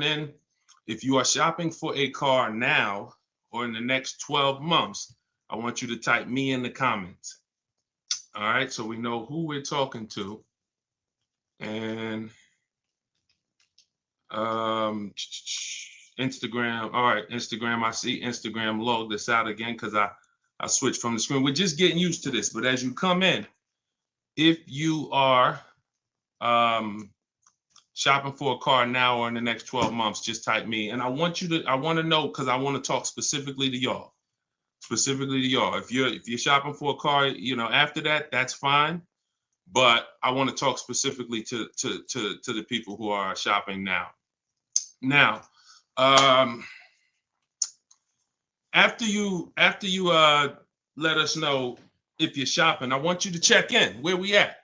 on in. If you are shopping for a car now or in the next 12 months, I want you to type me in the comments. All right, so we know who we're talking to. And Instagram. All right, Instagram. I see Instagram log this out again because I switched from the screen. We're just getting used to this. But as you come in, if you are shopping for a car now or in the next 12 months, just type me. And I want to know, because I want to talk specifically to y'all. If you're shopping for a car, after that, that's fine. But I want to talk specifically to the people who are shopping now. Now, after you let us know if you're shopping, I want you to check in. Where we at?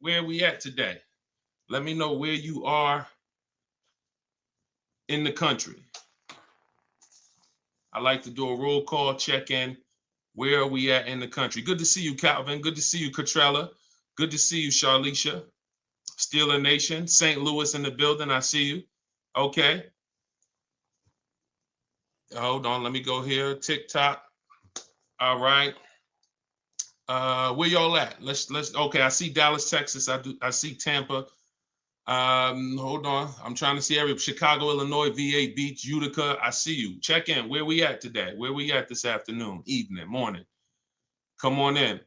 Where are we at today? Let me know where you are in the country. I like to do a roll call, check in. Where are we at in the country? Good to see you, Calvin. Good to see you, Catrella. Good to see you, Charlicia. Steeler Nation, St. Louis in the building. I see you. Okay. Hold on. Let me go here. TikTok. All right. Where y'all at? Let's. Okay. I see Dallas, Texas. I see Tampa. Hold on. I'm trying to see Chicago, Illinois, VA Beach, Utica. I see you. Check in. Where we at today? Where we at this afternoon, evening, morning? Come on in.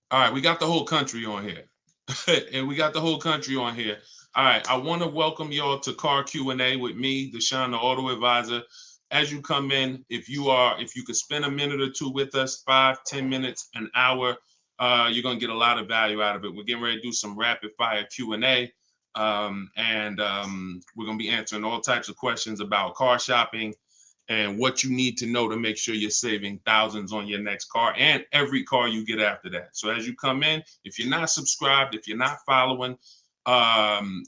All right. We got the whole country on here. And we got the whole country on here. All right. I want to welcome y'all to Car Q&A with me, Deshone the Auto Advisor. As you come in, if you could spend a minute or two with us, 5-10 minutes, an hour, you're going to get a lot of value out of it. We're getting ready to do some rapid fire Q&A. And we're going to be answering all types of questions about car shopping and what you need to know to make sure you're saving thousands on your next car and every car you get after that. So as you come in, if you're not subscribed, if you're not following,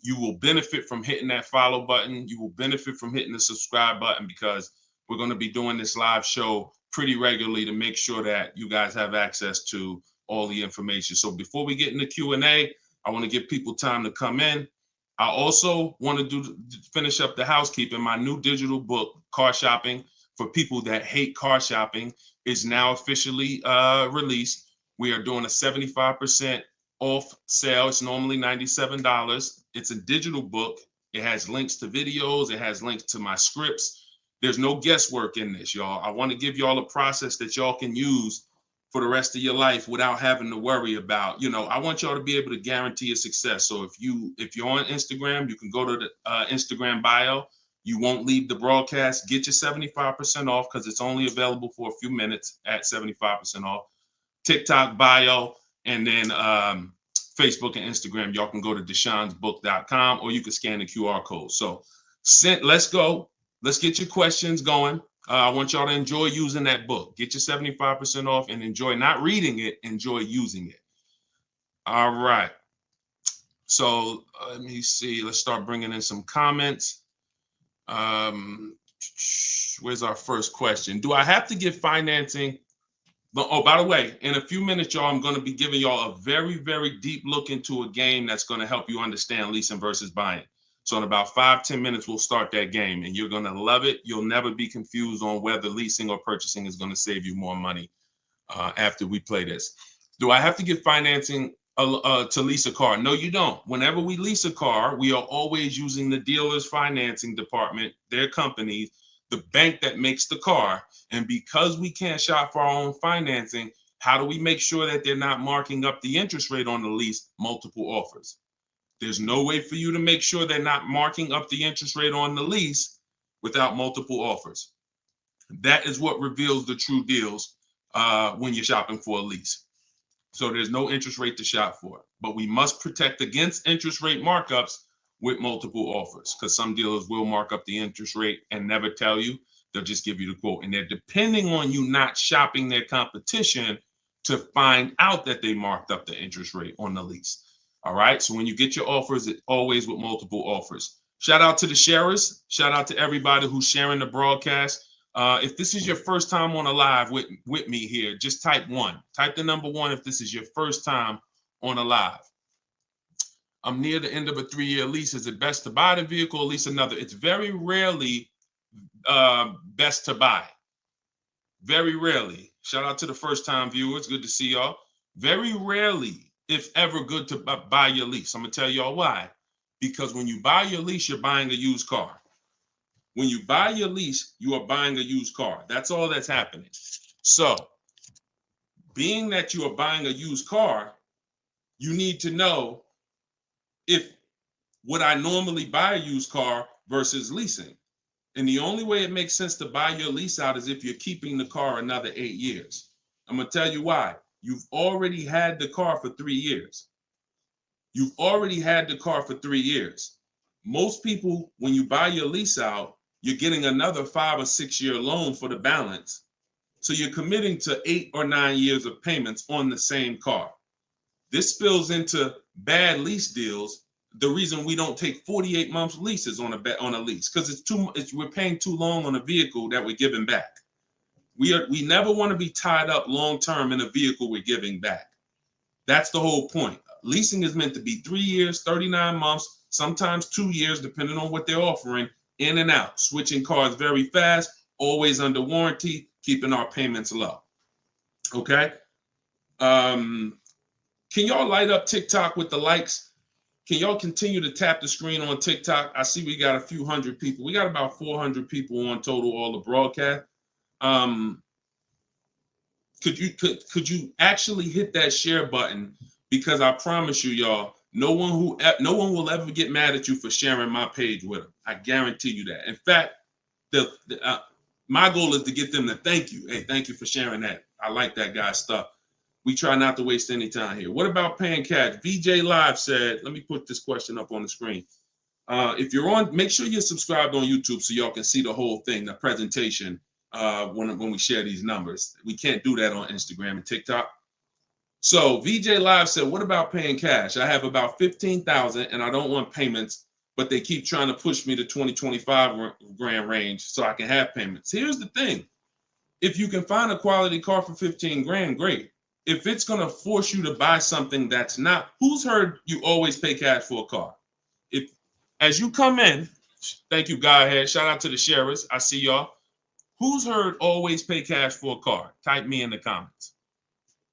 you will benefit from hitting that follow button. You will benefit from hitting the subscribe button, because we're going to be doing this live show pretty regularly to make sure that you guys have access to all the information. So before we get into Q&A, I want to give people time to come in. I also want to finish up the housekeeping. My new digital book, Car Shopping for People That Hate Car Shopping, is now officially released. We are doing a 75% off sale. It's normally $97. It's a digital book. It has links to videos. It has links to my scripts. There's no guesswork in this, y'all. I want to give y'all a process that y'all can use for the rest of your life without having to worry about, I want y'all to be able to guarantee your success. So if you're on Instagram, you can go to the Instagram bio. You won't leave the broadcast. Get your 75% off, because it's only available for a few minutes at 75% off. TikTok bio, and then Facebook and Instagram. Y'all can go to deshonsbook.com, or you can scan the QR code. So let's go. Let's get your questions going. I want y'all to enjoy using that book. Get your 75% off and enjoy not reading it, enjoy using it. All right. So let me see. Let's start bringing in some comments. Where's our first question? Do I have to get financing? Oh, by the way, in a few minutes, y'all, I'm going to be giving y'all a very, very deep look into a game that's going to help you understand leasing versus buying. So in about 5-10 minutes, we'll start that game, and you're going to love it. You'll never be confused on whether leasing or purchasing is going to save you more money after we play this. Do I have to get financing to lease a car? No, you don't. Whenever we lease a car, we are always using the dealer's financing department, their company, the bank that makes the car. And because we can't shop for our own financing, how do we make sure that they're not marking up the interest rate on the lease? Multiple offers. There's no way for you to make sure they're not marking up the interest rate on the lease without multiple offers. That is what reveals the true deals when you're shopping for a lease. So there's no interest rate to shop for, but we must protect against interest rate markups with multiple offers, because some dealers will mark up the interest rate and never tell you. They'll just give you the quote, and they're depending on you not shopping their competition to find out that they marked up the interest rate on the lease. All right. So when you get your offers, it's always with multiple offers. Shout out to the sharers. Shout out to everybody who's sharing the broadcast. If this is your first time on a live with me here, just type 1. Type the number 1 if this is your first time on a live. I'm near the end of a 3-year lease. Is it best to buy the vehicle or lease another? It's very rarely best to buy. Very rarely. Shout out to the first time viewers. Good to see y'all. Very rarely, if ever, good to buy your lease. I'm going to tell y'all why. Because when you buy your lease, you're buying a used car. When you buy your lease, you are buying a used car. That's all that's happening. So, being that you are buying a used car, you need to know if would I normally buy a used car versus leasing. And the only way it makes sense to buy your lease out is if you're keeping the car another 8 years. I'm going to tell you why. You've already had the car for 3 years. You've already had the car for 3 years. Most people, when you buy your lease out, you're getting another 5 or 6 year loan for the balance. So you're committing to 8 or 9 years of payments on the same car. This spills into bad lease deals. The reason we don't take 48 months leases on a lease, because we're paying too long on a vehicle that we're giving back. We never want to be tied up long term in a vehicle we're giving back. That's the whole point. Leasing is meant to be 3 years, 39 months, sometimes 2 years, depending on what they're offering, in and out, switching cars very fast, always under warranty, keeping our payments low. Okay. Can y'all light up TikTok with the likes? Can y'all continue to tap the screen on TikTok? I see we got a few hundred people. We got about 400 people on total, all the broadcast. Could you actually hit that share button? Because I promise you, y'all, no one will ever get mad at you for sharing my page with them. I guarantee you that. In fact, my goal is to get them to thank you. Hey, thank you for sharing that. I like that guy's stuff. We try not to waste any time here. What about paying cash? VJ Live said, let me put this question up on the screen. If you're on, make sure you're subscribed on YouTube so y'all can see the whole thing, the presentation, when we share these numbers. We can't do that on Instagram and TikTok. So VJ Live said, what about paying cash? I have about 15,000 and I don't want payments, but they keep trying to push me to 25 grand range so I can have payments. Here's the thing. If you can find a quality car for 15 grand, great. If it's going to force you to buy something that's not, who's heard you always pay cash for a car? If, as you come in, thank you, Godhead. Shout out to the sharers. I see y'all. Who's heard always pay cash for a car? Type me in the comments.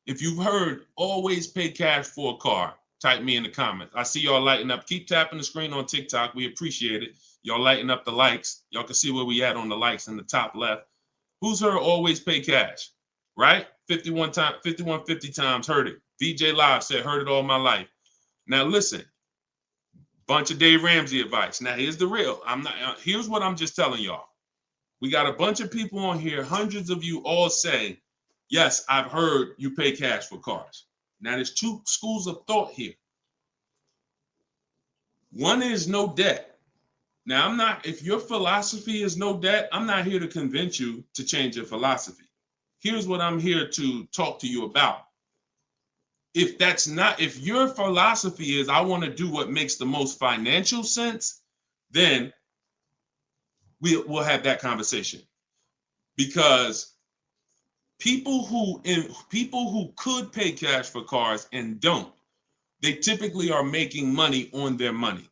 If you've heard always pay cash for a car, type me in the comments. I see y'all lighting up. Keep tapping the screen on TikTok. We appreciate it. Y'all lighting up the likes. Y'all can see where we at on the likes in the top left. Who's heard always pay cash? Right? 5150 times heard it. VJ Live said, heard it all my life. Now listen, bunch of Dave Ramsey advice. Now here's the real. Here's what I'm just telling y'all. We got a bunch of people on here, hundreds of you all say, yes, I've heard you pay cash for cars. Now there's two schools of thought here. One is no debt. Now if your philosophy is no debt, I'm not here to convince you to change your philosophy. Here's what I'm here to talk to you about. If your philosophy is I want to do what makes the most financial sense, then we'll have that conversation. Because people who could pay cash for cars and don't, they typically are making money on their money.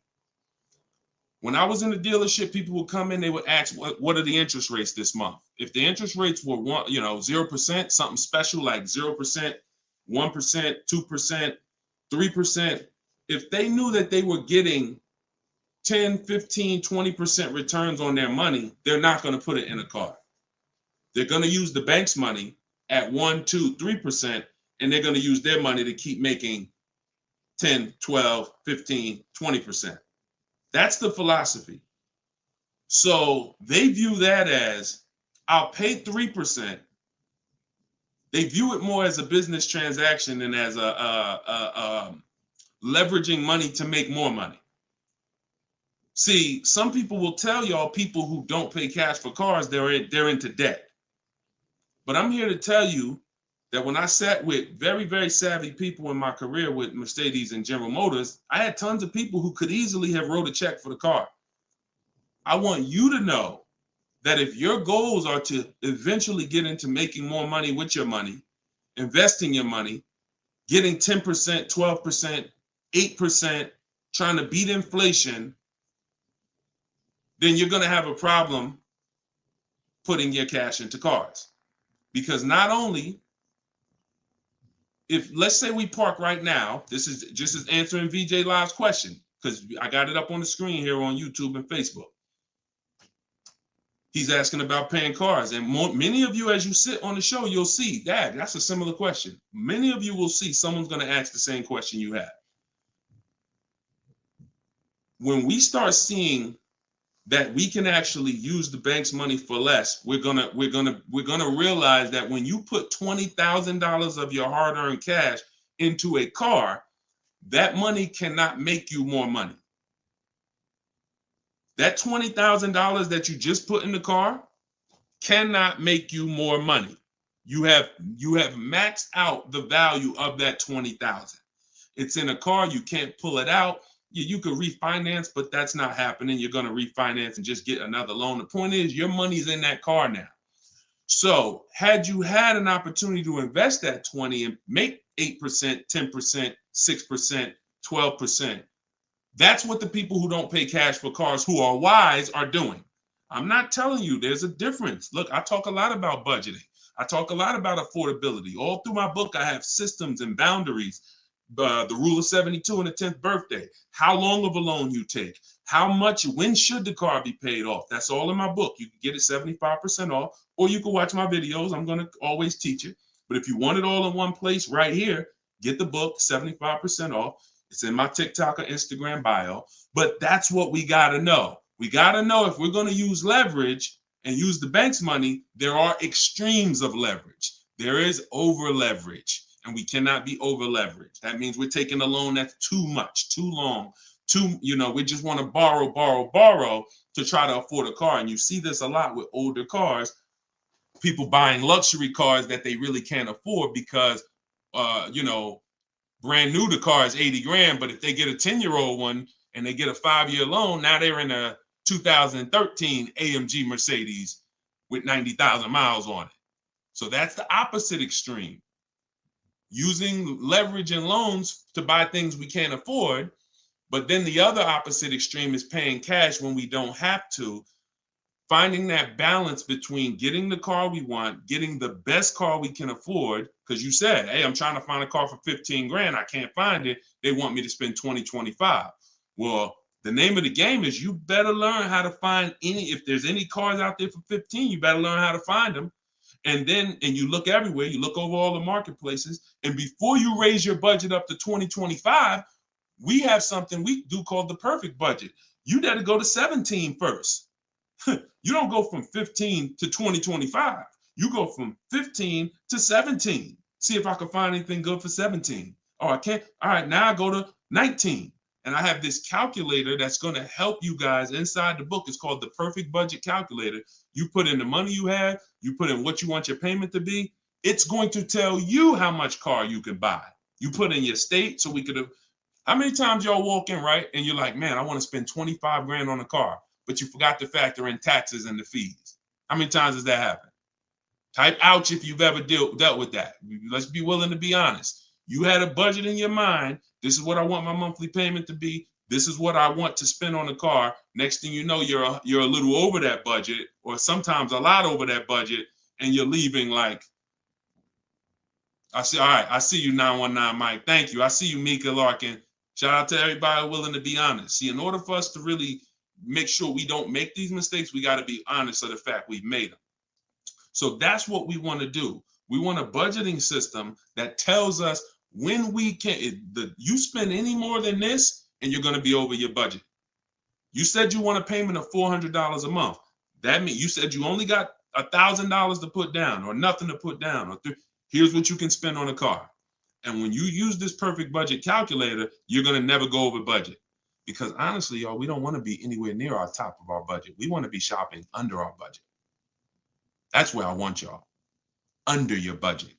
When I was in the dealership, people would come in, they would ask, what are the interest rates this month? If the interest rates were 0%, something special like 0%, 1%, 2%, 3%, if they knew that they were getting 10, 15, 20% returns on their money, they're not going to put it in a car. They're going to use the bank's money at 1, 2, 3%, and they're going to use their money to keep making 10, 12, 15, 20%. That's the philosophy. So they view that as, I'll pay 3%. They view it more as a business transaction than as a leveraging money to make more money. See, some people will tell y'all people who don't pay cash for cars, they're into debt. But I'm here to tell you that when I sat with very, very savvy people in my career with Mercedes and General Motors, I had tons of people who could easily have wrote a check for the car. I want you to know that if your goals are to eventually get into making more money with your money, investing your money, getting 10%, 12%, 8%, trying to beat inflation, then you're going to have a problem putting your cash into cars. Because not only, if let's say we park right now, this is just as answering VJ Live's question, because I got it up on the screen here on YouTube and Facebook. He's asking about paying cars. And many of you, as you sit on the show, you'll see, Dad, that's a similar question. Many of you will see someone's going to ask the same question you have. When we start seeing that we can actually use the bank's money for less, we're gonna realize that when you put $20,000 of your hard-earned cash into a car, that money cannot make you more money. That $20,000 that you just put in the car cannot make you more money. You have maxed out the value of that $20,000. It's in a car, you can't pull it out. You could refinance, but that's not happening. You're going to refinance and just get another loan. The point is, your money's in that car now. So had you had an opportunity to invest that 20 and make 8%, 10%, 6%, 12%, that's what the people who don't pay cash for cars, who are wise, are doing. I'm not telling you there's a difference. Look, I talk a lot about budgeting. I talk a lot about affordability. All through my book, I have systems and boundaries. The rule of 72 and the 10th birthday, how long of a loan you take, how much, when should the car be paid off? That's all in my book. You can get it 75% off, or you can watch my videos. I'm going to always teach it. But if you want it all in one place right here, get the book, 75% off. It's in my TikTok or Instagram bio. But that's what we got to know. We got to know if we're going to use leverage and use the bank's money, there are extremes of leverage. There is over leverage. And we cannot be over leveraged. That means we're taking a loan that's too much, too long, we just want to borrow to try to afford a car. And you see this a lot with older cars, people buying luxury cars that they really can't afford because, brand new, the car is 80 grand. But if they get a 10-year-old one and they get a 5-year loan, now they're in a 2013 AMG Mercedes with 90,000 miles on it. So that's the opposite extreme. Using leverage and loans to buy things we can't afford. But then the other opposite extreme is paying cash when we don't have to. Finding that balance between getting the car we want, getting the best car we can afford. Because you said, hey, I'm trying to find a car for 15 grand. I can't find it. They want me to spend 20, 25. Well, the name of the game is you better learn how to find if there's any cars out there for 15, you better learn how to find them. And you look everywhere, you look over all the marketplaces, and before you raise your budget up to 2025, we have something we do called the perfect budget. You got to go to 17 first. You don't go from 15 to 2025. You go from 15 to 17. See if I can find anything good for 17. Oh, I can't. All right, now I go to 19. And I have this calculator that's going to help you guys inside the book. It's called the Perfect Budget Calculator. You put in the money you have, you put in what you want your payment to be. It's going to tell you how much car you can buy. You put in your state, so we could have. How many times y'all walk in, right? And you're like, man, I want to spend 25 grand on a car, but you forgot to factor in taxes and the fees. How many times does that happen? Type ouch if you've ever dealt with that. Let's be willing to be honest. You had a budget in your mind. This is what I want my monthly payment to be. This is what I want to spend on the car. Next thing you know, you're a little over that budget, or sometimes a lot over that budget, and you're leaving like, all right, I see you, 919 Mike. Thank you. I see you, Mika Larkin. Shout out to everybody willing to be honest. See, in order for us to really make sure we don't make these mistakes, we got to be honest of the fact we've made them. So that's what we want to do. We want a budgeting system that tells us when we can. You spend any more than this, and you're going to be over your budget. You said you want a payment of $400 a month. That means you said you only got $1,000 to put down, or nothing to put down. Here's what you can spend on a car. And when you use this perfect budget calculator, you're going to never go over budget. Because honestly, y'all, we don't want to be anywhere near our top of our budget. We want to be shopping under our budget. That's where I want y'all. Under your budget.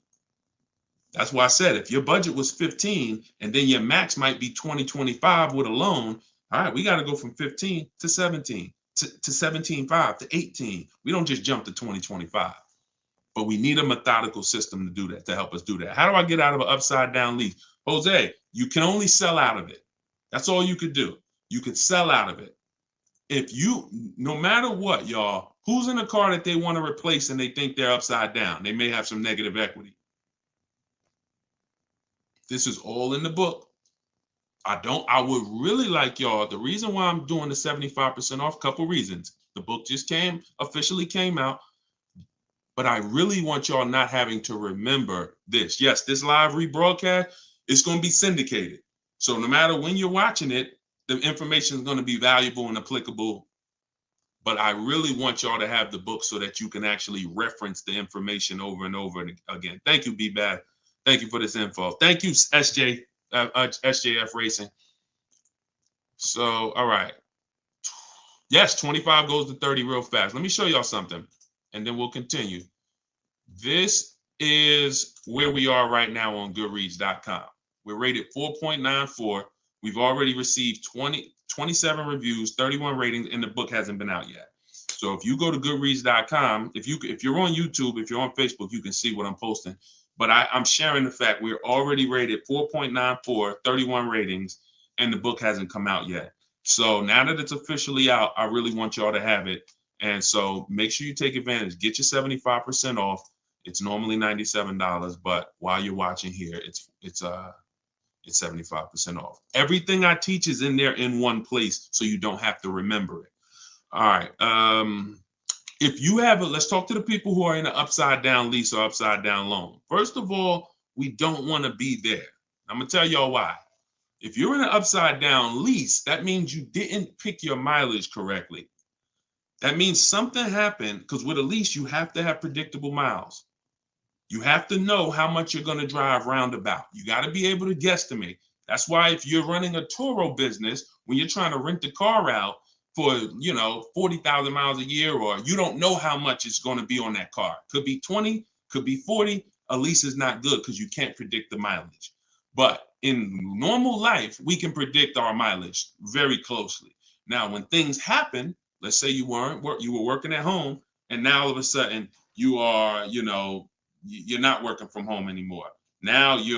That's why I said if your budget was 15 and then your max might be 20, 25 with a loan, all right, we got to go from 15 to 17, to 17.5 to 18. We don't just jump to 20, 25. But we need a methodical system to do that, to help us do that. How do I get out of an upside down lease? Jose, you can only sell out of it. That's all you could do. You could sell out of it. If you, no matter what, y'all, who's in a car that they want to replace and they think they're upside down? They may have some negative equity. This is all in the book. I would really like y'all, the reason why I'm doing the 75% off, couple reasons. The book just officially came out, but I really want y'all not having to remember this. Yes, this live rebroadcast is going to be syndicated. So no matter when you're watching it, the information is going to be valuable and applicable. But I really want y'all to have the book so that you can actually reference the information over and over again. Thank you, B-Bad. Thank you for this info. Thank you, SJF Racing. So, all right. Yes, 25 goes to 30 real fast. Let me show y'all something, and then we'll continue. This is where we are right now on Goodreads.com. We're rated 4.94. We've already received 27 reviews, 31 ratings, and the book hasn't been out yet. So if you go to Goodreads.com, if you're on YouTube, if you're on Facebook, you can see what I'm posting. But I'm sharing the fact we're already rated 4.94, 31 ratings, and the book hasn't come out yet. So now that it's officially out, I really want y'all to have it. And so make sure you take advantage. Get your 75% off. It's normally $97, but while you're watching here, it's 75% off. Everything I teach is in there in one place, so you don't have to remember it. All right. If you have let's talk to the people who are in an upside down lease or upside down loan. First of all, we don't want to be there. I'm gonna tell y'all why. If you're in an upside down lease, that means you didn't pick your mileage correctly. That means something happened, because with a lease, you have to have predictable miles. You have to know how much you're going to drive roundabout. You got to be able to guesstimate. That's why if you're running a Turo business, when you're trying to rent the car out for, 40,000 miles a year, or you don't know how much it's going to be on that car. Could be 20, could be 40. A lease is not good because you can't predict the mileage. But in normal life, we can predict our mileage very closely. Now, when things happen, let's say you were working at home, and now all of a sudden you are, you're not working from home anymore. Now you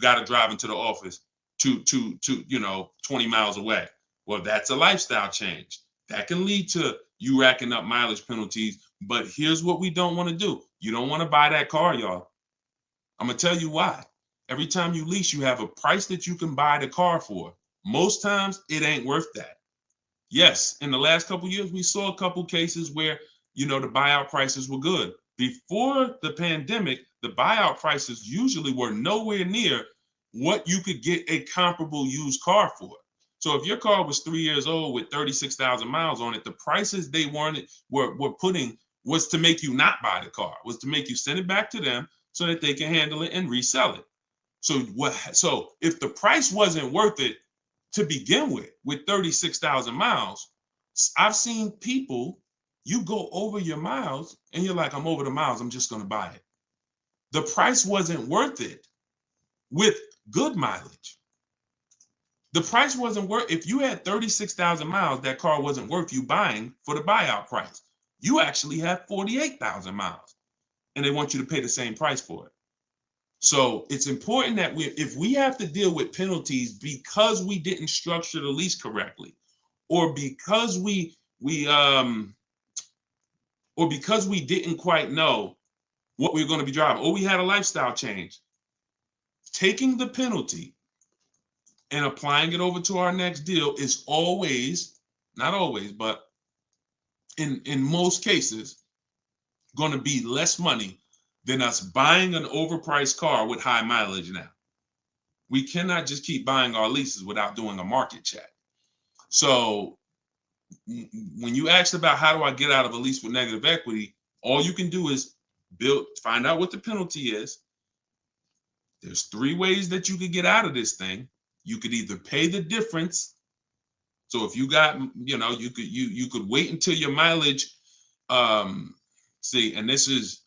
got to drive into the office to 20 miles away. Well, that's a lifestyle change. That can lead to you racking up mileage penalties. But here's what we don't want to do. You don't want to buy that car, y'all. I'm going to tell you why. Every time you lease, you have a price that you can buy the car for. Most times it ain't worth that. Yes, in the last couple of years, we saw a couple cases where, the buyout prices were good. Before the pandemic, the buyout prices usually were nowhere near what you could get a comparable used car for. So if your car was 3 years old with 36,000 miles on it, the prices they were putting was to make you not buy the car, was to make you send it back to them so that they can handle it and resell it. So if the price wasn't worth it to begin with 36,000 miles, I've seen people, you go over your miles and you're like, I'm over the miles, I'm just going to buy it. The price wasn't worth it with good mileage. The price wasn't worth, if you had 36,000 miles, that car wasn't worth you buying for the buyout price. You actually have 48,000 miles and they want you to pay the same price for it. So it's important that if we have to deal with penalties because we didn't structure the lease correctly, or because we didn't quite know what we were going to be driving, or we had a lifestyle change, taking the penalty and applying it over to our next deal is always, not always, but in most cases, going to be less money than us buying an overpriced car with high mileage now. We cannot just keep buying our leases without doing a market check. So when you asked about how do I get out of a lease with negative equity, all you can do is find out what the penalty is. There's 3 ways that you could get out of this thing. You could either pay the difference. So if you got, you could wait until your mileage, and this is,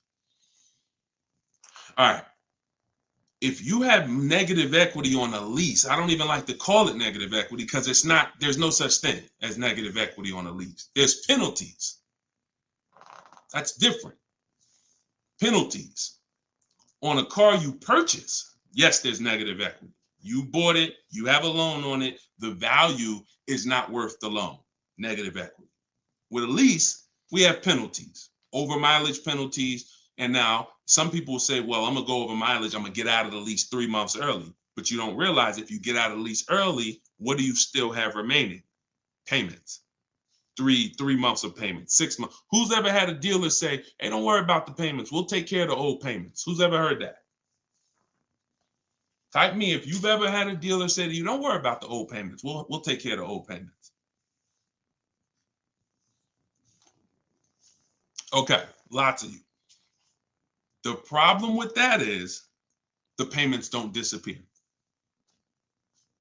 all right. If you have negative equity on a lease, I don't even like to call it negative equity because there's no such thing as negative equity on a lease. There's penalties. That's different. Penalties on a car you purchase. Yes, there's negative equity. You bought it, you have a loan on it, the value is not worth the loan, negative equity. With a lease, we have penalties, over mileage penalties. And now some people say, well, I'm gonna go over mileage, I'm gonna get out of the lease 3 months early. But you don't realize if you get out of the lease early, what do you still have remaining? Payments. Three months of payments, 6 months. Who's ever had a dealer say, hey, don't worry about the payments, we'll take care of the old payments? Who's ever heard that? Type me if you've ever had a dealer say to you, don't worry about the old payments, we'll take care of the old payments. Okay, lots of you. The problem with that is the payments don't disappear.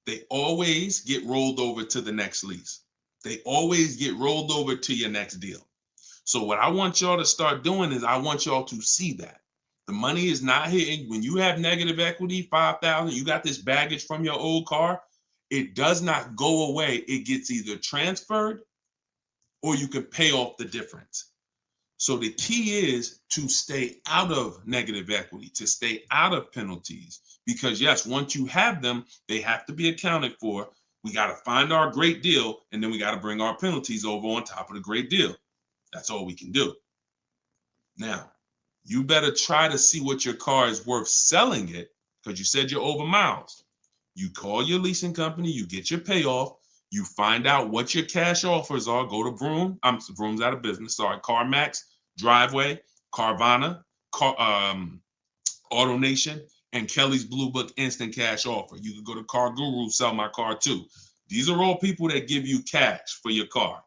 They always get rolled over to the next lease. They always get rolled over to your next deal. So what I want y'all to start doing is I want y'all to see that the money is not hitting. When you have negative equity, 5,000, you got this baggage from your old car, it does not go away. It gets either transferred or you can pay off the difference. So the key is to stay out of negative equity, to stay out of penalties, because yes, once you have them, they have to be accounted for. We got to find our great deal, and then we got to bring our penalties over on top of the great deal. That's all we can do. Now, you better try to see what your car is worth selling it, because you said you're over miles. You call your leasing company, you get your payoff, you find out what your cash offers are. Go to Vroom. Vroom's out of business. Sorry, CarMax, Driveway, Carvana, AutoNation, and Kelly's Blue Book Instant Cash Offer. You can go to Car Guru, Sell My Car Too. These are all people that give you cash for your car.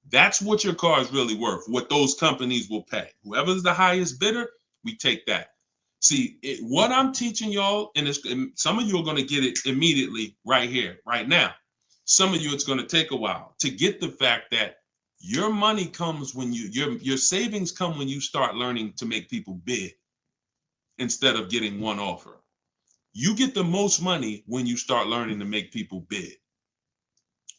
That's what your car is really worth, what those companies will pay. Whoever's the highest bidder, we take that. See, what I'm teaching y'all, and some of you are going to get it immediately right here, right now. Some of you, it's going to take a while to get the fact that your money comes when your savings come when you start learning to make people bid instead of getting one offer. You get the most money when you start learning to make people bid.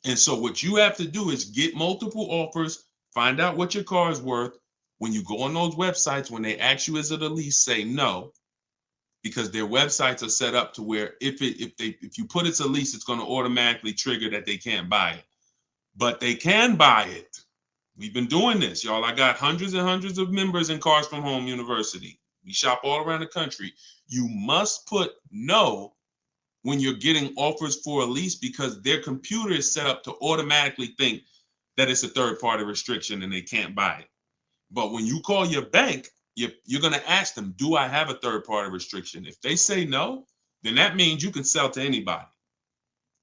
And so what you have to do is get multiple offers, find out what your car is worth. When you go on those websites, when they ask you is it a lease, say no, because their websites are set up to where if you put it's a lease, it's going to automatically trigger that they can't buy it. But they can buy it. We've been doing this, y'all. I got hundreds and hundreds of members in Cars from Home University. We shop all around the country. You must put no when you're getting offers for a lease, because their computer is set up to automatically think that it's a third-party restriction and they can't buy it. But when you call your bank, you're going to ask them, do I have a third-party restriction? If they say no, then that means you can sell to anybody.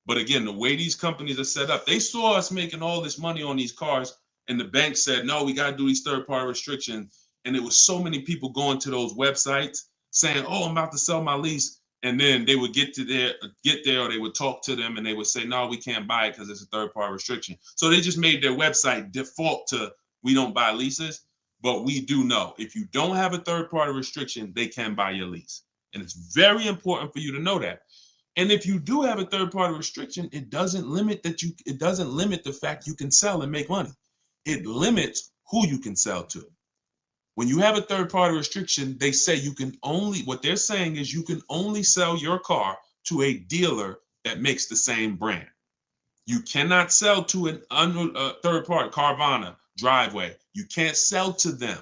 But again, the way these companies are set up, they saw us making all this money on these cars, and the bank said, no, we got to do these third-party restrictions. And it was so many people going to those websites saying, oh, I'm about to sell my lease. And then they would get there, or they would talk to them and they would say, no, we can't buy it because it's a third-party restriction. So they just made their website default to we don't buy leases, but we do know if you don't have a third-party restriction, they can buy your lease. And it's very important for you to know that. And if you do have a third-party restriction, it doesn't limit the fact you can sell and make money. It limits who you can sell to. When you have a third-party restriction, they say what they're saying is you can only sell your car to a dealer that makes the same brand. You cannot sell to a third party, Carvana, Driveway. You can't sell to them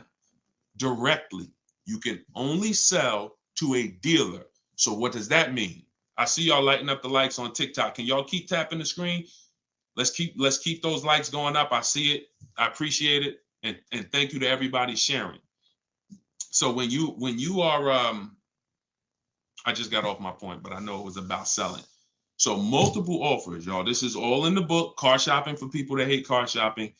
directly. You can only sell to a dealer. So what does that mean? I see y'all lighting up the likes on TikTok. Can y'all keep tapping the screen? Let's keep those likes going up. I see it. I appreciate it. And thank you to everybody sharing. So when you are, I just got off my point, but I know it was about selling. So multiple offers, y'all. This is all in the book, Car Shopping for People That Hate Car Shopping.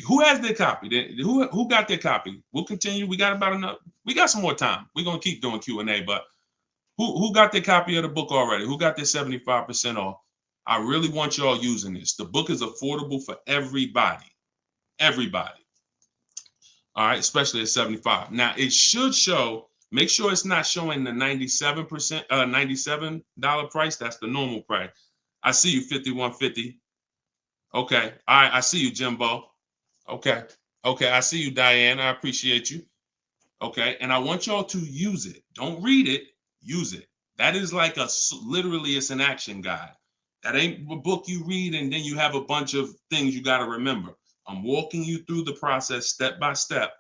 Who has their copy? Who got their copy? We'll continue. We got some more time. We're gonna keep doing Q&A, but who got their copy of the book already? Who got their 75% off? I really want y'all using this. The book is affordable for everybody. Everybody. All right, especially at 75. Now it should show, make sure it's not showing the 97%, $97 price. That's the normal price. I see you, 5150. Okay. All right, I see you, Jimbo. Okay. Okay, I see you, Diane. I appreciate you. Okay, and I want y'all to use it. Don't read it, use it. That is like literally it's an action guide. That ain't a book you read and then you have a bunch of things you got to remember. I'm walking you through the process step by step.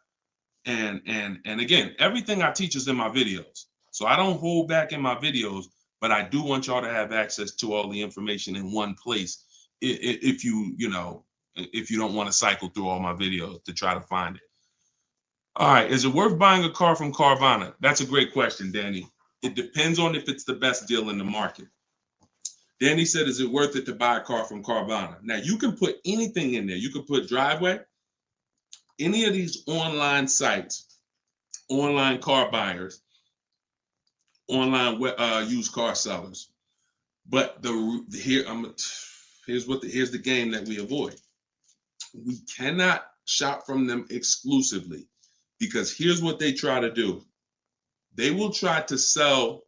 And again, everything I teach is in my videos. So I don't hold back in my videos, but I do want y'all to have access to all the information in one place. If if you don't want to cycle through all my videos to try to find it. All right, is it worth buying a car from Carvana? That's a great question, Danny. It depends on if it's the best deal in the market. Danny said, is it worth it to buy a car from Carvana? Now, you can put anything in there. You can put Driveway, any of these online sites, online car buyers, online used car sellers. But here's the game that we avoid. We cannot shop from them exclusively because here's what they try to do. They'll try to sell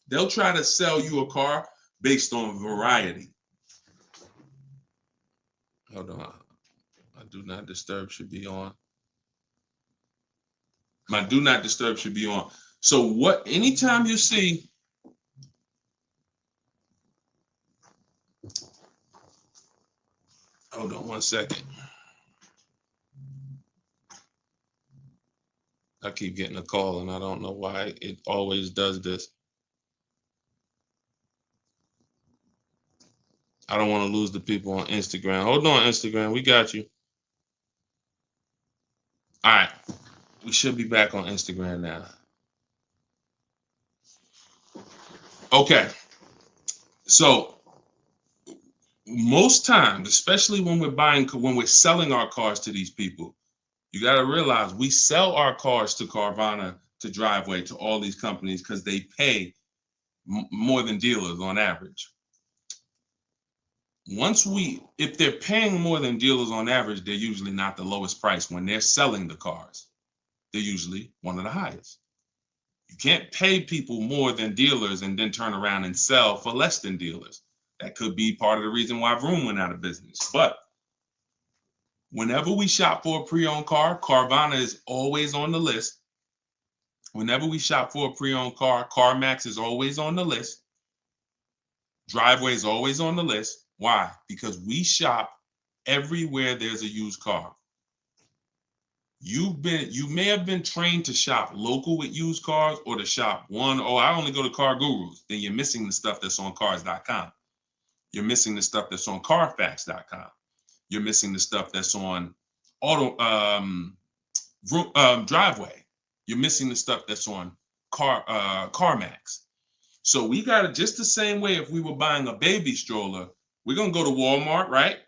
you a car based on variety. Hold on. My do not disturb should be on. My do not disturb should be on. So anytime you see, hold on one second. I keep getting a call and I don't know why it always does this. I don't want to lose the people on Instagram. Hold on, Instagram. We got you. All right. We should be back on Instagram now. Okay. So most times, especially when we're selling our cars to these people, you got to realize we sell our cars to Carvana, to Driveway, to all these companies because they pay more than dealers on average. If they're paying more than dealers on average, they're usually not the lowest price. When they're selling the cars, they're usually one of the highest. You can't pay people more than dealers and then turn around and sell for less than dealers. That could be part of the reason why Vroom went out of business. But whenever we shop for a pre-owned car, Carvana is always on the list. Whenever we shop for a pre-owned car, CarMax is always on the list. Driveway is always on the list. Why? Because we shop everywhere there's a used car. You may have been trained to shop local with used cars or to shop I only go to Car Gurus. Then you're missing the stuff that's on cars.com. You're missing the stuff that's on carfax.com. You're missing the stuff that's on Driveway. You're missing the stuff that's on CarMax. So we got it just the same way. If we were buying a baby stroller, we're going to go to Walmart, right?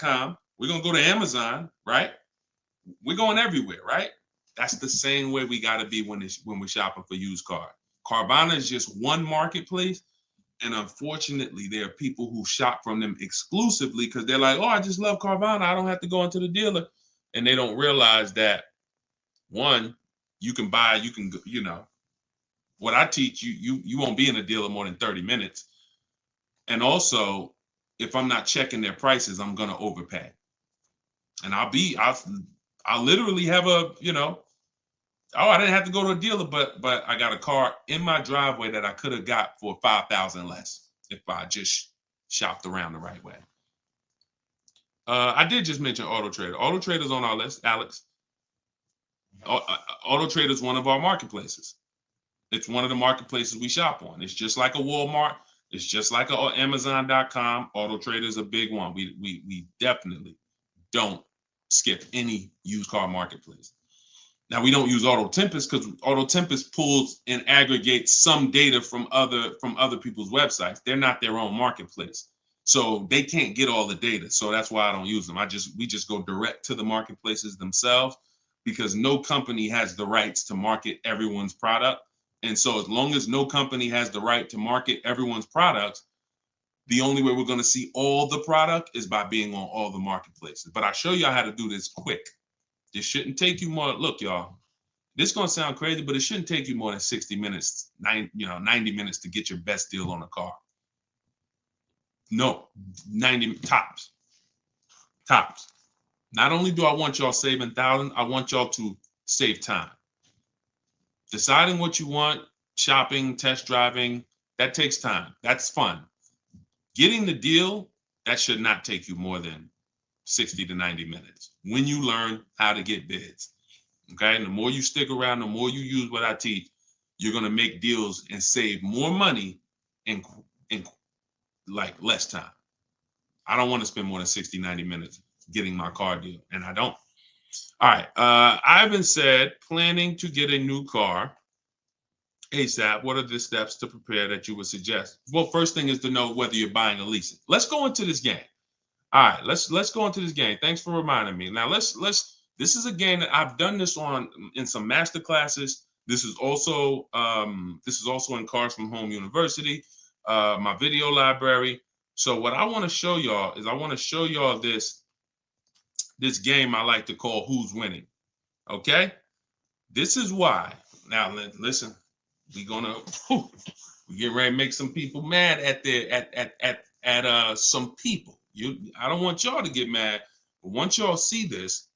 .com. We're going to go to Amazon, right? We're going everywhere, right? That's the same way we got to be when we're shopping for used cars. Carvana is just one marketplace. And unfortunately, there are people who shop from them exclusively because they're like, oh, I just love Carvana. I don't have to go into the dealer. And they don't realize that, one, what I teach you won't be in a dealer more than 30 minutes. And also, if I'm not checking their prices, I'm going to overpay. And I'll literally have I didn't have to go to a dealer, but I got a car in my driveway that I could have got for $5,000 less if I just shopped around the right way. I did just mention Auto Trader. Auto Trader's on our list, Alex. Auto Trader is one of our marketplaces. It's one of the marketplaces we shop on. It's just like a Walmart. It's just like a Amazon.com. Auto Trader is a big one. We definitely don't skip any used car marketplace. Now, we don't use Auto Tempest because Auto Tempest pulls and aggregates some data from other people's websites. They're not their own marketplace, so they can't get all the data. So that's why I don't use them. We just go direct to the marketplaces themselves because no company has the rights to market everyone's product. And so as long as no company has the right to market everyone's products, the only way we're going to see all the product is by being on all the marketplaces. But I'll show you how to do this quick. This shouldn't take you more. Look, y'all, this is going to sound crazy, but it shouldn't take you more than 60 minutes, 90 minutes to get your best deal on a car. No, 90 tops. Tops. Not only do I want y'all saving thousands, I want y'all to save time. Deciding what you want shopping, test driving, that takes time. That's fun. Getting the deal, that should not take you more than 60 to 90 minutes when you learn how to get bids. Okay. And the more you stick around, the more you use what I teach, you're going to make deals and save more money in like less time. I don't want to spend more than 60, 90 minutes getting my car deal, and I don't. All right. Ivan said, planning to get a new car ASAP. What are the steps to prepare that you would suggest? Well, first thing is to know whether you're buying or leasing. Let's go into this game. All right, let's go into this game. Thanks for reminding me. Now let's this is a game that I've done this on in some master classes. This is also in Cars from Home University, my video library. So what I want to show y'all is I want to show y'all this game I like to call Who's Winning. Okay? This is why. Now listen, we get ready to make some people mad at some people. I don't want y'all to get mad, but once y'all see this,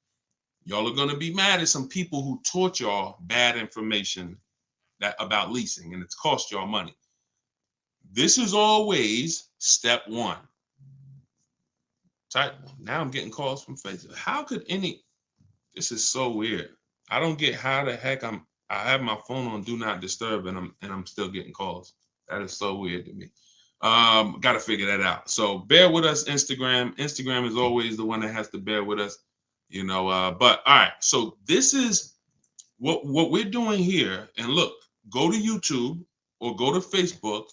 y'all are gonna be mad at some people who taught y'all bad information about leasing, and it's cost y'all money. This is always step one. Now I'm getting calls from Facebook. How could this is so weird. I don't get how the heck I have my phone on do not disturb and I'm still getting calls. That is so weird to me. Got to figure that out. So bear with us, Instagram. Instagram is always the one that has to bear with us, you know. But all right, so this is what we're doing here. And look, go to YouTube or go to Facebook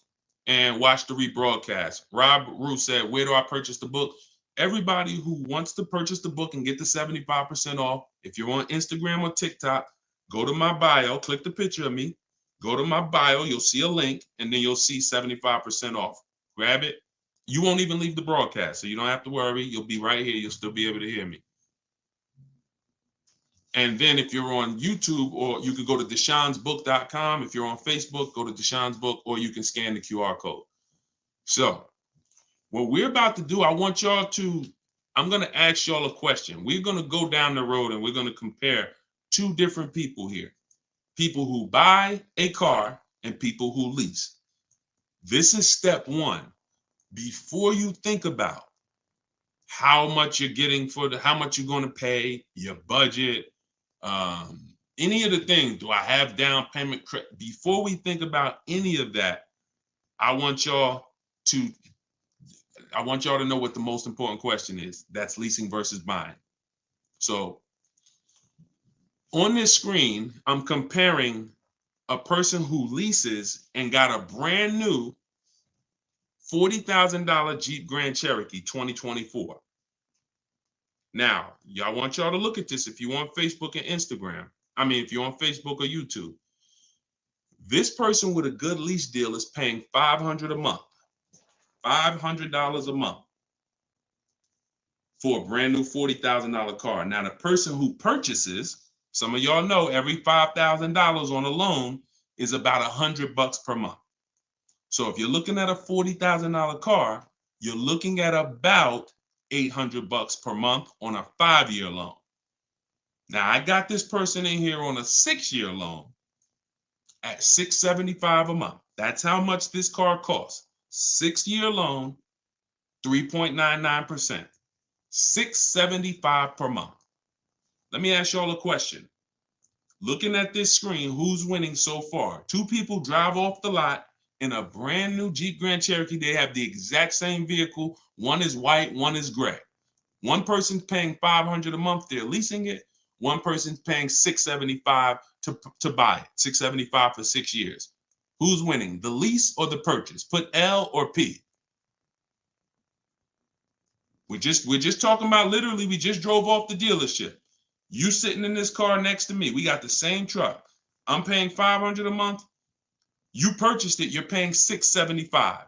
and watch the rebroadcast. Rob Rue said, "Where do I purchase the book?" Everybody who wants to purchase the book and get the 75% off, if you're on Instagram or TikTok, go to my bio, click the picture of me, go to my bio, you'll see a link, and then you'll see 75% off. Grab it. You won't even leave the broadcast, so you don't have to worry. You'll be right here. You'll still be able to hear me. And then if you're on YouTube, or you can go to deshonsbook.com. If you're on Facebook, go to Deshon's Book, or you can scan the QR code. So what we're about to do, I'm going to ask y'all a question. We're going to go down the road and we're going to compare two different people here. People who buy a car and people who lease. This is step one. Before you think about how much you're getting how much you're going to pay, your budget, any of the things, do I have down payment? Before we think about any of that, I want y'all to know what the most important question is. That's leasing versus buying. So on this screen, I'm comparing a person who leases and got a brand new $40,000 Jeep Grand Cherokee 2024. Now, I want y'all to look at this if you're on Facebook and Instagram. If you're on Facebook or YouTube. This person with a good lease deal is paying $500 a month. $500 a month for a brand new $40,000 car. Now, the person who purchases, some of y'all know every $5,000 on a loan is about $100 per month. So if you're looking at a $40,000 car, you're looking at about $800 per month on a 5-year loan. Now, I got this person in here on a 6-year loan at $675 a month. That's how much this car costs. 6-year loan, 3.99%. $675 per month. Let me ask y'all a question. Looking at this screen, who's winning so far? Two people drive off the lot in a brand new Jeep Grand Cherokee. They have the exact same vehicle. One is white, one is gray. One person's paying $500 a month. They're leasing it. One person's paying $675 to buy it. $675 for 6 years. Who's winning, the lease or the purchase? Put L or P. We're just talking about, literally, we just drove off the dealership. You sitting in this car next to me. We got the same truck. I'm paying $500 a month. You purchased it. You're paying $675.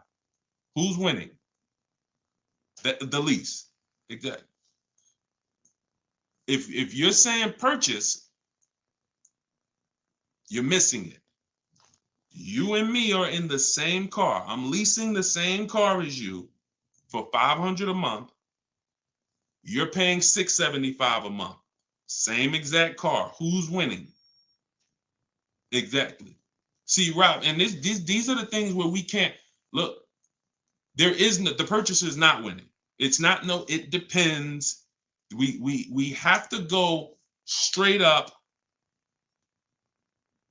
Who's winning? The lease. Exactly. If you're saying purchase, you're missing it. You and me are in the same car. I'm leasing the same car as you for $500 a month. You're paying $675 a month. Same exact car. Who's winning? Exactly. See, Rob, and these are the things where we can't look. There is no, the purchaser is not winning. It's not no. It depends. We have to go straight up.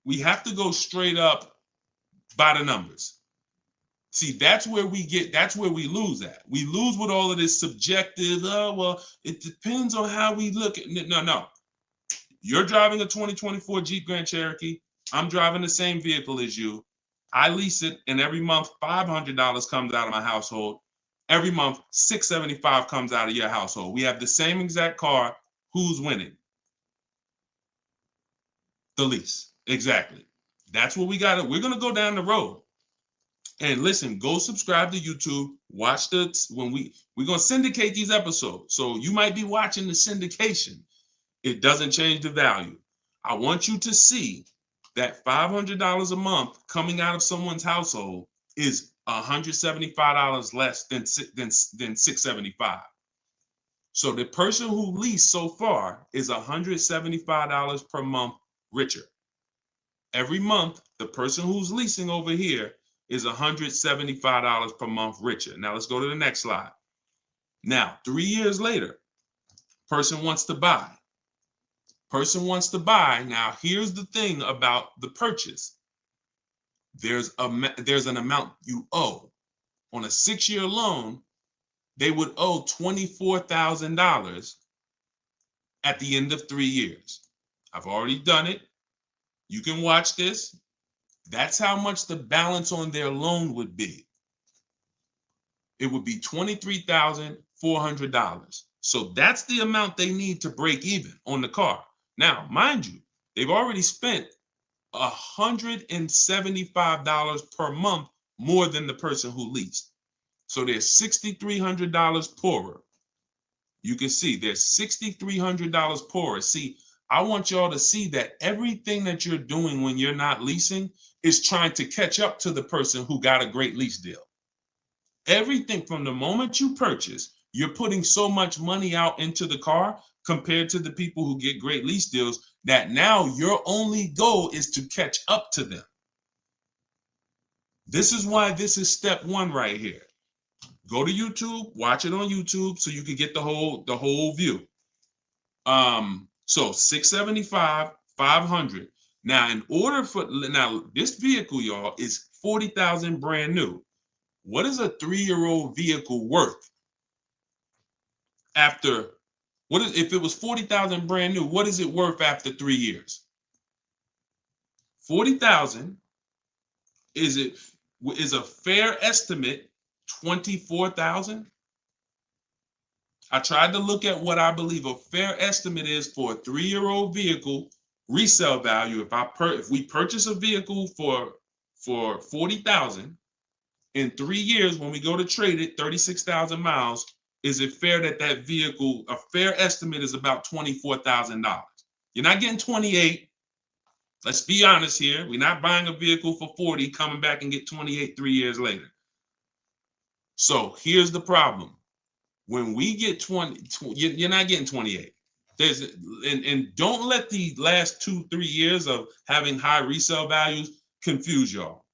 We have to go straight up by the numbers. See, that's where we lose at. We lose with all of this subjective, oh, well, it depends on how we look at it. No. You're driving a 2024 Jeep Grand Cherokee. I'm driving the same vehicle as you. I lease it, and every month $500 comes out of my household. Every month $675 comes out of your household. We have the same exact car. Who's winning? The lease. Exactly. That's what we got. We're gonna go down the road. And listen, go subscribe to YouTube. Watch we're gonna syndicate these episodes. So you might be watching the syndication. It doesn't change the value. I want you to see that $500 a month coming out of someone's household is $175 less than $675. So the person who leased so far is $175 per month richer. Every month, the person who's leasing over here is $175 per month richer. Now let's go to the next slide. Now, 3 years later, person wants to buy. Person wants to buy. Now, here's the thing about the purchase. There's an amount you owe. On a 6-year loan, they would owe $24,000 at the end of 3 years. I've already done it. You can watch this. That's how much the balance on their loan would be. It would be $23,400. So that's the amount they need to break even on the car. Now, mind you, they've already spent $175 per month more than the person who leased. So they're $6,300 poorer. You can see they're $6,300 poorer. See, I want y'all to see that everything that you're doing when you're not leasing is trying to catch up to the person who got a great lease deal. Everything from the moment you purchase, you're putting so much money out into the car compared to the people who get great lease deals that now your only goal is to catch up to them. This is why this is step one right here. Go to YouTube, watch it on YouTube so you can get the whole view. So $675, $500. Now, this vehicle, y'all, is $40,000 brand new. What is a 3-year-old vehicle worth? If it was $40,000 brand new, what is it worth after 3 years? $40,000 is a fair estimate $24,000. I tried to look at what I believe a fair estimate is for a 3-year-old vehicle resale value. If we purchase a vehicle for $40,000 in 3 years, when we go to trade it, 36,000 miles, is it fair that vehicle, a fair estimate is about $24,000? You're not getting 28. Let's be honest here. We're not buying a vehicle for 40, coming back and get 28 3 years later. So here's the problem. When we get 20, you're not getting 28. And don't let the last 2-3 years of having high resale values confuse y'all.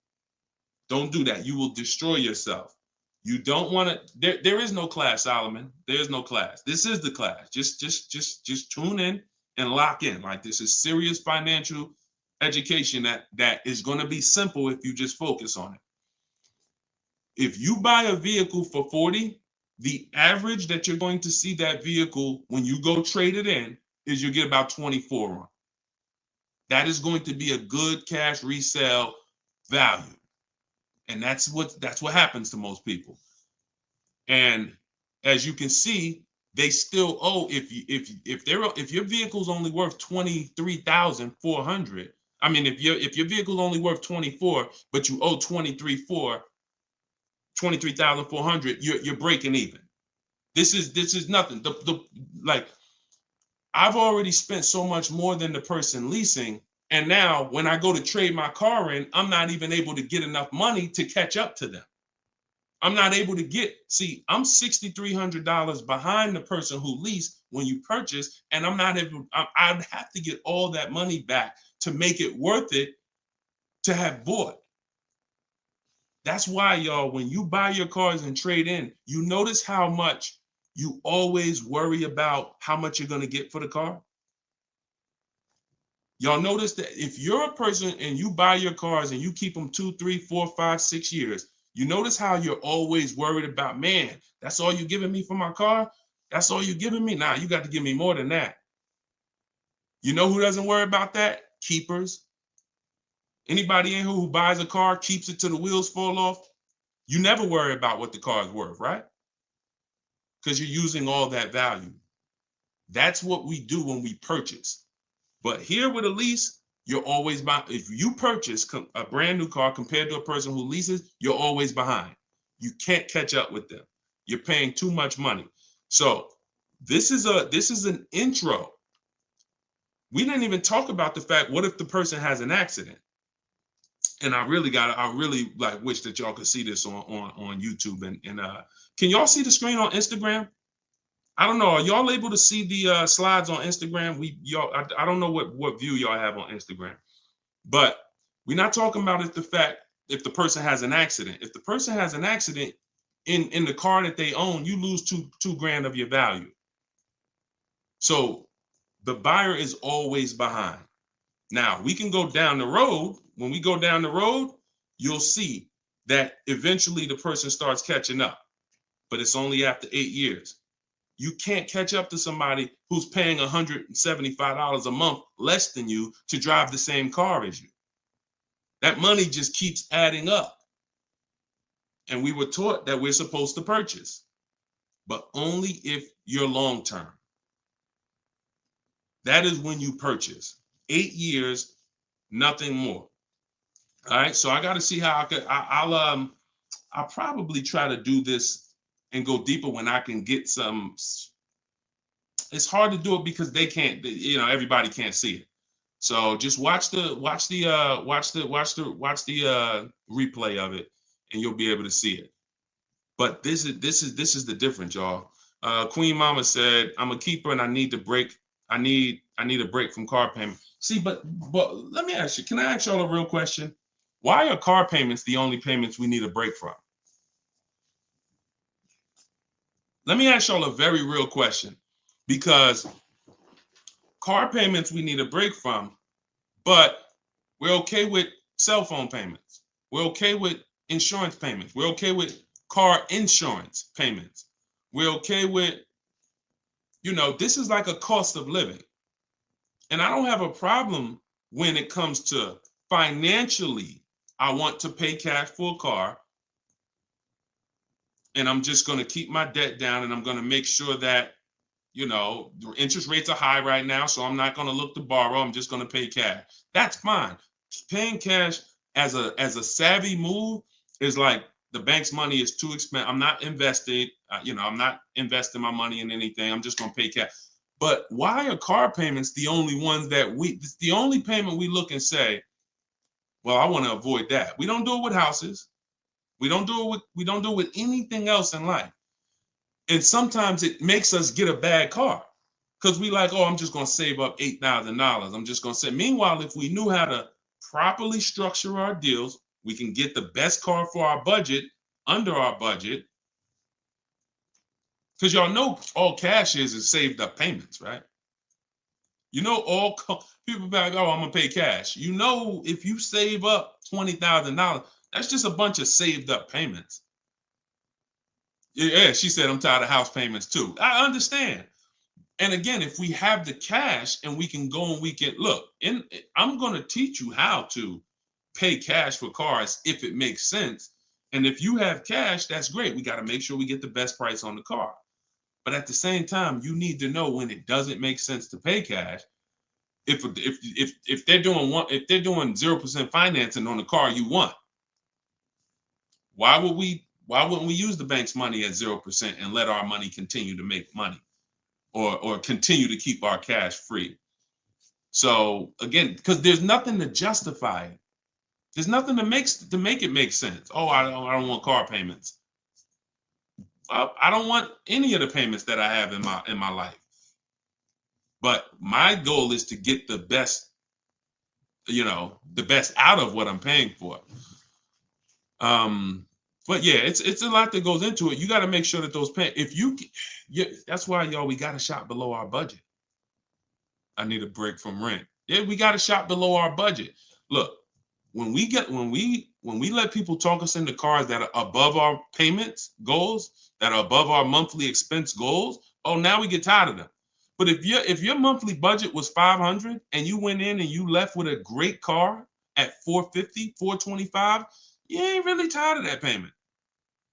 Don't do that. You will destroy yourself. You don't want to. There is no class, Solomon. There is no class. This is the class. Just tune in and lock in. Like, this is serious financial education that is going to be simple if you just focus on it. If you buy a vehicle for 40, the average that you're going to see that vehicle when you go trade it in is you get about 24 on. That is going to be a good cash resale value. And that's what happens to most people. And as you can see, they still owe, if your vehicle's only worth $23,400, I mean, if your vehicle's only worth 24, but you owe 23,400, you're breaking even. This is nothing. Like, I've already spent so much more than the person leasing. And now when I go to trade my car in, I'm not even able to get enough money to catch up to them. I'm not able to I'm $6,300 behind the person who leased when you purchase, and I'd have to get all that money back to make it worth it to have bought. That's why, y'all, when you buy your cars and trade in, you notice how much you always worry about how much you're going to get for the car. Y'all notice that if you're a person and you buy your cars and you keep them 2, 3, 4, 5, 6 years, you notice how you're always worried about, man, that's all you're giving me for my car? That's all you're giving me? Nah, you got to give me more than that. You know who doesn't worry about that? Keepers. Anybody in here who buys a car, keeps it till the wheels fall off, you never worry about what the car is worth, right? Because you're using all that value. That's what we do when we purchase. But here with a lease, you're always behind. If you purchase a brand new car compared to a person who leases, you're always behind. You can't catch up with them. You're paying too much money. So this is an intro. We didn't even talk about the fact, what if the person has an accident? And I really like wish that y'all could see this on YouTube. And can y'all see the screen on Instagram? I don't know. Are y'all able to see the slides on Instagram? I don't know what view y'all have on Instagram, but we're not talking about if the person has an accident. If the person has an accident in the car that they own, you lose two grand of your value. So the buyer is always behind. Now we can go down the road. When we go down the road, you'll see that eventually the person starts catching up, but it's only after 8 years. You can't catch up to somebody who's paying $175 a month less than you to drive the same car as you. That money just keeps adding up. And we were taught that we're supposed to purchase, but only if you're long term. That is when you purchase. 8 years, nothing more. All right, so I got to see how I'll probably try to do this and go deeper when I can get some. It's hard to do it because they can't, everybody can't see it. So just watch the replay of it, and you'll be able to see it. But this is the difference, y'all. Queen Mama said, "I'm a keeper and I need to break. I need a break from car payment." See, but let me ask you. Can I ask y'all a real question? Why are car payments the only payments we need a break from? Let me ask y'all a very real question, because car payments we need a break from, but we're okay with cell phone payments. We're okay with insurance payments. We're okay with car insurance payments. We're okay with, this is like a cost of living. And I don't have a problem when it comes to financially, I want to pay cash for a car, and I'm just going to keep my debt down, and I'm going to make sure that, the interest rates are high right now, so I'm not going to look to borrow. I'm just going to pay cash. That's fine. Paying cash as a savvy move is like, the bank's money is too expensive. I'm not invested. I'm not investing my money in anything. I'm just going to pay cash. But why are car payments the only ones it's the only payment we look and say, well, I want to avoid that. We don't do it with houses. We don't do it with anything else in life. And sometimes it makes us get a bad car because we like, oh, I'm just going to save up $8,000. I'm just going to say. Meanwhile, if we knew how to properly structure our deals, we can get the best car for our budget, under our budget. Because y'all know all cash is saved up payments, right? All people be like, oh, I'm going to pay cash. If you save up $20,000, that's just a bunch of saved up payments. Yeah, she said, I'm tired of house payments too. I understand. And again, if we have the cash and we can go and we can look, I'm going to teach you how to pay cash for cars if it makes sense. And if you have cash, that's great. We got to make sure we get the best price on the car. But at the same time, you need to know when it doesn't make sense to pay cash. If they're doing 0% financing on the car you want, why wouldn't we use the bank's money at 0% and let our money continue to make money, or continue to keep our cash free? So again, because there's nothing to justify it. There's nothing to make it make sense. Oh, I don't want car payments. I don't want any of the payments that I have in my life. But my goal is to get the best the best out of what I'm paying for. But yeah, it's a lot that goes into it. You got to make sure that those that's why, y'all, we got to shop below our budget. I need a break from rent. Yeah, we got to shop below our budget. Look, when we let people talk us into cars that are above our payments goals, that are above our monthly expense goals, oh, now we get tired of them. But if your monthly budget was 500 and you went in and you left with a great car at 450, 425, you ain't really tired of that payment.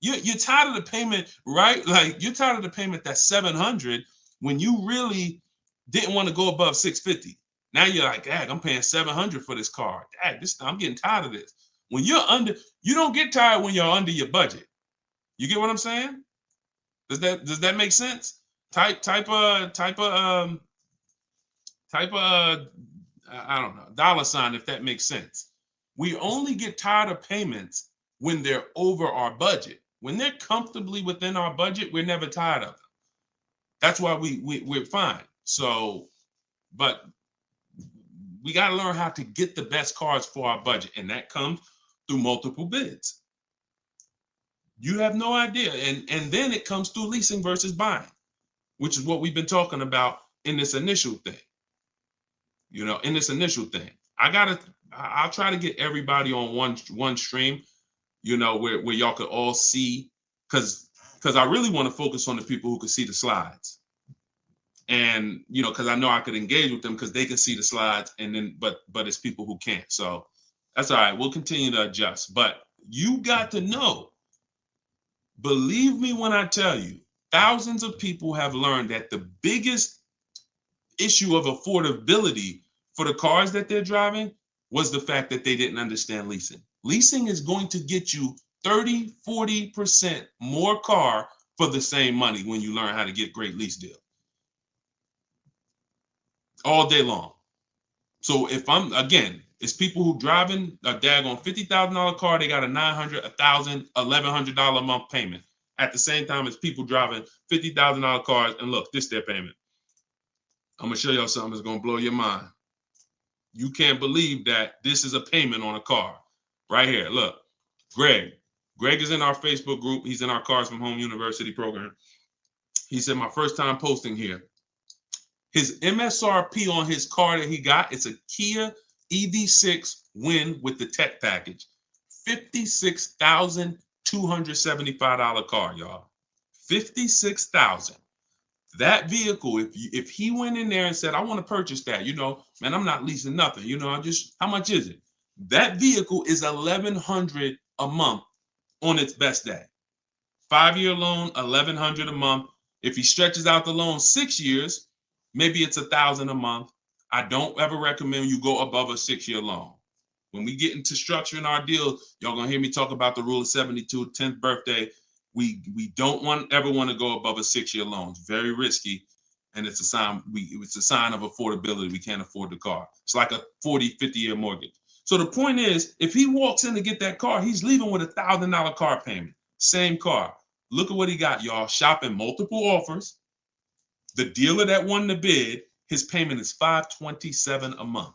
You're tired of the payment, right? Like, you're tired of the payment that's 700 when you really didn't want to go above 650. Now you're like, dang, I'm paying 700 for this car. Dang, I'm getting tired of this. When you're under, you don't get tired when you're under your budget. You get what I'm saying? Does that make sense? Type I don't know, $, if that makes sense. We only get tired of payments when they're over our budget. When they're comfortably within our budget, we're never tired of them. That's why we're fine. So, but we got to learn how to get the best cars for our budget, and that comes through multiple bids. You have no idea. And then it comes through leasing versus buying, which is what we've been talking about in this initial thing. In this initial thing. I'll try to get everybody on one stream, where y'all could all see, because I really want to focus on the people who can see the slides. And because I know I could engage with them because they can see the slides, and then but it's people who can't. So that's all right. We'll continue to adjust. But you got to know, believe me when I tell you, thousands of people have learned that the biggest issue of affordability for the cars that they're driving was the fact that they didn't understand leasing. Leasing is going to get you 30, 40% more car for the same money when you learn how to get great lease deals. All day long. So it's people who driving a daggone $50,000 car, they got a $900, $1,000, $1,100 a month payment. At the same time as people driving $50,000 cars, and look, this is their payment. I'm gonna show y'all something that's gonna blow your mind. You can't believe that this is a payment on a car. Right here, look. Greg is in our Facebook group. He's in our Cars from Home University program. He said, my first time posting here. His MSRP on his car that he got, it's a Kia EV6 Win with the tech package. $56,275 car, y'all. $56,000. That vehicle, if he went in there and said, I want to purchase that, man, I'm not leasing nothing. How much is it? That vehicle is $1,100 a month on its best day. 5-year loan, $1,100 a month. If he stretches out the loan 6 years, maybe it's $1,000 a month. I don't ever recommend you go above a 6-year loan. When we get into structuring our deal, y'all gonna hear me talk about the rule of 72, 10th birthday. We don't ever want to go above a 6-year loan. It's very risky, and it's a sign. It's a sign of affordability. We can't afford the car. It's like a 40, 50-year mortgage. So the point is, if he walks in to get that car, he's leaving with $1,000 car payment. Same car. Look at what he got, y'all. Shopping multiple offers. The dealer that won the bid, his payment is $527 a month.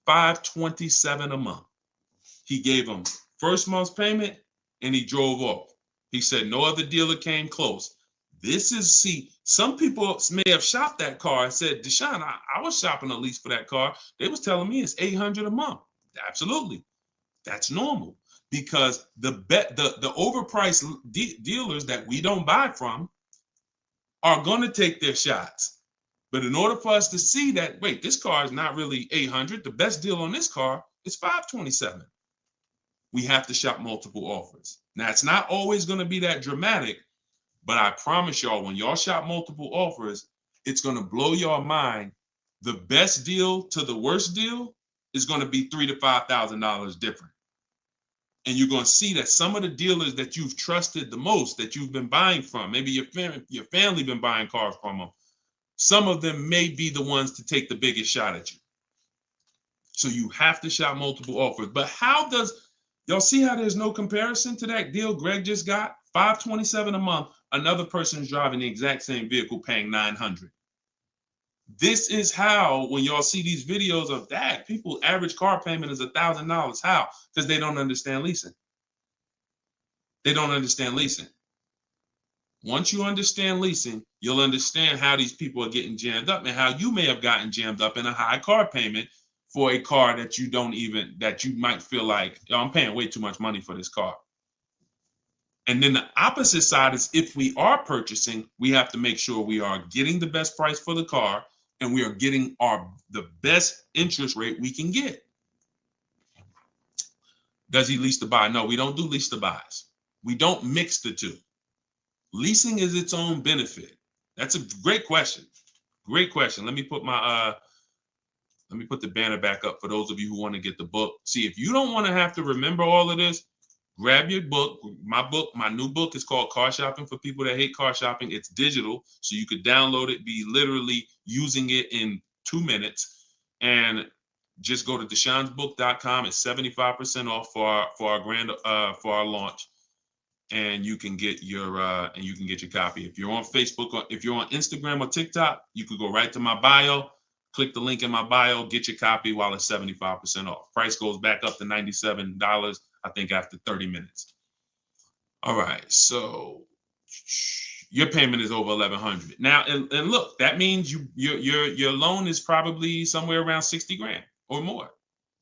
$527 a month. He gave him first month's payment, and he drove off. He said no other dealer came close. Some people may have shopped that car and said, Deshone, I was shopping a lease for that car. They was telling me it's $800 a month. Absolutely. That's normal, because the overpriced dealers that we don't buy from are going to take their shots. But in order for us to see that, wait, this car is not really $800. The best deal on this car is $527. We have to shop multiple offers. Now, it's not always going to be that dramatic, but I promise y'all, when y'all shop multiple offers, it's going to blow your mind. The best deal to the worst deal is going to be $3,000 to $5,000 different. And you're going to see that some of the dealers that you've trusted the most, that you've been buying from, maybe your family been buying cars from them, some of them may be the ones to take the biggest shot at you. So you have to shop multiple offers. But y'all see how there's no comparison to that deal Greg just got? $527 a month. Another person's driving the exact same vehicle paying $900. This is how, when y'all see these videos of that, people average car payment is $1,000. How? Because they don't understand leasing. They don't understand leasing. Once you understand leasing, you'll understand how these people are getting jammed up and how you may have gotten jammed up in a high car payment for a car that you might feel like, oh, I'm paying way too much money for this car. And then the opposite side is, if we are purchasing, we have to make sure we are getting the best price for the car and we are getting the best interest rate we can get. Does he lease to buy? No, we don't do lease to buys. We don't mix the two. Leasing is its own benefit. That's a great question. Great question. Let me put the banner back up for those of you who want to get the book. See, if you don't want to have to remember all of this, grab your book. My new book is called Car Shopping for People That Hate Car Shopping. It's digital, so you could download it, be literally using it in 2 minutes, and just go to deshonsbook.com. It's 75% off for our launch, and you can get your copy. If you're on Facebook or if you're on Instagram or TikTok, you could go right to my bio. Click the link in my bio, get your copy while it's 75% off. Price goes back up to $97, I think, after 30 minutes. All right, so your payment is over $1,100 now, and look, that means your loan is probably somewhere around 60 grand or more.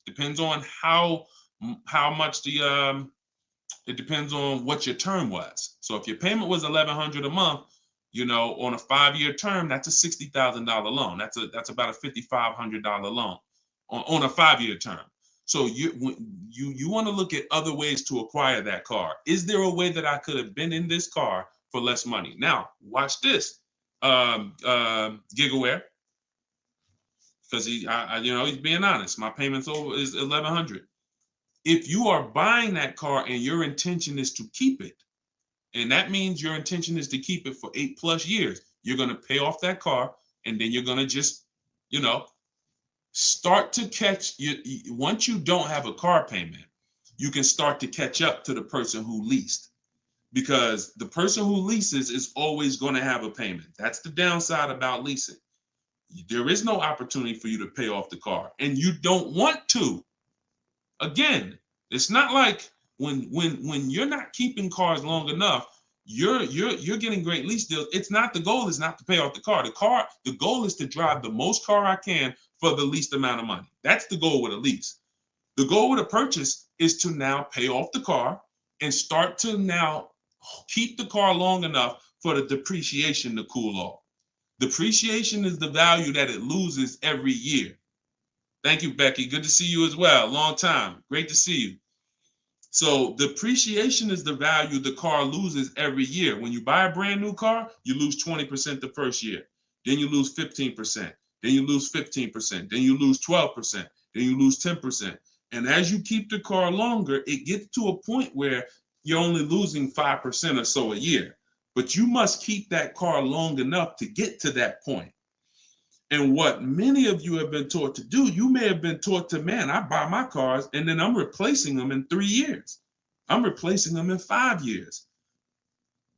Depends on how much it depends on what your term was. So if your payment was $1,100 a month, on a 5-year term, that's a $60,000 loan. That's about a $5,500 loan on a 5-year term. So you want to look at other ways to acquire that car. Is there a way that I could have been in this car for less money? Now, watch this, Gigaware, because he's being honest. My payment's is $1,100. If you are buying that car and your intention is to keep it, and that means your intention is to keep it for 8+ years, you're going to pay off that car, and then you're going to just, start to catch once you don't have a car payment, you can start to catch up to the person who leased, because the person who leases is always going to have a payment. That's the downside about leasing. There is no opportunity for you to pay off the car, and you don't want to. Again, it's not like when you're not keeping cars long enough, you're getting great lease deals. The goal is not to pay off the car. The goal is to drive the most car I can for the least amount of money. That's the goal with a lease. The goal with a purchase is to now pay off the car and start to now keep the car long enough for the depreciation to cool off. Depreciation is the value that it loses every year. Thank you, Becky. Good to see you as well. Long time. Great to see you. So depreciation is the value the car loses every year. When you buy a brand new car, you lose 20% the first year. Then you lose 15%. Then you lose 15%. Then you lose 12%. Then you lose 10%. And as you keep the car longer, it gets to a point where you're only losing 5% or so a year. But you must keep that car long enough to get to that point. And what many of you have been taught to do, you may have been taught to, man, I buy my cars and then I'm replacing them in 3 years. I'm replacing them in 5 years.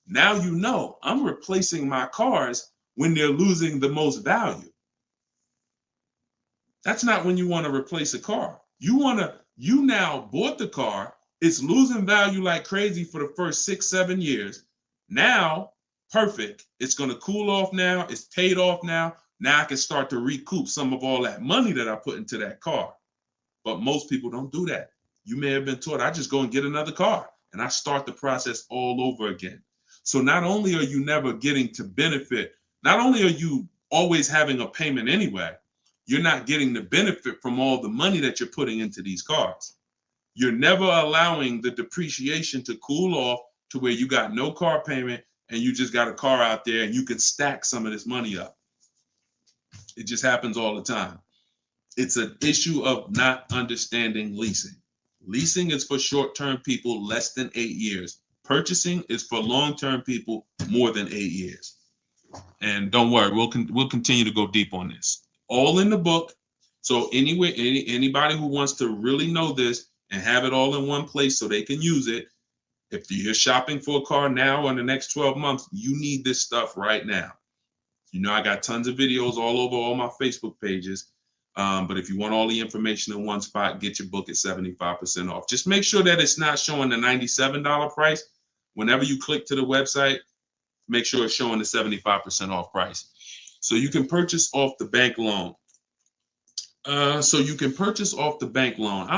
Now I'm replacing my cars when they're losing the most value. That's not when you want to replace a car. You now bought the car, it's losing value like crazy for the first 6-7 years. Now, perfect. It's going to cool off now. It's paid off now. Now I can start to recoup some of all that money that I put into that car. But most people don't do that. You may have been taught, I just go and get another car and I start the process all over again. So not only are you never getting to benefit, not only are you always having a payment anyway, you're not getting the benefit from all the money that you're putting into these cars. You're never allowing the depreciation to cool off to where you got no car payment and you just got a car out there and you can stack some of this money up. It just happens all the time. It's an issue of not understanding leasing. Leasing is for short-term people less than 8 years. Purchasing is for long-term people more than 8 years. And don't worry, we'll continue to go deep on this. All in the book. So anyway, anybody who wants to really know this and have it all in one place so they can use it, if you're shopping for a car now or in the next 12 months, you need this stuff right now. You know, I got tons of videos all over all my Facebook pages. But if you want all the information in one spot, get your book at 75% off. Just make sure that it's not showing the $97 price. Whenever you click to the website, make sure it's showing the 75% off price. So you can purchase off the bank loan. I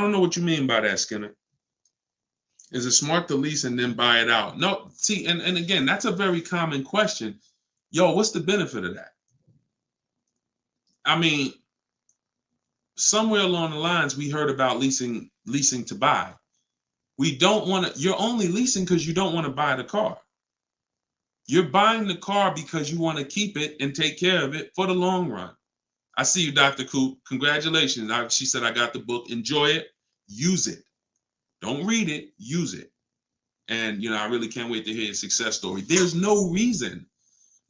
don't know what you mean by that, Skinner. Is it smart to lease and then buy it out? No, see, and again, that's a very common question. Yo, what's the benefit of that? I mean, somewhere along the lines, we heard about leasing to buy. We don't want to, you're only leasing because you don't want to buy the car. You're buying the car because you want to keep it and take care of it for the long run. I see you, Dr. Coop. Congratulations. She said, I got the book. Enjoy it. Use it. Don't read it. Use it. And, I really can't wait to hear your success story. There's no reason.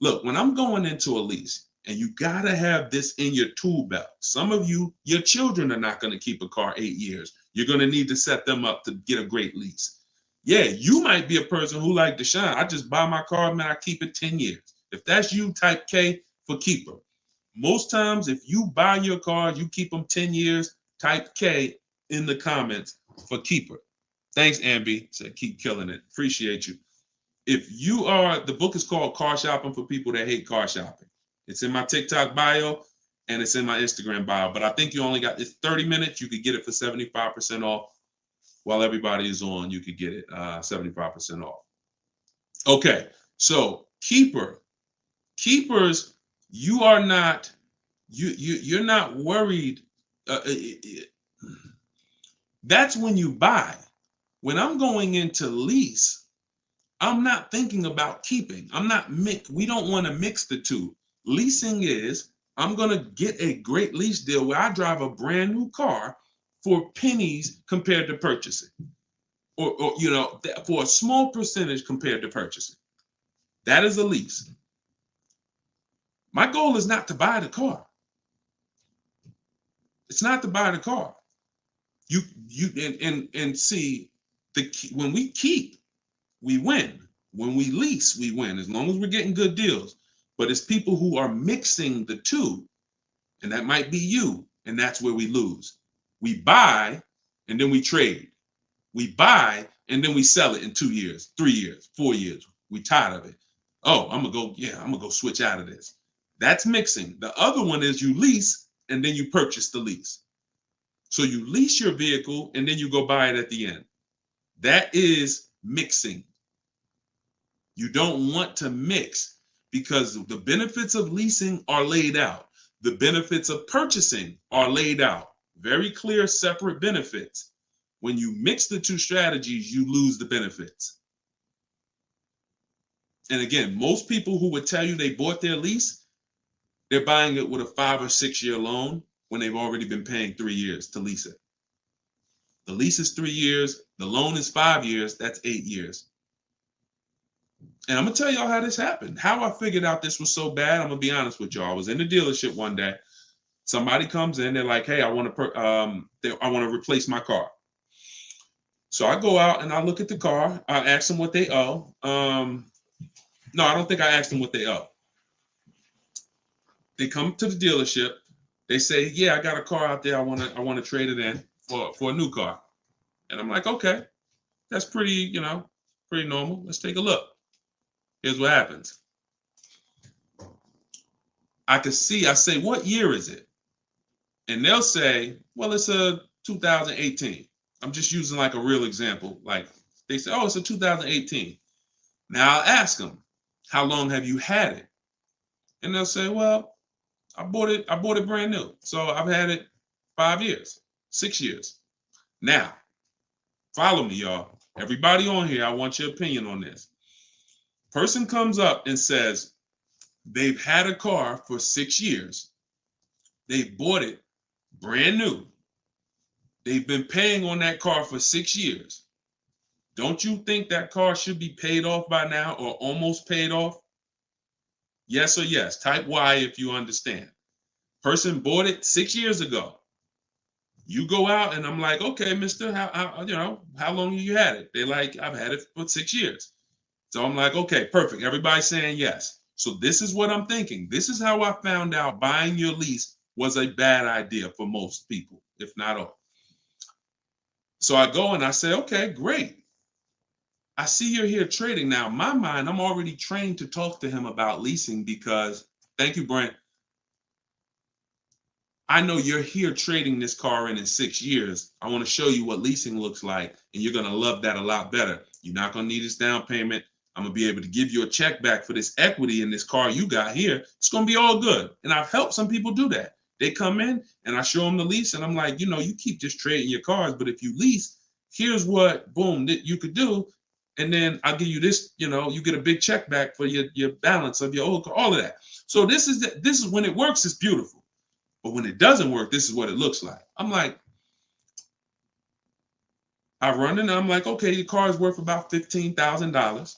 Look, when I'm going into a lease, and you got to have this in your tool belt. Some of you, your children are not going to keep a car 8 years. You're going to need to set them up to get a great lease. Yeah, you might be a person who like Deshone. I just buy my car, man, I keep it 10 years. If that's you, type K for keeper. Most times, if you buy your car, you keep them 10 years, type K in the comments for keeper. Thanks, Ambi. Said keep killing it. Appreciate you. If you are, the book is called Car Shopping for People That Hate Car Shopping. It's in my TikTok bio and it's in my Instagram bio. But I think you only got, it's 30 minutes. You could get it for 75% off. While everybody is on, you could get it 75% off. Okay, so keepers, you are not, you're not worried. That's when you buy. When I'm going into lease, I'm not thinking about keeping. We don't want to mix the two. Leasing is, I'm going to get a great lease deal where I drive a brand new car for pennies compared to purchasing. Or for a small percentage compared to purchasing. That is a lease. My goal is not to buy the car. It's not to buy the car. You see, when we keep, we win. When we lease, we win, as long as we're getting good deals. But it's people who are mixing the two, and that might be you, and that's where we lose. We buy, and then we trade. We buy, and then we sell it in 2 years, 3 years, 4 years. We tired of it. Oh, I'm gonna go switch out of this. That's mixing. The other one is you lease, and then you purchase the lease. So you lease your vehicle, and then you go buy it at the end. That is mixing. You don't want to mix because the benefits of leasing are laid out. The benefits of purchasing are laid out. Very clear, separate benefits. When you mix the two strategies, you lose the benefits. And again, most people who would tell you they bought their lease, they're buying it with a 5 or 6 year loan when they've already been paying 3 years to lease it. The lease is 3 years. The loan is 5 years. That's 8 years. And I'm going to tell y'all how this happened. How I figured out this was so bad, I'm going to be honest with y'all. I was in the dealership one day. Somebody comes in. They're like, hey, I want to replace my car. So I go out and I look at the car. I ask them what they owe. No, I don't think I asked them what they owe. They come to the dealership. They say, yeah, I got a car out there. I want to trade it in for a new car. And I'm like, okay, that's pretty normal. Let's take a look. Here's what happens. I say, what year is it? And they'll say, well, it's a 2018. I'm just using like a real example. Like they say, oh, it's a 2018. Now I'll ask them, how long have you had it? And they'll say, well, I bought it brand new. So I've had it 5 years, 6 years. Now, follow me, y'all. Everybody on here, I want your opinion on this. Person comes up and says they've had a car for 6 years. They bought it brand new. They've been paying on that car for 6 years. Don't you think that car should be paid off by now or almost paid off? Yes or yes. Type Y if you understand. Person bought it 6 years ago. You go out and I'm like, okay, mister, how long have you had it? They're like, I've had it for 6 years. So I'm like, okay, perfect. Everybody's saying yes. So this is what I'm thinking. This is how I found out buying your lease was a bad idea for most people, if not all. So I go and I say, okay, great. I see you're here trading. Now, in my mind, I'm already trained to talk to him about leasing because, thank you, Brent. I know you're here trading this car in 6 years. I want to show you what leasing looks like, and you're going to love that a lot better. You're not going to need this down payment. I'm going to be able to give you a check back for this equity in this car you got here. It's going to be all good. And I've helped some people do that. They come in and I show them the lease, and I'm like, you know, you keep just trading your cars, but if you lease, here's what, boom, that you could do. And then I'll give you this, you know, you get a big check back for your balance of your old car, all of that. So this is when it works, it's beautiful. But when it doesn't work, this is what it looks like. I'm like, I run in and I'm like, okay, your car is worth about $15,000.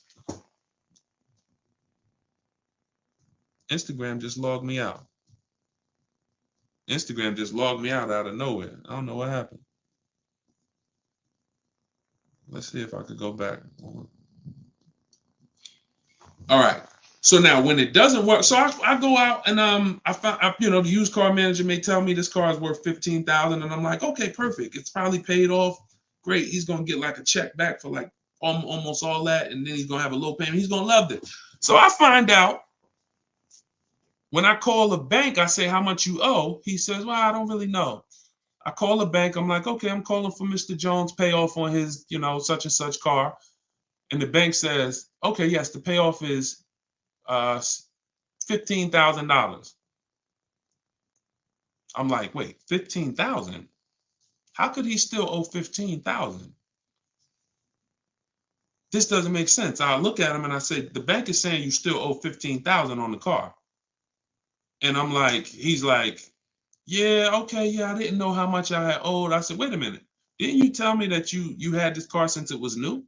Instagram just logged me out. Instagram just logged me out of nowhere. I don't know what happened. Let's see if I could go back. All right. So now when it doesn't work, so I go out and I find, you know, the used car manager may tell me this car is worth $15,000, and I'm like, okay, perfect. It's probably paid off. Great. He's gonna get like a check back for like almost all that, and then he's gonna have a low payment. He's gonna love it. So I find out when I call the bank, I say how much you owe. He says, well, I don't really know. I call the bank. I'm like, okay, I'm calling for Mr. Jones' payoff on his, you know, such and such car. And the bank says, okay, yes, the payoff is $15,000. I'm like, wait, 15,000? How could he still owe 15,000? This doesn't make sense. I look at him and I say, the bank is saying you still owe 15,000 on the car. And I'm like, he's like, yeah, okay, yeah, I didn't know how much I had owed. I said, wait a minute. Didn't you tell me that you had this car since it was new?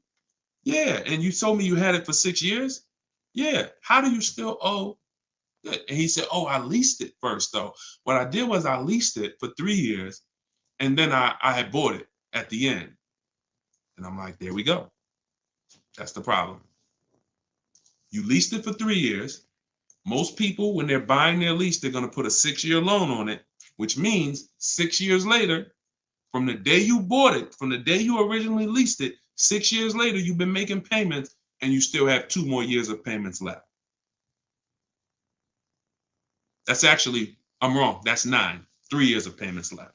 Yeah, and you told me you had it for 6 years? Yeah. How do you still owe? And he said, oh, I leased it first, though. What I did was I leased it for 3 years, and then I had bought it at the end. And I'm like, there we go. That's the problem. You leased it for 3 years. Most people, when they're buying their lease, they're going to put a 6-year loan on it, which means 6 years later, from the day you bought it, from the day you originally leased it, 6 years later, you've been making payments and you still have 2 more years of payments left. That's actually, I'm wrong. That's 9, 3 years of payments left.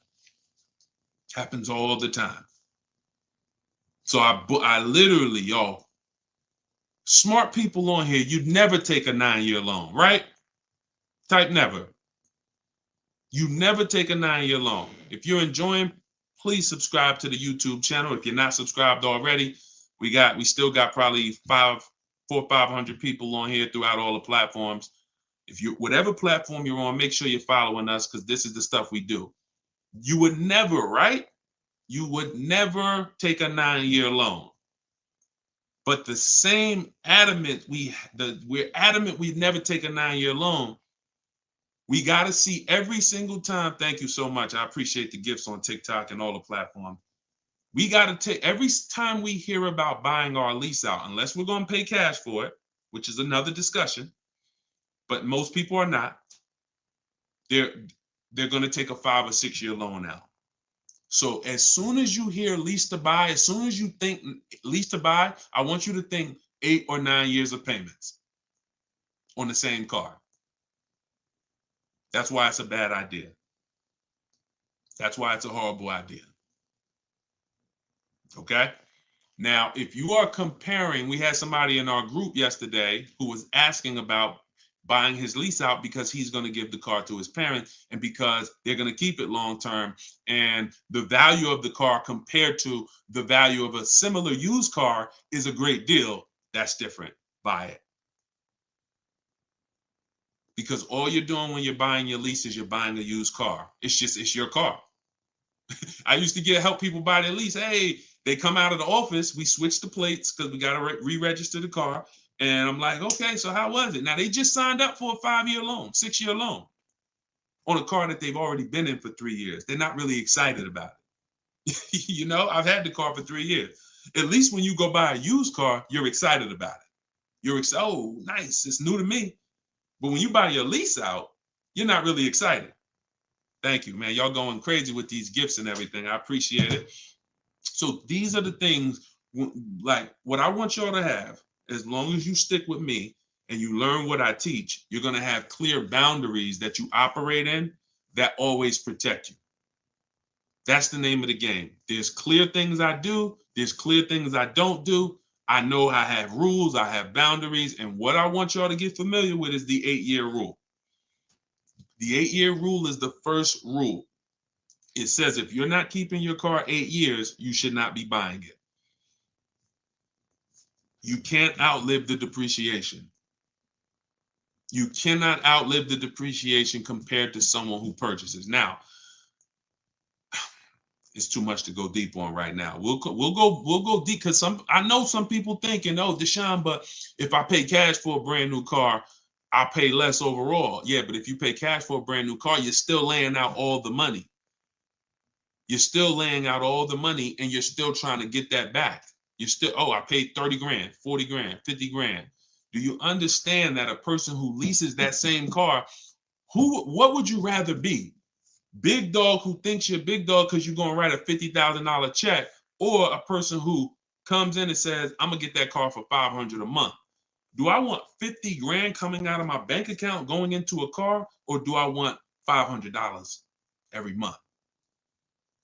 Happens all the time. So I literally, y'all, smart people on here, you'd never take a 9-year loan, right? Type never. You never take a 9-year loan. If you're enjoying, please subscribe to the YouTube channel. If you're not subscribed already, we still got probably 400 or 500 people on here throughout all the platforms. If you, whatever platform you're on, make sure you're following us, because this is the stuff we do. You would never, right? You would never take a 9-year loan. But the same adamant, we're adamant we'd never take a 9-year loan. We got to see every single time. Thank you so much. I appreciate the gifts on TikTok and all the platforms. We got to take every time we hear about buying our lease out, unless we're going to pay cash for it, which is another discussion. But most people are not. They're going to take a 5 or 6 year loan out. So as soon as you hear lease to buy, as soon as you think lease to buy, I want you to think 8 or 9 years of payments on the same car. That's why it's a bad idea. That's why it's a horrible idea. Okay? Now, if you are comparing, we had somebody in our group yesterday who was asking about buying his lease out because he's going to give the car to his parents and because they're going to keep it long term. And the value of the car compared to the value of a similar used car is a great deal. That's different. Buy it. Because all you're doing when you're buying your lease is you're buying a used car. It's your car. I used to help people buy their lease. Hey, they come out of the office. We switch the plates because we got to re-register the car. And I'm like, okay, so how was it? Now, they just signed up for a 5-year loan, 6-year loan on a car that they've already been in for 3 years. They're not really excited about it. You know, I've had the car for 3 years. At least when you go buy a used car, you're excited about it. You're excited. Oh, nice. It's new to me. But when you buy your lease out, you're not really excited. Thank you, man. Y'all going crazy with these gifts and everything. I appreciate it. So these are the things, like what I want y'all to have, as long as you stick with me and you learn what I teach, you're going to have clear boundaries that you operate in that always protect you. That's the name of the game. There's clear things I do. There's clear things I don't do. I know I have rules. I have boundaries. And what I want y'all to get familiar with is the 8-year rule. The 8-year rule is the first rule. It says if you're not keeping your car 8 years, you should not be buying it. You can't outlive the depreciation. You cannot outlive the depreciation compared to someone who purchases. Now, it's too much to go deep on right now. We'll go deep because I know some people thinking, oh, Deshone, but if I pay cash for a brand new car, I'll pay less overall. Yeah, but if you pay cash for a brand new car, you're still laying out all the money. You're still laying out all the money and you're still trying to get that back. You're still, oh, I paid 30 grand, 40 grand, 50 grand. Do you understand that a person who leases that same car, what would you rather be? Big dog who thinks you're big dog because you're going to write a $50,000 check, or a person who comes in and says, I'm going to get that car for $500 a month. Do I want 50 grand coming out of my bank account going into a car, or do I want $500 every month?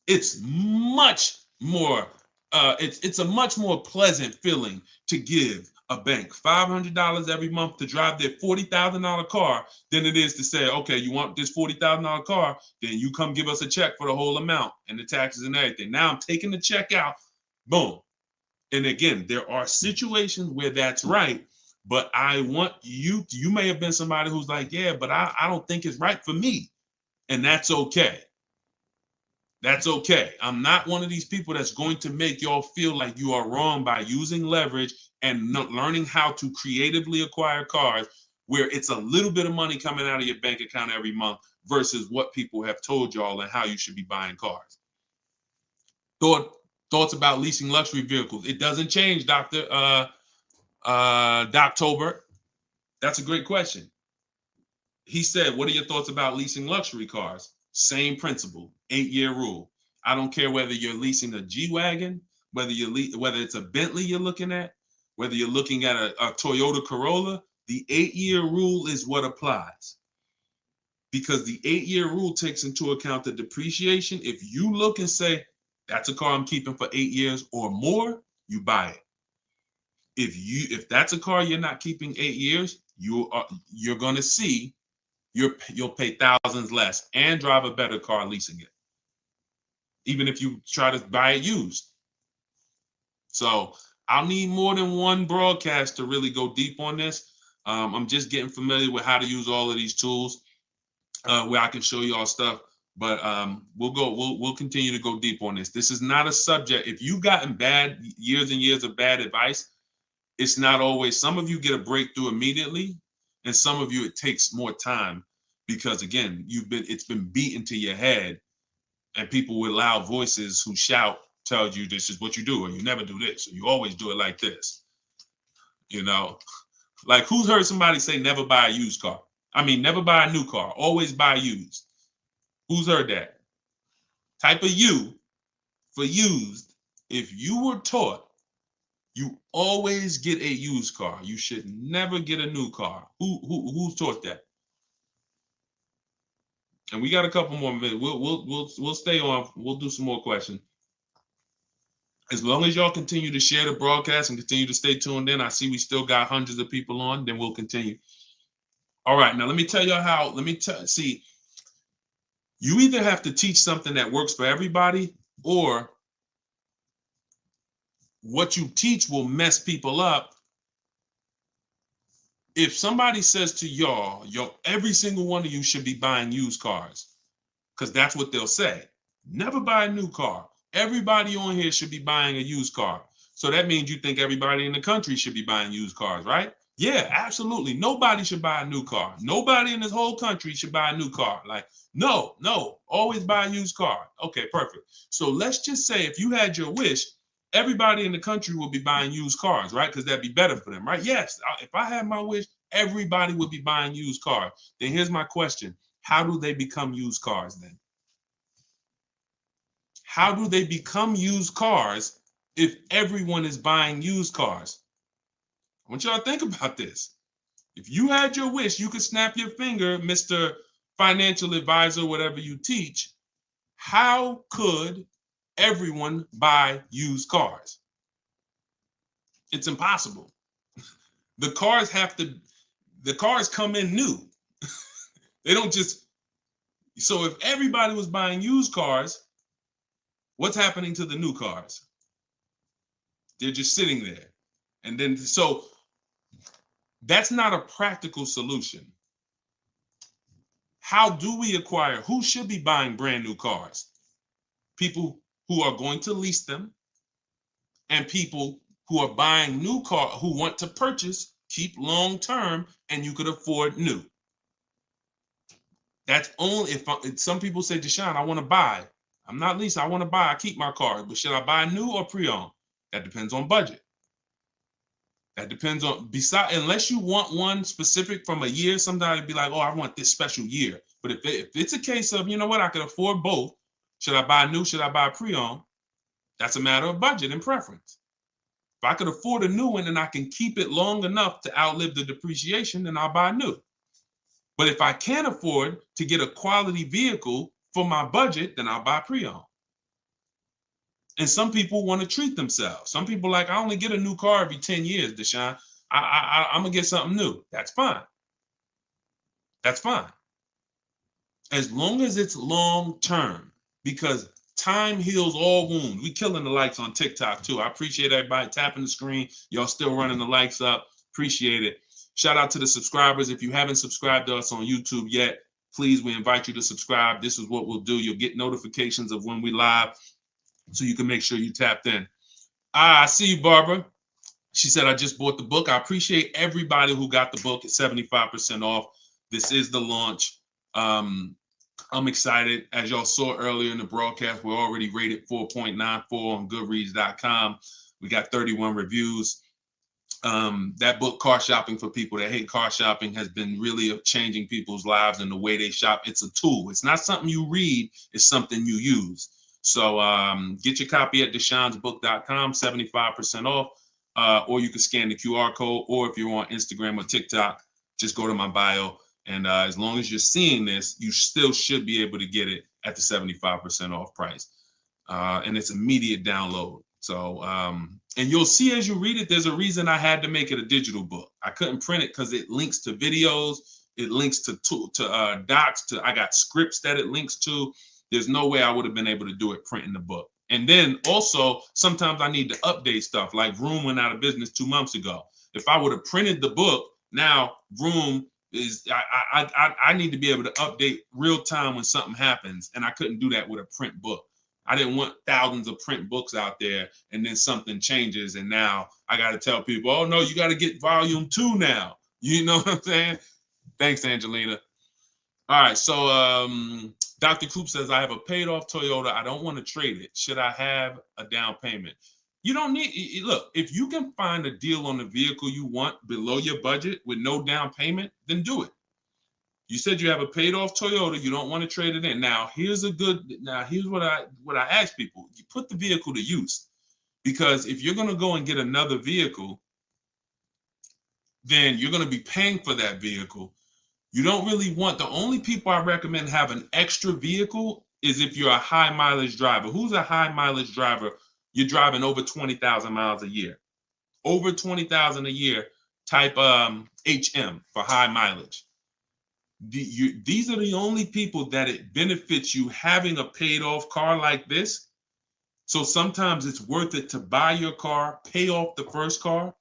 It's much more, it's a much more pleasant feeling to give a bank $500 every month to drive their $40,000 car than it is to say, okay, you want this $40,000 car, then you come give us a check for the whole amount and the taxes and everything. Now I'm taking the check out, boom. And again, there are situations where that's right, but I want you may have been somebody who's like, yeah, but I don't think it's right for me. And that's okay. That's okay. I'm not one of these people that's going to make y'all feel like you are wrong by using leverage and learning how to creatively acquire cars where it's a little bit of money coming out of your bank account every month versus what people have told y'all and how you should be buying cars. Thoughts about leasing luxury vehicles. It doesn't change, Dr. Doctober. That's a great question. He said, what are your thoughts about leasing luxury cars? Same principle, 8-year rule. I don't care whether you're leasing a G-Wagon, whether it's a Bentley you're looking at, whether you're looking at a Toyota Corolla, the 8-year rule is what applies. Because the 8-year rule takes into account the depreciation. If you look and say, that's a car I'm keeping for 8 years or more, you buy it. If that's a car you're not keeping 8 years, you're going to see you'll pay thousands less and drive a better car leasing it, even if you try to buy it used. So I'll need more than one broadcast to really go deep on this. I'm just getting familiar with how to use all of these tools where I can show you all stuff. But we'll continue to go deep on this. This is not a subject. If you've gotten years and years of bad advice, it's not always. Some of you get a breakthrough immediately, and some of you it takes more time because again, it's been beaten to your head, and people with loud voices who shout tell you this is what you do, or you never do this, or you always do it like this. You know, like who's heard somebody say never buy a used car? I mean, never buy a new car, always buy used. Who's heard that? Type of U for used. If you were taught you always get a used car, you should never get a new car. Who's taught that? And we got a couple more minutes. We'll stay on. We'll do some more questions. As long as y'all continue to share the broadcast and continue to stay tuned in, I see we still got hundreds of people on. Then we'll continue. All right, now let me tell you how. See. You either have to teach something that works for everybody, or what you teach will mess people up. If somebody says to y'all, every single one of you should be buying used cars, because that's what they'll say. Never buy a new car. Everybody on here should be buying a used car. So that means you think everybody in the country should be buying used cars, right? Yeah, absolutely. Nobody should buy a new car. Nobody in this whole country should buy a new car. Like, no, always buy a used car. Okay, perfect. So let's just say if you had your wish, everybody in the country will be buying used cars, right? Because that'd be better for them, right? Yes, if I had my wish, everybody would be buying used cars. Then here's my question. How do they become used cars then? How do they become used cars if everyone is buying used cars? I want y'all to think about this. If you had your wish, you could snap your finger, Mr. Financial Advisor, whatever you teach. How could everyone buy used cars? It's impossible. The cars come in new. They don't just, so if everybody was buying used cars, what's happening to the new cars? They're just sitting there. And then, so that's not a practical solution. How do we acquire? Who should be buying brand new cars? People who are going to lease them, and people who are buying new cars, who want to purchase, keep long term, and you could afford new. That's only if some people say, Deshone, I want to buy. I'm not leasing, I want to buy. I keep my car, but should I buy new or pre-owned? That depends on budget. That depends on, unless you want one specific from a year, sometimes it'd be like, oh, I want this special year. But if it's a case of, you know what, I can afford both. Should I buy new? Should I buy pre-owned? That's a matter of budget and preference. If I could afford a new one and I can keep it long enough to outlive the depreciation, then I'll buy new. But if I can't afford to get a quality vehicle for my budget, then I'll buy pre-owned. And some people want to treat themselves. Some people like, I only get a new car every 10 years, Deshone. I'm going to get something new. That's fine. That's fine. As long as it's long term, because time heals all wounds. We killing the likes on TikTok too. I appreciate everybody tapping the screen. Y'all still running the likes up. Appreciate it. Shout out to the subscribers. If you haven't subscribed to us on YouTube yet, please, we invite you to subscribe. This is what we'll do. You'll get notifications of when we live, so you can make sure you tapped in. I see you, Barbara. She said, I just bought the book. I appreciate everybody who got the book at 75% off. This is the launch. I'm excited. As y'all saw earlier in the broadcast, we're already rated 4.94 on Goodreads.com. We got 31 reviews. That book, Car Shopping for People That Hate Car Shopping, has been really changing people's lives and the way they shop. It's a tool. It's not something you read. It's something you use. So get your copy at deshonesbook.com, 75% off, or you can scan the QR code, or if you're on Instagram or TikTok, just go to my bio. And as long as you're seeing this, you still should be able to get it at the 75% off price. And it's immediate download. So, and you'll see as you read it, there's a reason I had to make it a digital book. I couldn't print it because it links to videos, it links to docs, I got scripts that it links to. There's no way I would have been able to do it printing the book. And then also, sometimes I need to update stuff, like Vroom went out of business 2 months ago. If I would have printed the book, now Vroom is, I need to be able to update real time when something happens, and I couldn't do that with a print book. I didn't want thousands of print books out there, and then something changes, and now I got to tell people, oh no, you got to get volume 2 now. You know what I'm saying? Thanks, Angelina. All right, so Dr. Coop says, I have a paid off Toyota. I don't want to trade it. Should I have a down payment? You don't need, look, if you can find a deal on the vehicle you want below your budget with no down payment, then do it. You said you have a paid off Toyota. You don't want to trade it in. Now, here's what I ask people. You put the vehicle to use, because if you're going to go and get another vehicle, then you're going to be paying for that vehicle. You don't really want, the only people I recommend have an extra vehicle is if you're a high mileage driver. Who's a high mileage driver? You're driving over 20,000 miles a year. Over 20,000 a year, type HM for high mileage. These are the only people that it benefits you having a paid off car like this. So sometimes it's worth it to buy your car, pay off the first car.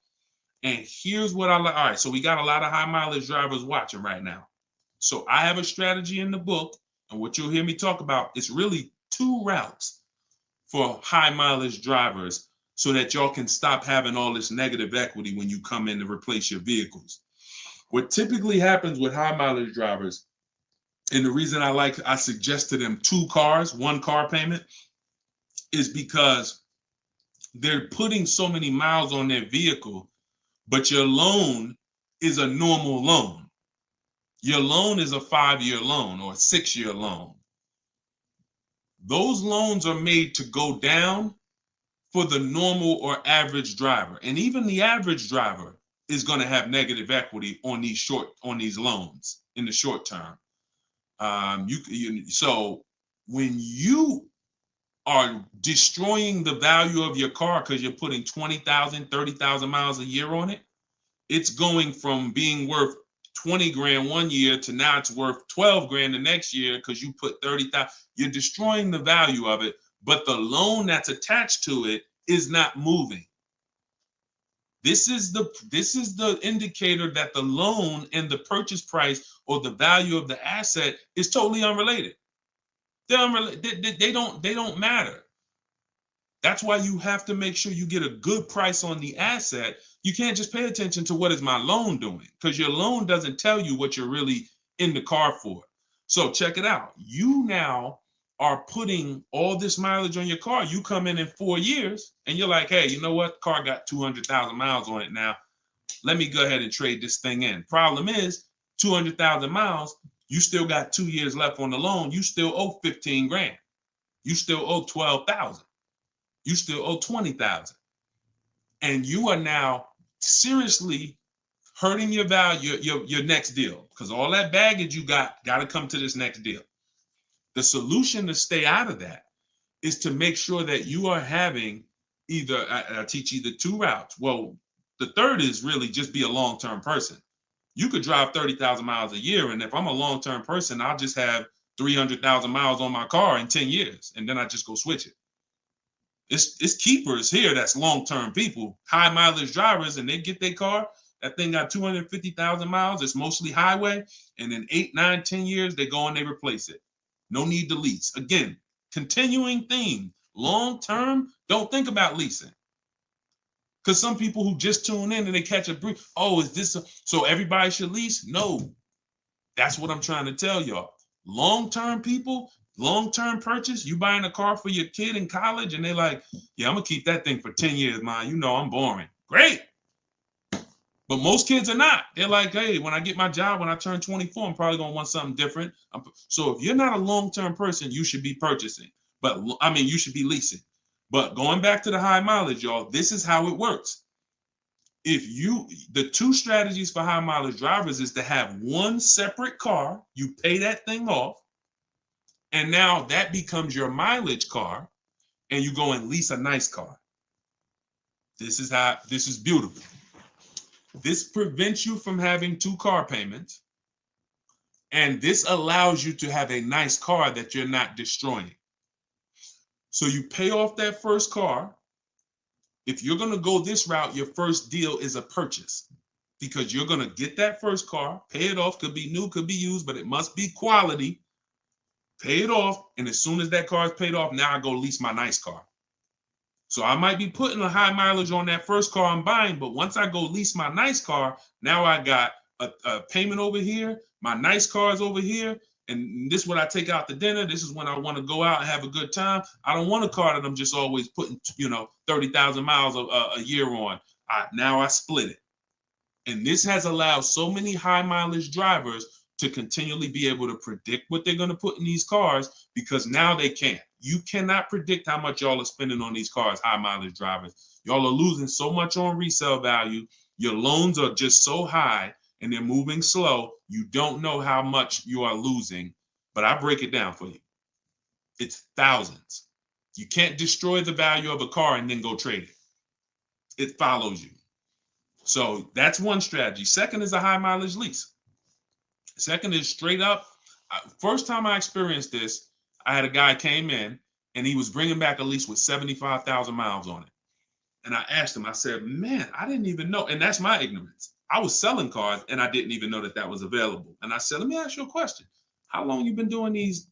And here's what I like. All right, so we got a lot of high mileage drivers watching right now. So I have a strategy in the book, and what you'll hear me talk about is really 2 routes for high mileage drivers, so that y'all can stop having all this negative equity when you come in to replace your vehicles. What typically happens with high mileage drivers, and the reason I suggest to them 2 cars, 1 car payment, is because they're putting so many miles on their vehicle, but your loan is a normal loan. Your loan is a 5-year loan or a 6-year loan. Those loans are made to go down for the normal or average driver. And even the average driver is going to have negative equity on these loans in the short term. So when you are destroying the value of your car because you're putting 20,000, 30,000 miles a year on it, it's going from being worth 20 grand one year to now it's worth 12 grand the next year because you put 30,000. You're destroying the value of it, but the loan that's attached to it is not moving. This is the indicator that the loan and the purchase price or the value of the asset is totally unrelated. They're unrelated. They don't matter. That's why you have to make sure you get a good price on the asset. You can't just pay attention to what is my loan doing, because your loan doesn't tell you what you're really in the car for. So check it out. You now are putting all this mileage on your car. You come in 4 years and you're like, hey, you know what? Car got 200,000 miles on it now. Let me go ahead and trade this thing in. Problem is 200,000 miles. You still got 2 years left on the loan. You still owe 15 grand. You still owe 12,000. You still owe 20,000. And you are now seriously hurting your value, your next deal, because all that baggage you got to come to this next deal. The solution to stay out of that is to make sure that you are having either, I teach either 2 routes. Well, the third is really just be a long-term person. You could drive 30,000 miles a year. And if I'm a long-term person, I'll just have 300,000 miles on my car in 10 years. And then I just go switch it. It's keepers here that's long-term people, high mileage drivers, and they get their car. That thing got 250,000 miles. It's mostly highway. And in 8, 9, 10 years, they go and they replace it. No need to lease. Again, continuing theme. Long-term, don't think about leasing. Because some people who just tune in and they catch a brief, oh, is this so everybody should lease? No. That's what I'm trying to tell y'all. Long-term people, long-term purchase, you buying a car for your kid in college and they're like, yeah, I'm going to keep that thing for 10 years, man. You know I'm boring. Great. But most kids are not. They're like, hey, when I get my job, when I turn 24, I'm probably going to want something different. So if you're not a long-term person, you should be purchasing. But I mean, you should be leasing. But going back to the high mileage, y'all, this is how it works. The 2 strategies for high mileage drivers is to have one separate car. You pay that thing off. And now that becomes your mileage car. And you go and lease a nice car. This is beautiful. This prevents you from having 2 car payments. And this allows you to have a nice car that you're not destroying. So you pay off that first car. If you're going to go this route, your first deal is a purchase, because you're going to get that first car, pay it off, could be new, could be used, but it must be quality. Pay it off. And as soon as that car is paid off, now I go lease my nice car. So I might be putting a high mileage on that first car I'm buying, but once I go lease my nice car, now I got a payment over here. My nice car is over here. And this is when I take out to dinner. This is when I want to go out and have a good time. I don't want a car that I'm just always putting, 30,000 miles a year on. Now I split it. And this has allowed so many high mileage drivers to continually be able to predict what they're going to put in these cars, because now they can't. You cannot predict how much y'all are spending on these cars, high mileage drivers. Y'all are losing so much on resale value. Your loans are just so high and they're moving slow. You don't know how much you are losing, but I break it down for you. It's thousands. You can't destroy the value of a car and then go trade it. It follows you. So that's one strategy. Second is a high mileage lease. Second is straight up. First time I experienced this, I had a guy came in and he was bringing back a lease with 75,000 miles on it. And I asked him, I said, man, I didn't even know. And that's my ignorance. I was selling cars and I didn't even know that was available. And I said, let me ask you a question. How long you been doing these,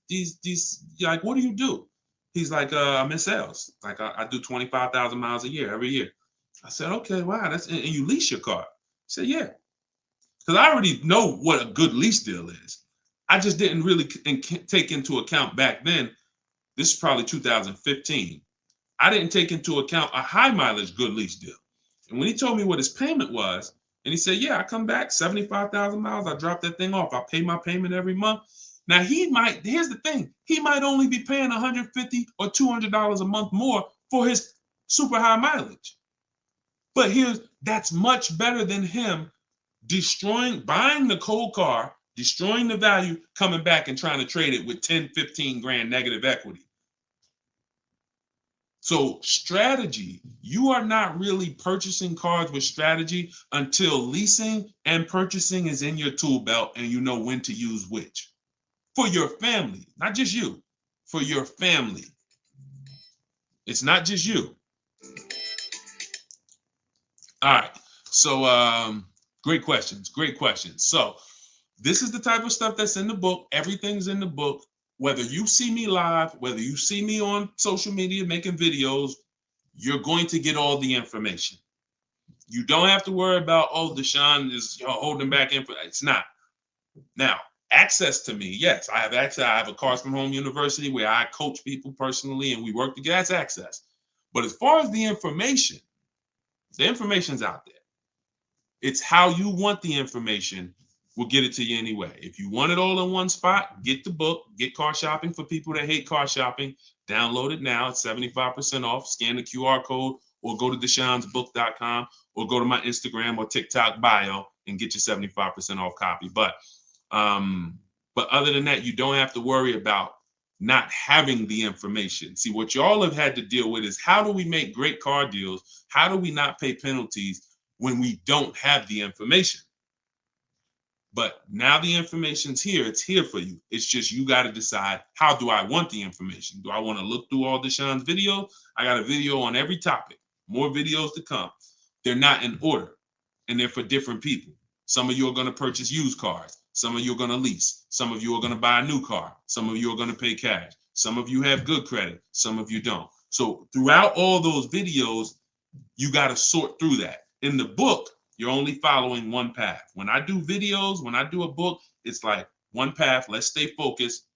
like, what do you do? He's like, I'm in sales. Like I do 25,000 miles a year, every year. I said, okay, wow. And you lease your car? He said, yeah. Because I already know what a good lease deal is. I just didn't really take into account back then. This is probably 2015. I didn't take into account a high mileage good lease deal. And when he told me what his payment was, And he said, yeah, I come back 75,000 miles. I drop that thing off. I pay my payment every month. Now here's the thing. He might only be paying $150 or $200 a month more for his super high mileage. But that's much better than him buying the cold car, destroying the value, coming back and trying to trade it with 10, 15 grand negative equity. So strategy, you are not really purchasing cars with strategy until leasing and purchasing is in your tool belt and you know when to use which. For your family, not just you, for your family. It's not just you. All right. So great questions. So this is the type of stuff that's in the book. Everything's in the book. Whether you see me live, whether you see me on social media making videos, you're going to get all the information. You don't have to worry about, oh, Deshone is holding back info. It's not. Now, access to me, yes, I have access. I have a Cars from Home University where I coach people personally and we work together. That's access. But as far as the information's out there. It's how you want the information. We'll get it to you anyway. If you want it all in one spot, get the book, get Car Shopping for people that hate car shopping. Download it now. It's 75% off. Scan the QR code or go to deshonesbook.com or go to my Instagram or TikTok bio and get your 75% off copy. But other than that, you don't have to worry about not having the information. See, what y'all have had to deal with is how do we make great car deals? How do we not pay penalties when we don't have the information? But now the information's here. It's here for you. It's just you got to decide, how do I want the information? Do I want to look through all Deshone's videos? I got a video on every topic. More videos to come. They're not in order, and they're for different people. Some of you are going to purchase used cars. Some of you are going to lease. Some of you are going to buy a new car. Some of you are going to pay cash. Some of you have good credit. Some of you don't. So throughout all those videos, you got to sort through that. In the book, you're only following one path. When I do videos, when I do a book, it's like one path. Let's stay focused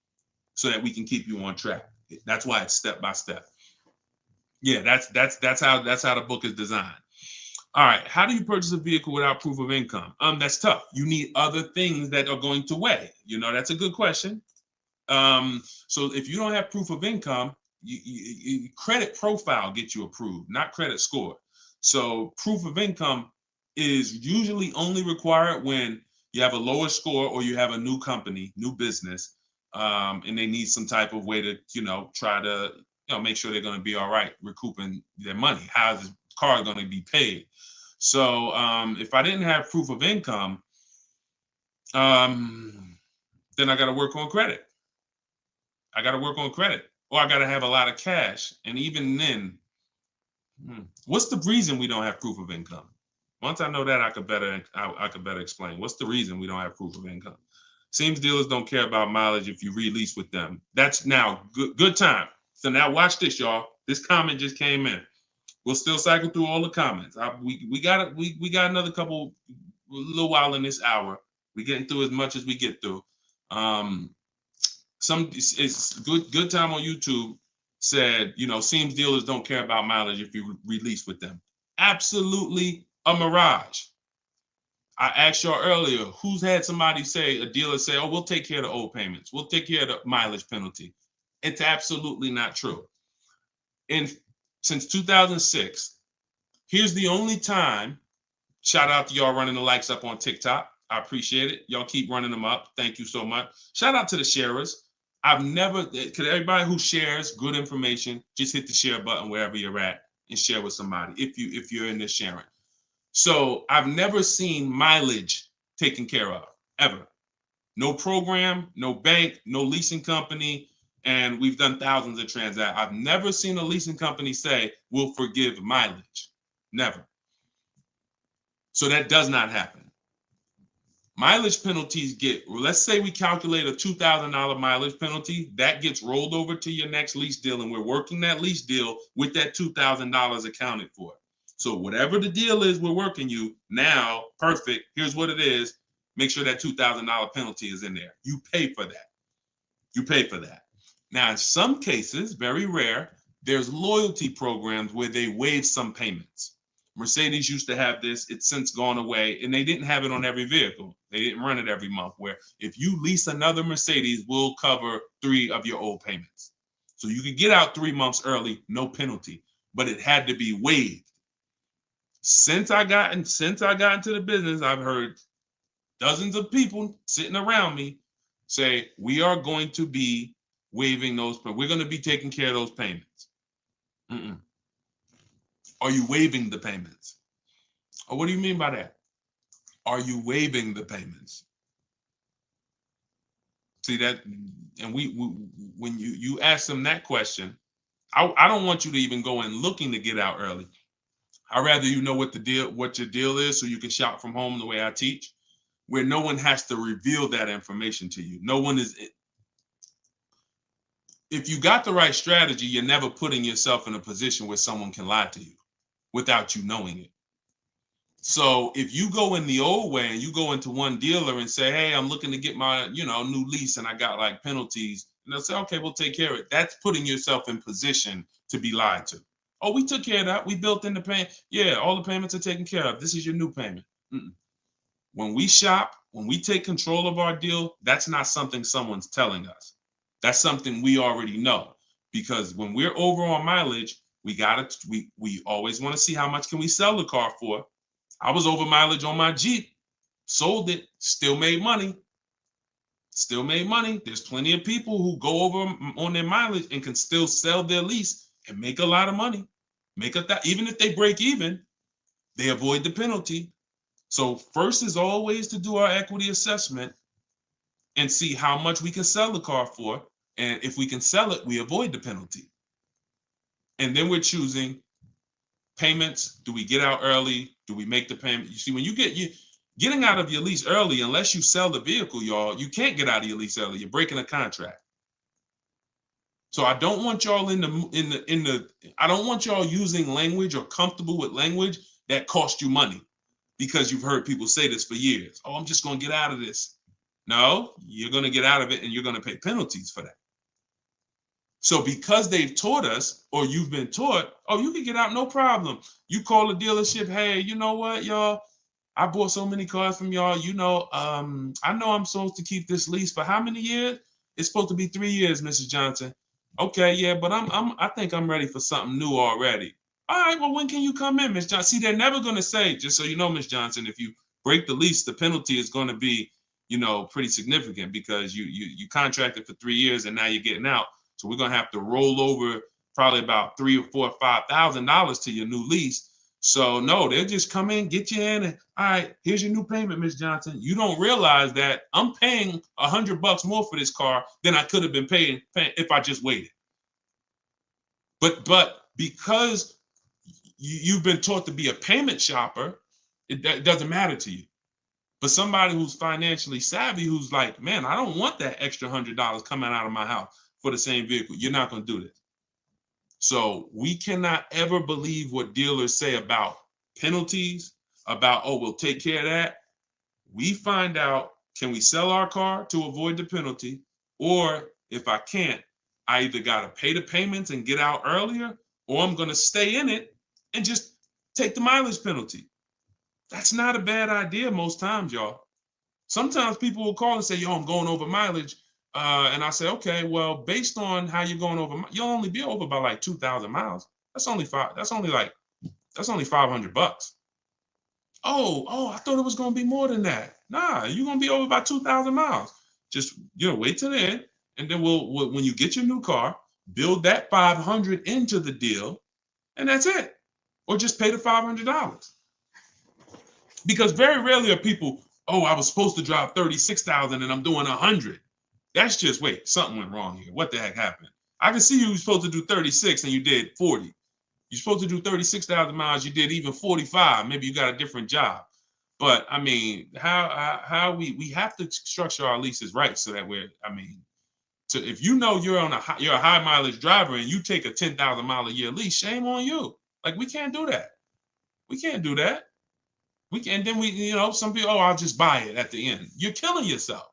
so that we can keep you on track. That's why it's step by step. Yeah, that's how the book is designed. All right, how do you purchase a vehicle without proof of income? That's tough. You need other things that are going to weigh. That's a good question. So if you don't have proof of income, credit profile gets you approved, not credit score. So proof of income is usually only required when you have a lower score or you have a new company, new business, and they need some type of way to, try to, make sure they're going to be all right recouping their money. How is the car going to be paid? So if I didn't have proof of income, then I got to work on credit. Or I got to have a lot of cash. And even then, what's the reason we don't have proof of income? Once I know that, I could better explain. What's the reason we don't have proof of income? Seems dealers don't care about mileage if you release with them. That's now good time. So now watch this, y'all. This comment just came in. We'll still cycle through all the comments. We got another little while in this hour. We're getting through as much as we get through. It's good time on YouTube said, seems dealers don't care about mileage if you release with them. Absolutely a mirage. I asked y'all earlier, who's had somebody a dealer say, oh, we'll take care of the old payments. We'll take care of the mileage penalty. It's absolutely not true. Since 2006, here's the only time, shout out to y'all running the likes up on TikTok. I appreciate it. Y'all keep running them up. Thank you so much. Shout out to the sharers. Everybody who shares good information, just hit the share button wherever you're at and share with somebody if you're in this sharing. So I've never seen mileage taken care of, ever. No program, no bank, no leasing company, and we've done thousands of transactions. I've never seen a leasing company say, we'll forgive mileage. Never. So that does not happen. Mileage penalties let's say we calculate a $2,000 mileage penalty, that gets rolled over to your next lease deal, and we're working that lease deal with that $2,000 accounted for. So whatever the deal is we're working you now, perfect, here's what it is. Make sure that $2,000 penalty is in there. You pay for that. Now, in some cases, very rare, there's loyalty programs where they waive some payments. Mercedes used to have this. It's since gone away, and they didn't have it on every vehicle. They didn't run it every month, where if you lease another Mercedes, we'll cover 3 of your old payments. So you could get out 3 months early, no penalty, but it had to be waived. Since I got into the business, I've heard dozens of people sitting around me say, we are going to be waiving those, but we're going to be taking care of those payments. Mm-mm. Are you waiving the payments? Oh, what do you mean by that? Are you waiving the payments? See that, and we when you ask them that question, I don't want you to even go in looking to get out early. I'd rather you know what your deal is, so you can shop from home the way I teach, where no one has to reveal that information to you. No one is. If you got the right strategy, you're never putting yourself in a position where someone can lie to you without you knowing it. So if you go in the old way and you go into one dealer and say, hey, I'm looking to get my, new lease and I got like penalties, and they'll say, okay, we'll take care of it. That's putting yourself in position to be lied to. Oh, we took care of that. We built in the payment. Yeah, all the payments are taken care of. This is your new payment. Mm-mm. When we shop, when we take control of our deal, that's not something someone's telling us. That's something we already know. Because when we're over on mileage, we always want to see how much can we sell the car for. I was over mileage on my Jeep, sold it, still made money. Still made money. There's plenty of people who go over on their mileage and can still sell their lease and make a lot of money. Even if they break even, they avoid the penalty. So first is always to do our equity assessment and see how much we can sell the car for. And if we can sell it, we avoid the penalty. And then we're choosing payments. Do we get out early? Do we make the payment? You see, when getting out of your lease early, unless you sell the vehicle, y'all, you can't get out of your lease early. You're breaking a contract. So I don't want y'all I don't want y'all using language or comfortable with language that cost you money, because you've heard people say this for years. Oh, I'm just going to get out of this. No, you're going to get out of it and you're going to pay penalties for that. So because they've taught us, or you've been taught, oh, you can get out, no problem. You call the dealership, hey, you know what, y'all? I bought so many cars from y'all. I know I'm supposed to keep this lease for how many years? It's supposed to be 3 years, Mrs. Johnson. Okay, yeah, but I think I'm ready for something new already. All right, well, when can you come in, Miss Johnson? See, they're never going to say, just so you know, Miss Johnson, if you break the lease, the penalty is going to be, pretty significant, because you contracted for 3 years and now you're getting out. So we're going to have to roll over probably about $3,000 or $4,000 or $5,000 to your new lease. So no, they'll just come in, get you in, and all right, here's your new payment, Miss Johnson. You don't realize that I'm paying $100 more for this car than I could have been paying if I just waited. But because you've been taught to be a payment shopper, it doesn't matter to you. But somebody who's financially savvy, who's like, man, I don't want that extra $100 coming out of my house for the same vehicle. You're not going to do this. So we cannot ever believe what dealers say about penalties, about, oh, we'll take care of that. We find out, can we sell our car to avoid the penalty? Or if I can't, I either got to pay the payments and get out earlier, or I'm going to stay in it and just take the mileage penalty. That's not a bad idea most times, y'all. Sometimes people will call and say, yo, I'm going over mileage. And I say, okay, well, based on how you're going over, you'll only be over by like 2,000 miles. That's only $500. Oh, I thought it was going to be more than that. Nah, you're going to be over by 2,000 miles. Just, wait till the end. And then when you get your new car, build that 500 into the deal, and that's it. Or just pay the $500. Because very rarely are people, oh, I was supposed to drive 36,000 and I'm doing 100. That's just, wait, something went wrong here. What the heck happened? I can see you were supposed to do 36 and you did 40. You're supposed to do 36,000 miles, you did even 45. Maybe you got a different job. But I mean, how we have to structure our leases right, so that if you know you're a high mileage driver and you take a 10,000 mile a year lease, shame on you. Like, we can't do that. We can't do that. Some people, oh, I'll just buy it at the end. You're killing yourself.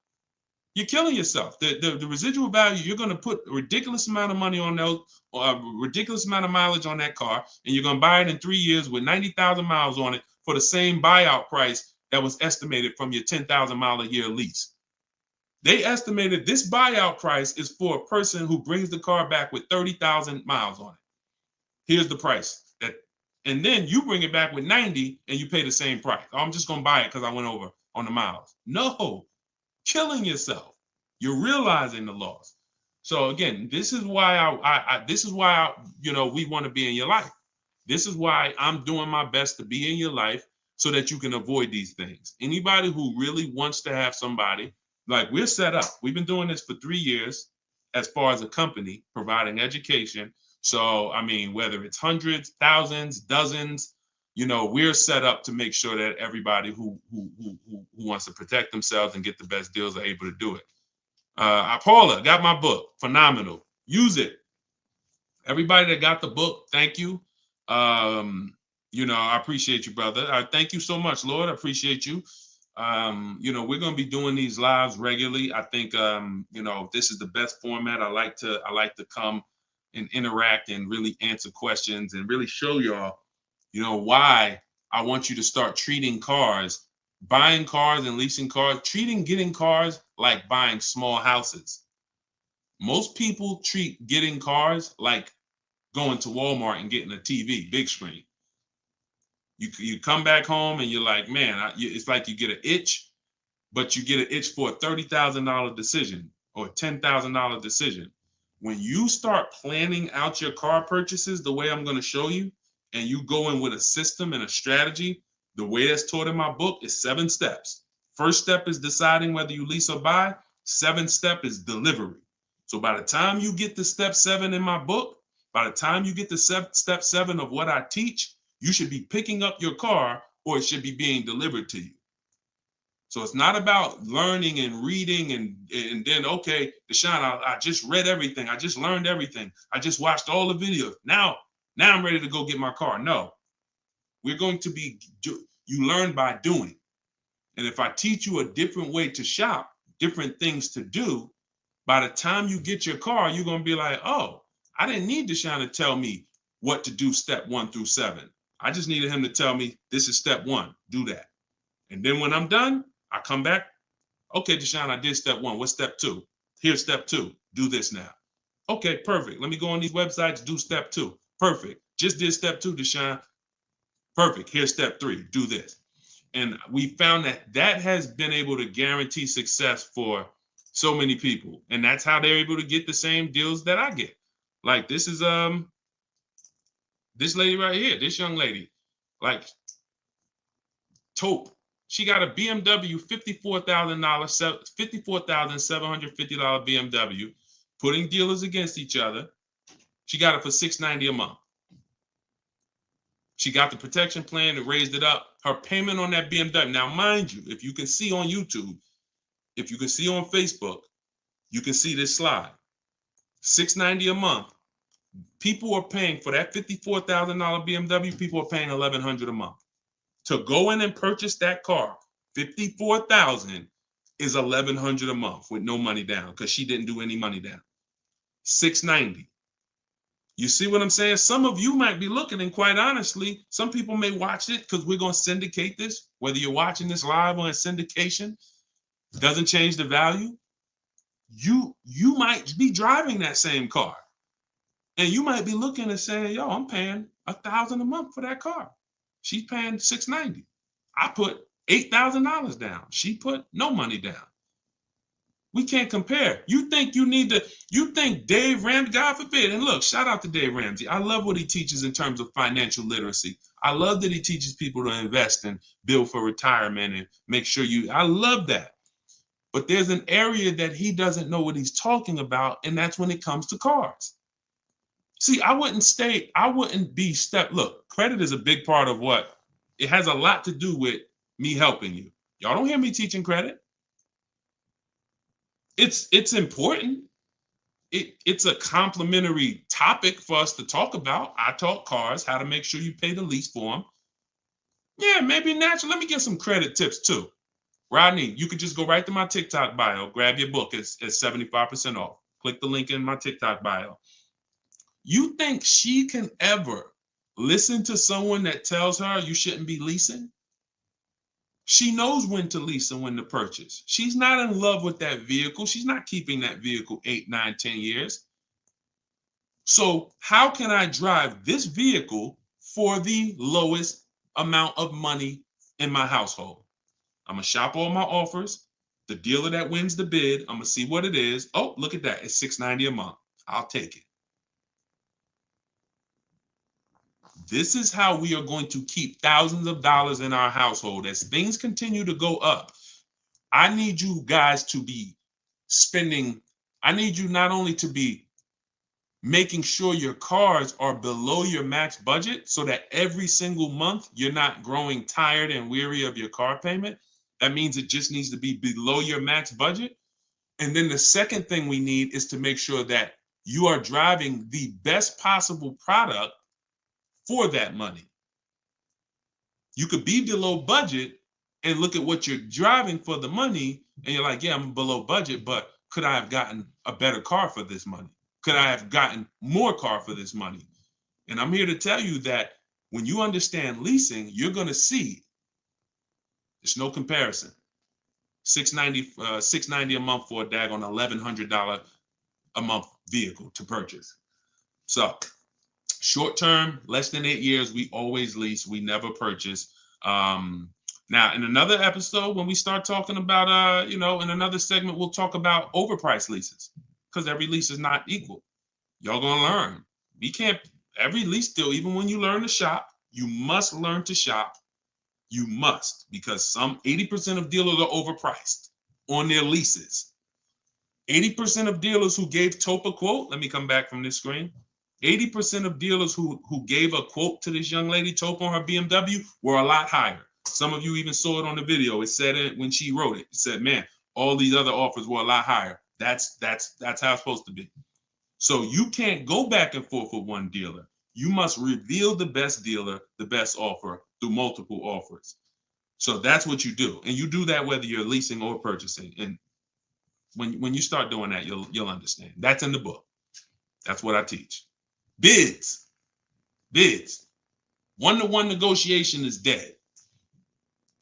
You're killing yourself. The residual value, you're going to put a ridiculous amount of money on those, or a ridiculous amount of mileage on that car, and you're going to buy it in 3 years with 90,000 miles on it for the same buyout price that was estimated from your 10,000 mile a year lease. They estimated this buyout price is for a person who brings the car back with 30,000 miles on it. Here's the price. And then you bring it back with 90 and you pay the same price. Oh, I'm just going to buy it because I went over on the miles. No, killing yourself. You're realizing the loss. So again, this is why we want to be in your life. This is why I'm doing my best to be in your life so that you can avoid these things. Anybody who really wants to have somebody, like we're set up. We've been doing this for 3 years as far as a company, providing education. So, I mean, whether it's hundreds, thousands, dozens, we're set up to make sure that everybody who wants to protect themselves and get the best deals are able to do it. Paula, got my book. Phenomenal. Use it. Everybody that got the book, thank you. I appreciate you, brother. Thank you so much, Lord. I appreciate you. We're going to be doing these lives regularly. I think, this is the best format. I like to come and interact and really answer questions and really show y'all, why I want you to start treating cars, buying cars and leasing cars, getting cars like buying small houses. Most people treat getting cars like going to Walmart and getting a TV, big screen. You come back home and you're like, man, it's like you get an itch, but you get an itch for a $30,000 decision or a $10,000 decision. When you start planning out your car purchases the way I'm going to show you, and you go in with a system and a strategy, the way that's taught in my book is 7 steps. First step is deciding whether you lease or buy. 7th step is delivery. So by the time you get to step 7 in my book, by the time you get to step 7 of what I teach, you should be picking up your car or it should be being delivered to you. So it's not about learning and reading and then, okay, Deshone, I just read everything. I just learned everything. I just watched all the videos. Now I'm ready to go get my car. No, we're going to you learn by doing. And if I teach you a different way to shop, different things to do, by the time you get your car, you're going to be like, oh, I didn't need Deshone to tell me what to do step 1 through 7. I just needed him to tell me this is step 1, do that. And then when I'm done, I come back. Okay, Deshone, I did step 1. What's step 2? Here's step 2. Do this now. Okay, perfect. Let me go on these websites, do step 2. Perfect. Just did step 2, Deshone. Perfect. Here's step 3. Do this. And we found that has been able to guarantee success for so many people. And that's how they're able to get the same deals that I get. Like this is this lady right here, this young lady, like Taupe. She got a BMW $54,750 BMW, putting dealers against each other. She got it for $690 a month. She got the protection plan and raised it up. Her payment on that BMW. Now, mind you, if you can see on YouTube, if you can see on Facebook, you can see this slide. $690 a month. People are paying for that $54,000 BMW. People are paying $1,100 a month. To go in and purchase that car, $54,000 is $1,100 a month with no money down because she didn't do any money down. $690. You see what I'm saying? Some of you might be looking, and quite honestly, some people may watch it because we're going to syndicate this. Whether you're watching this live or in syndication, doesn't change the value. You might be driving that same car, and you might be looking and saying, "Yo, I'm paying $1,000 a month for that car. She's paying $690. I put $8,000 down. She put no money down. We can't compare. You think Dave Ramsey, God forbid, and look, shout out to Dave Ramsey. I love what he teaches in terms of financial literacy. I love that he teaches people to invest and build for retirement and make sure I love that. But there's an area that he doesn't know what he's talking about, and that's when it comes to cars. See, look, credit is a big part of it has a lot to do with me helping you. Y'all don't hear me teaching credit. It's important. It's a complimentary topic for us to talk about. I talk cars, how to make sure you pay the lease for them. Yeah, maybe naturally. Let me get some credit tips too. Rodney, you could just go right to my TikTok bio, grab your book. It's 75% off. Click the link in my TikTok bio. You think she can ever listen to someone that tells her you shouldn't be leasing? She knows when to lease and when to purchase. She's not in love with that vehicle. She's not keeping that vehicle 8, 9, 10 years. So how can I drive this vehicle for the lowest amount of money in my household? I'm gonna shop all my offers. The dealer that wins the bid, I'm gonna see what it is. Oh, look at that. It's $690 a month. I'll take it. This is how we are going to keep thousands of dollars in our household. As things continue to go up, I need you guys to be spending, I need you not only to be making sure your cars are below your max budget so that every single month you're not growing tired and weary of your car payment. That means it just needs to be below your max budget. And then the second thing we need is to make sure that you are driving the best possible product for that money. You could be below budget and look at what you're driving for the money, and you're like, yeah, I'm below budget, but could I have gotten a better car for this money? Could I have gotten more car for this money? And I'm here to tell you that when you understand leasing, you're going to see there's no comparison. $690 a month for a daggone $1,100 a month vehicle to purchase. So short term, less than 8 years, we always lease. We never purchase. Now, in another episode, when we start talking about, in another segment, we'll talk about overpriced leases because every lease is not equal. Y'all gonna learn. We can't, every lease deal, even when you learn to shop, you must learn to shop. You must, because some 80% of dealers are overpriced on their leases. 80% of dealers who gave Tope a quote, let me come back from this screen. 80% of dealers who gave a quote to this young lady, Tope, on her BMW, were a lot higher. Some of you even saw it on the video. It said it when she wrote it. It said, man, all these other offers were a lot higher. That's how it's supposed to be. So you can't go back and forth with one dealer. You must reveal the best dealer, the best offer through multiple offers. So that's what you do. And you do that whether you're leasing or purchasing. And when you start doing that, you'll understand. That's in the book. That's what I teach. Bids. One-to-one negotiation is dead.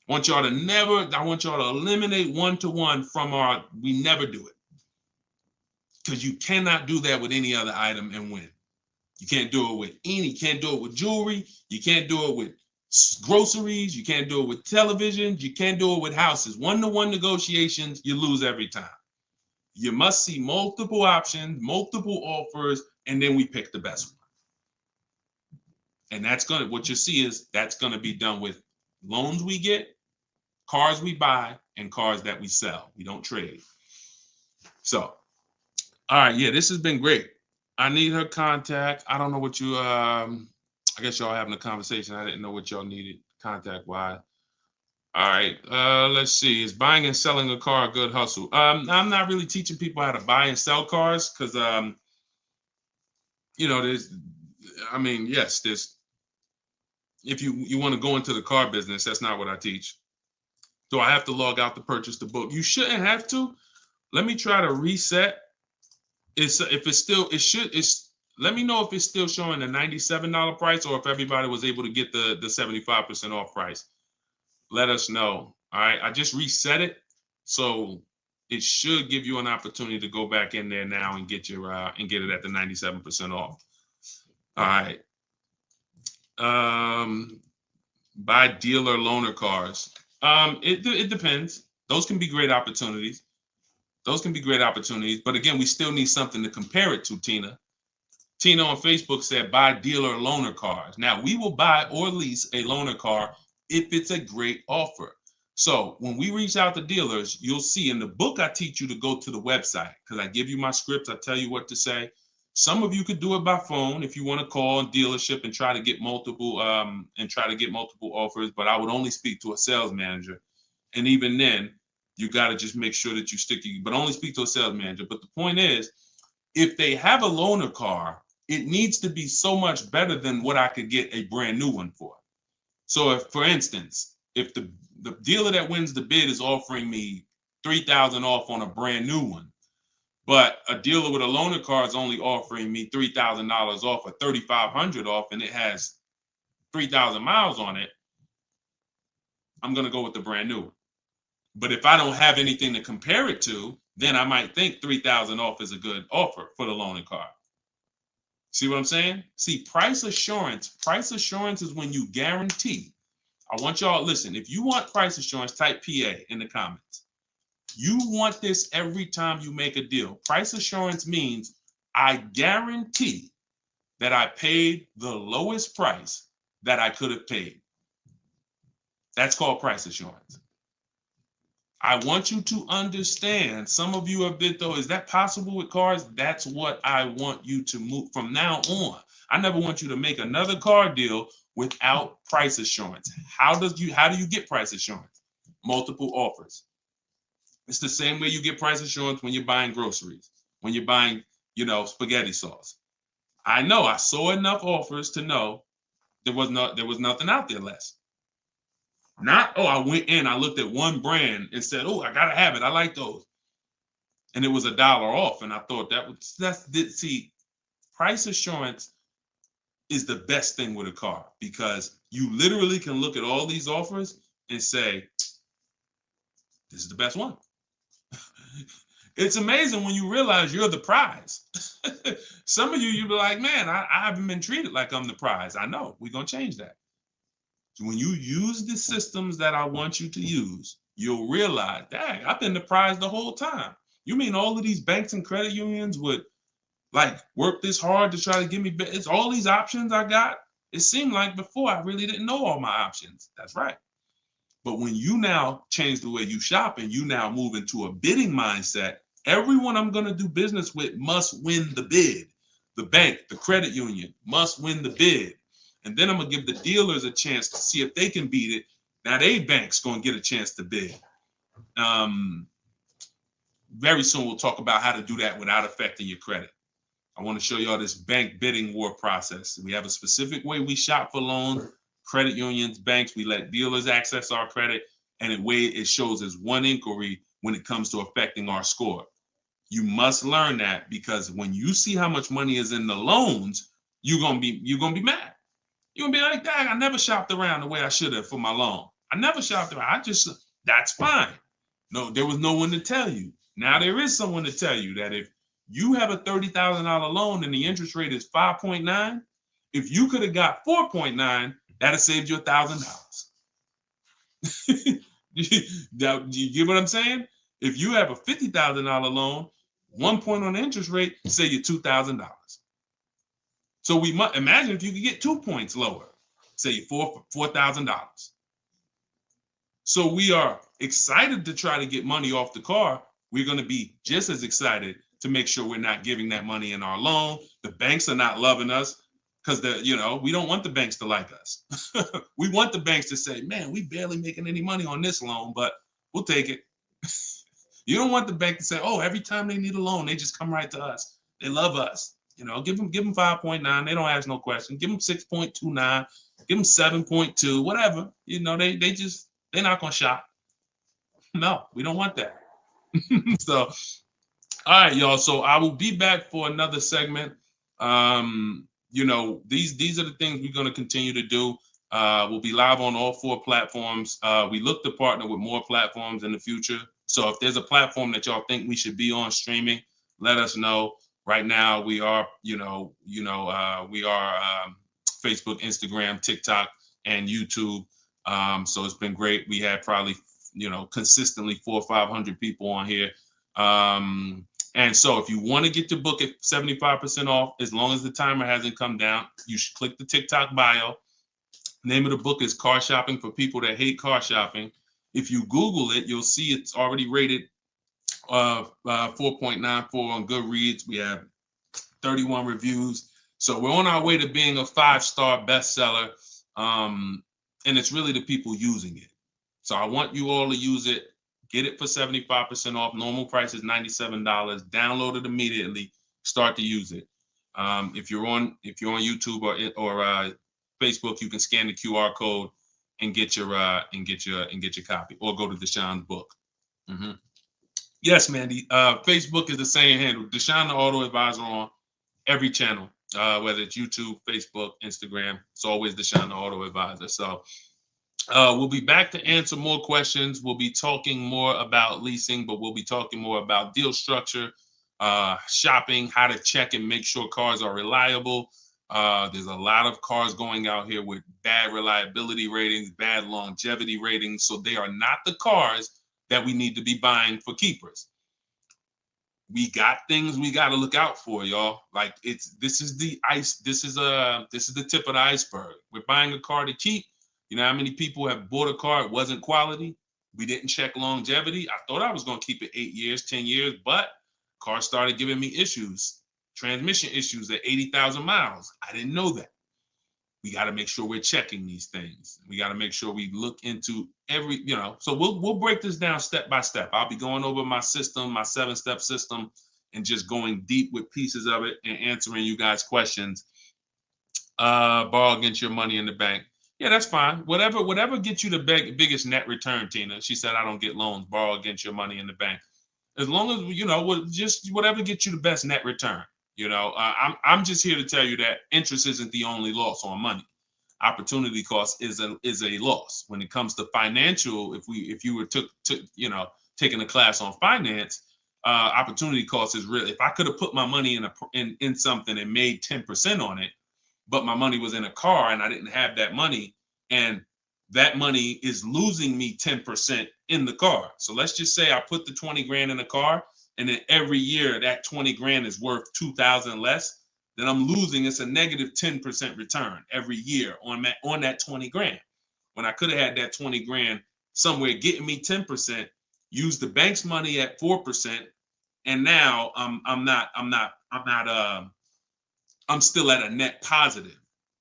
I want y'all to eliminate one-to-one from we never do it. Because you cannot do that with any other item and win. You can't do it with jewelry. You can't do it with groceries. You can't do it with televisions. You can't do it with houses. One-to-one negotiations, you lose every time. You must see multiple options, multiple offers, and then we pick the best one. And what you see is that's gonna be done with loans we get, cars we buy, and cars that we sell. We don't trade. So, all right, yeah, this has been great. I need her contact. I don't know what you, I guess y'all having a conversation. I didn't know what y'all needed contact-wise. All right, let's see. Is buying and selling a car a good hustle? I'm not really teaching people how to buy and sell cars because, there's, if you want to go into the car business, that's not what I teach. Do I have to log out to purchase the book? You shouldn't have to. Let me try to reset. Let me know if it's still showing a $97 price or if everybody was able to get the 75% off price. Let us know. All right, I just reset it, so it should give you an opportunity to go back in there now and get your and get it at the 97% off. All right. Buy dealer loaner cars. It depends. Those can be great opportunities. But again, we still need something to compare it to, Tina. Tina on Facebook said, buy dealer loaner cars. Now, we will buy or lease a loaner car if it's a great offer. So when we reach out to dealers, you'll see in the book, I teach you to go to the website because I give you my scripts. I tell you what to say. Some of you could do it by phone if you want to call a dealership and try to get multiple offers, but I would only speak to a sales manager. And even then, you got to just make sure that you but only speak to a sales manager. But the point is, if they have a loaner car, it needs to be so much better than what I could get a brand new one for. So if, for instance, if the dealer that wins the bid is offering me $3,000 off on a brand new one, but a dealer with a loaner car is only offering me $3,000 off or $3,500 off, and it has 3,000 miles on it, I'm going to go with the brand new. But if I don't have anything to compare it to, then I might think 3,000 off is a good offer for the loaner car. See what I'm saying? See, price assurance is when you guarantee. I want y'all, listen, if you want price assurance, type PA in the comments. You want this every time you make a deal. Price assurance means I guarantee that I paid the lowest price that I could have paid. That's called price assurance. I want you to understand, some of you have been, though, is that possible with cars? That's what I want you to move from now on. I never want you to make another car deal without price assurance. How do you get price assurance? Multiple offers. It's the same way you get price assurance when you're buying groceries, when you're buying, spaghetti sauce. I know I saw enough offers to know there was nothing out there less. Not, I went in, I looked at one brand and said, I gotta have it. I like those. And it was $1 off. And I thought see, price assurance is the best thing with a car, because you literally can look at all these offers and say, this is the best one. It's amazing when you realize you're the prize. Some of you be like, man, I haven't been treated like I'm the prize. I know, we're gonna change that. When you use the systems that I want you to use, you'll realize, dang, I've been the prize the whole time. You mean all of these banks and credit unions would work this hard to try to give me, it's all these options I got? It seemed like before I really didn't know all my options. That's right. But when you now change the way you shop and you now move into a bidding mindset, everyone I'm going to do business with must win the bid. The bank, the credit union must win the bid. And then I'm going to give the dealers a chance to see if they can beat it. Now they bank's going to get a chance to bid. Very soon we'll talk about how to do that without affecting your credit. I want to show y'all this bank bidding war process. We have a specific way we shop for loans, credit unions, banks. We let dealers access our credit, and the way it shows as one inquiry when it comes to affecting our score. You must learn that, because when you see how much money is in the loans, you're gonna be mad. You're gonna be like, dang, I never shopped around the way I should have for my loan. I never shopped around. That's fine. No, there was no one to tell you. Now there is someone to tell you that if you have a $30,000 loan and the interest rate is 5.9, if you could have got 4.9, that'd have saved you $1,000. You get what I'm saying? If you have a $50,000 loan, 1 point on the interest rate, save you $2,000. So we must imagine if you could get 2 points lower, say you $4,000. So we are excited to try to get money off the car. We're going to be just as excited to make sure we're not giving that money in our loan. The banks are not loving us because we don't want the banks to like us. We want the banks to say, man, we barely making any money on this loan, but we'll take it. You don't want the bank to say, every time they need a loan, they just come right to us. They love us. Give them 5.9. They don't ask no question. Give them 6.29. Give them 7.2. Whatever. They're not gonna shop. No, we don't want that. So, all right, y'all. So I will be back for another segment. These are the things we're gonna continue to do. We'll be live on all 4 platforms. We look to partner with more platforms in the future. So if there's a platform that y'all think we should be on streaming, let us know. Right now, we are, Facebook, Instagram, TikTok, and YouTube. So it's been great. We had probably, consistently 400 or 500 people on here. And so if you want to get your book at 75% off, as long as the timer hasn't come down, you should click the TikTok bio. Name of the book is Car Shopping for People That Hate Car Shopping. If you Google it, you'll see it's already rated 4.94 on Goodreads. We have 31 reviews. So we're on our way to being a 5-star bestseller. And it's really the people using it. So I want you all to use it. Get it for 75% off. Normal price is $97. Download it immediately. Start to use it. If you're on YouTube or Facebook, you can scan the QR code and get your copy, or go to Deshone's book. Yes, Mandy. Facebook is the same handle, Deshone the Auto Advisor, on every channel, whether it's YouTube, Facebook, Instagram. It's always Deshone the Auto Advisor. So we'll be back to answer more questions. We'll be talking more about leasing, but we'll be talking more about deal structure, shopping, how to check and make sure cars are reliable. There's a lot of cars going out here with bad reliability ratings, bad longevity ratings. So they are not the cars that we need to be buying for keepers. We got things we got to look out for, y'all. Like, this is the tip of the iceberg. We're buying a car to keep. You know how many people have bought a car, it wasn't quality, we didn't check longevity. I thought I was going to keep it 8 years, 10 years, but car started giving me issues, transmission issues at 80,000 miles. I didn't know that. We got to make sure we're checking these things. We got to make sure we look into every, so we'll break this down step by step. I'll be going over my system, my 7-step system, and just going deep with pieces of it and answering you guys' questions. Borrow against your money in the bank. Yeah, that's fine. Whatever gets you the biggest net return, Tina. She said, I don't get loans. Borrow against your money in the bank. As long as, just whatever gets you the best net return. I'm just here to tell you that interest isn't the only loss on money. Opportunity cost is a loss when it comes to financial. If you were taking a class on finance, opportunity cost is real. If I could have put my money in something and made 10% on it, but my money was in a car and I didn't have that money, and that money is losing me 10% in the car. So let's just say I put the 20 grand in the car, and then every year that 20 grand is worth 2,000 less, then I'm losing. It's a negative 10% return every year on that 20 grand. When I could have had that 20 grand somewhere getting me 10%, use the bank's money at 4%, and now I'm still at a net positive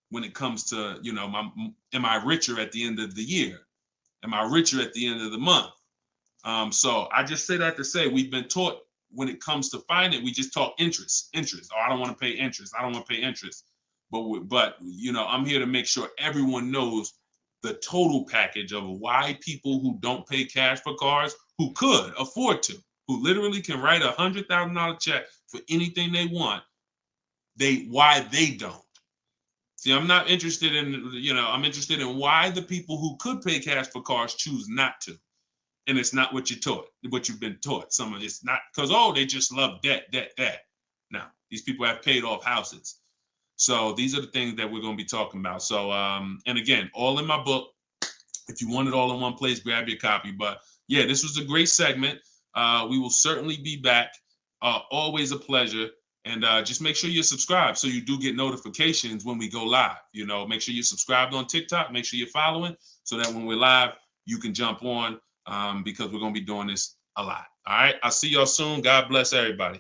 when it comes to, am I richer at the end of the year? Am I richer at the end of the month? So I just say that to say we've been taught when it comes to finance, we just talk interest. Oh, I don't want to pay interest. I don't want to pay interest. But I'm here to make sure everyone knows the total package of why people who don't pay cash for cars, who could afford to, who literally can write $100,000 check for anything they want, why they don't. See, I'm not interested in, I'm interested in why the people who could pay cash for cars choose not to. And it's not what you've been taught. Some of it's not because, they just love debt. Now, these people have paid off houses. So these are the things that we're going to be talking about. So, and again, all in my book. If you want it all in one place, grab your copy. But yeah, this was a great segment. We will certainly be back. Always a pleasure. And just make sure you're subscribed so you do get notifications when we go live. Make sure you're subscribed on TikTok. Make sure you're following so that when we're live, you can jump on because we're going to be doing this a lot. All right. I'll see y'all soon. God bless everybody.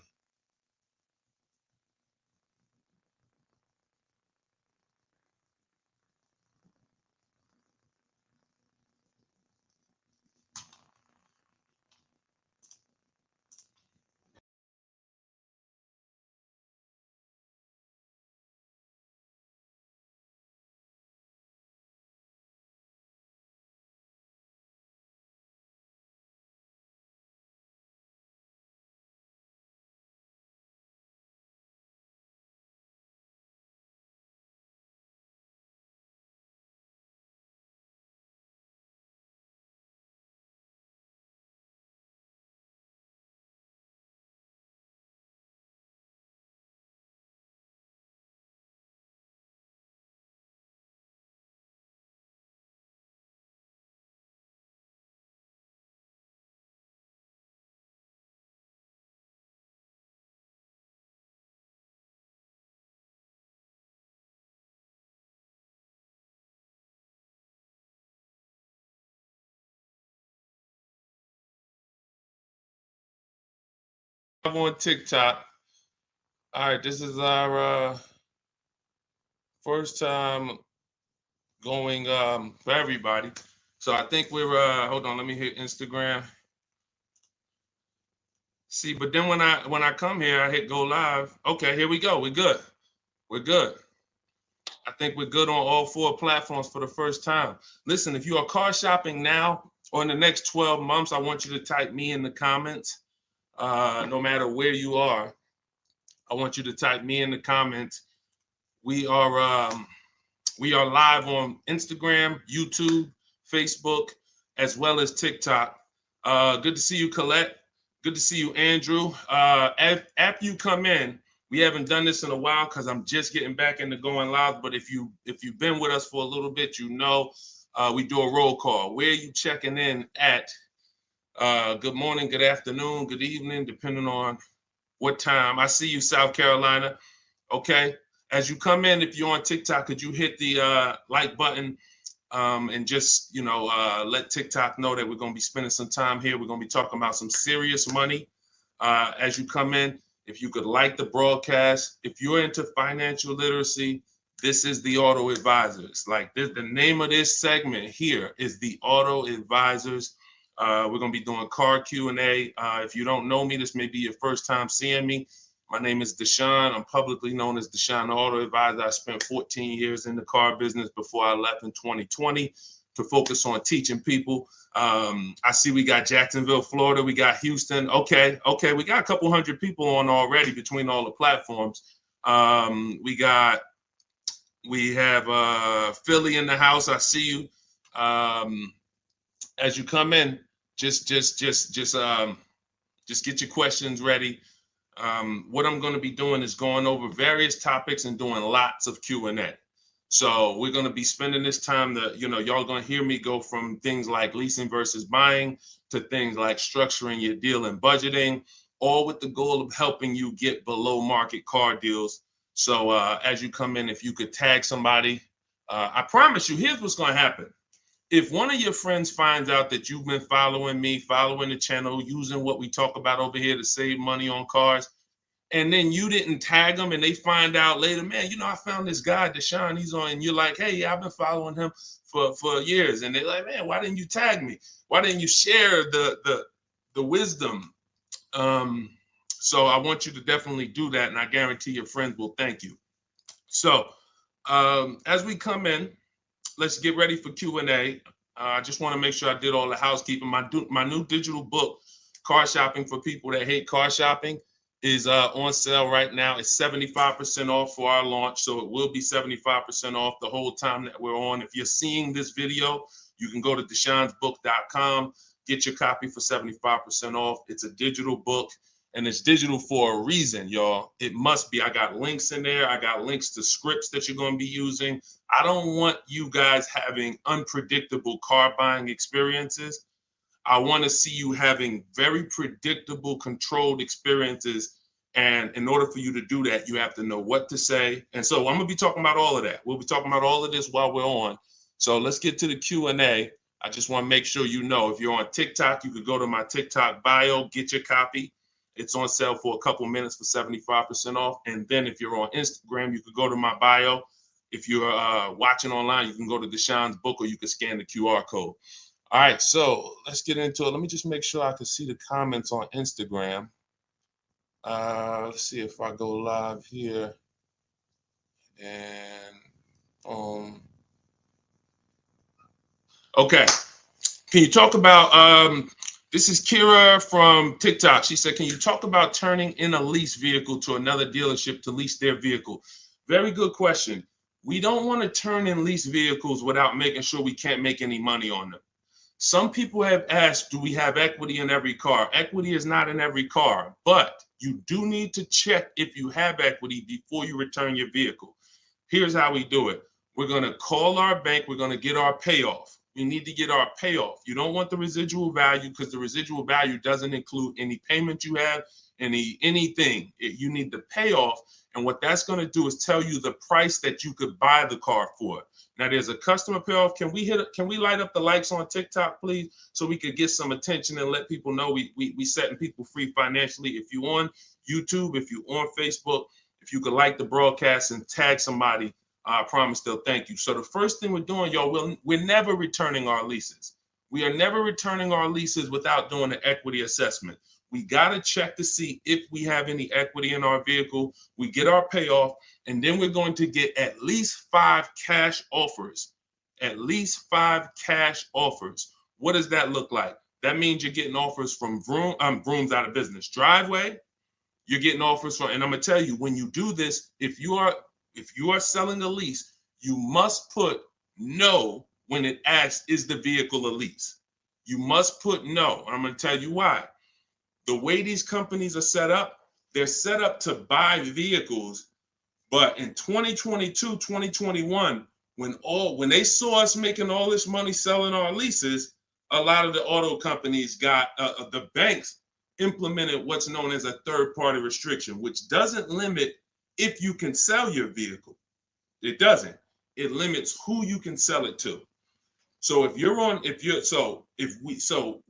I'm on TikTok. All right. This is our first time going for everybody. So I think we're hold on, let me hit Instagram. See, but then when I come here, I hit go live. Okay, here we go. We're good. We're good. I think we're good on all 4 platforms for the first time. Listen, if you are car shopping now or in the next 12 months, I want you to type me in the comments. No matter where you are, I want you to type me in the comments. We are live on Instagram, YouTube, Facebook, as well as TikTok. Good to see you, Colette. Good to see you, Andrew. After you come in, we haven't done this in a while because I'm just getting back into going live. But if you've been with us for a little bit, you know we do a roll call. Where are you checking in at? Good morning, good afternoon, good evening, depending on what time. I see you, South Carolina. Okay. As you come in, if you're on TikTok, could you hit the like button and just, let TikTok know that we're going to be spending some time here. We're going to be talking about some serious money as you come in. If you could like the broadcast, if you're into financial literacy, this is the Auto Advisors. Like this, the name of this segment here is the Auto Advisors. We're going to be doing car Q&A. If you don't know me, this may be your first time seeing me. My name is Deshone. I'm publicly known as Deshone the Auto Advisor. I spent 14 years in the car business before I left in 2020 to focus on teaching people. I see we got Jacksonville, Florida. We got Houston. Okay. We got a couple hundred people on already between all the platforms. We have Philly in the house. I see you. As you come in, just get your questions ready. What I'm going to be doing is going over various topics and doing lots of Q&A. So we're going to be spending this time that, y'all going to hear me go from things like leasing versus buying to things like structuring your deal and budgeting, all with the goal of helping you get below market car deals. So as you come in, if you could tag somebody, I promise you, here's what's going to happen. If one of your friends finds out that you've been following me, following the channel, using what we talk about over here to save money on cars, and then you didn't tag them and they find out later, man, I found this guy, Deshone, he's on, and you're like, hey, yeah, I've been following him for years. And they're like, man, why didn't you tag me? Why didn't you share the wisdom? So I want you to definitely do that. And I guarantee your friends will thank you. So as we come in, let's get ready for Q&A. I just want to make sure I did all the housekeeping. My new digital book, Car Shopping for People That Hate Car Shopping, is on sale right now. It's 75% off for our launch, so it will be 75% off the whole time that we're on. If you're seeing this video, you can go to deshonsbook.com, get your copy for 75% off. It's a digital book, and it's digital for a reason, y'all. It must be. I got links in there. I got links to scripts that you're going to be using. I don't want you guys having unpredictable car buying experiences. I want to see you having very predictable, controlled experiences. And in order for you to do that, you have to know what to say. And so I'm going to be talking about all of that. We'll be talking about all of this while we're on. So let's get to the Q&A. I just want to make sure you know, if you're on TikTok, you could go to my TikTok bio, get your copy. It's on sale for a couple minutes for 75% off. And then if you're on Instagram, you could go to my bio. If you're watching online, you can go to Deshone's book, or you can scan the QR code. All right, so let's get into it. Let me just make sure I can see the comments on Instagram. Let's see if I go live here. And okay. Can you talk about, this is Kira from TikTok. She said, can you talk about turning in a lease vehicle to another dealership to lease their vehicle? Very good question. We don't want to turn in lease vehicles without making sure we can't make any money on them. Some people have asked, do we have equity in every car? Equity is not in every car, but you do need to check if you have equity before you return your vehicle. Here's how we do it. We're going to call our bank. We're going to get our payoff. We need to get our payoff. You don't want the residual value, because the residual value doesn't include any payment you have, anything. You need the payoff. And what that's going to do is tell you the price that you could buy the car for. Now there's a customer payoff. Can we light up the likes on TikTok, please, so we could get some attention and let people know we setting people free financially. If you on YouTube, if you on Facebook, if you could like the broadcast and tag somebody, I promise they'll thank you. So the first thing we're doing, y'all, we're never returning our leases. We are never returning our leases without doing an equity assessment. We got to check to see if we have any equity in our vehicle. We get our payoff. And then we're going to get at least 5 cash offers. At least 5 cash offers. What does that look like? That means you're getting offers from Vroom's out of business. Driveway, you're getting offers from, and I'm gonna tell you, when you do this, if you are selling a lease, you must put no when it asks, is the vehicle a lease? You must put no. And I'm gonna tell you why. The way these companies are set up, they're set up to buy vehicles. But in 2022, 2021, when they saw us making all this money selling our leases, a lot of the auto companies got the banks implemented what's known as a third-party restriction, which doesn't limit if you can sell your vehicle. It doesn't. It limits who you can sell it to. So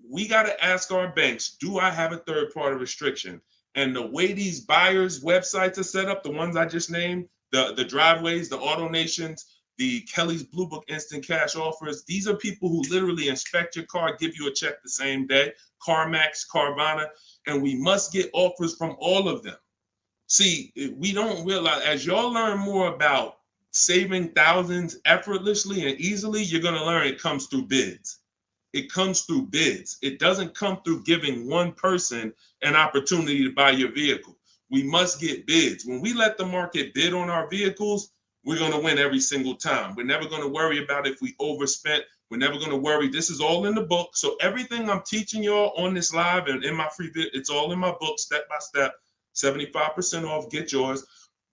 we got to ask our banks, do I have a third-party restriction? And the way these buyers' websites are set up, the ones I just named, the Driveways, the AutoNations, the Kelly's Blue Book Instant Cash Offers, these are people who literally inspect your car, give you a check the same day, CarMax, Carvana, and we must get offers from all of them. See, we don't realize, as y'all learn more about saving thousands effortlessly and easily, you're going to learn it comes through bids. It comes through bids. It doesn't come through giving one person an opportunity to buy your vehicle. We must get bids. When we let the market bid on our vehicles, we're going to win every single time. We're never going to worry about if we overspent. We're never going to worry. This is all in the book. So everything I'm teaching y'all on this live and in my free vid, it's all in my book, step by step, 75% off, get yours.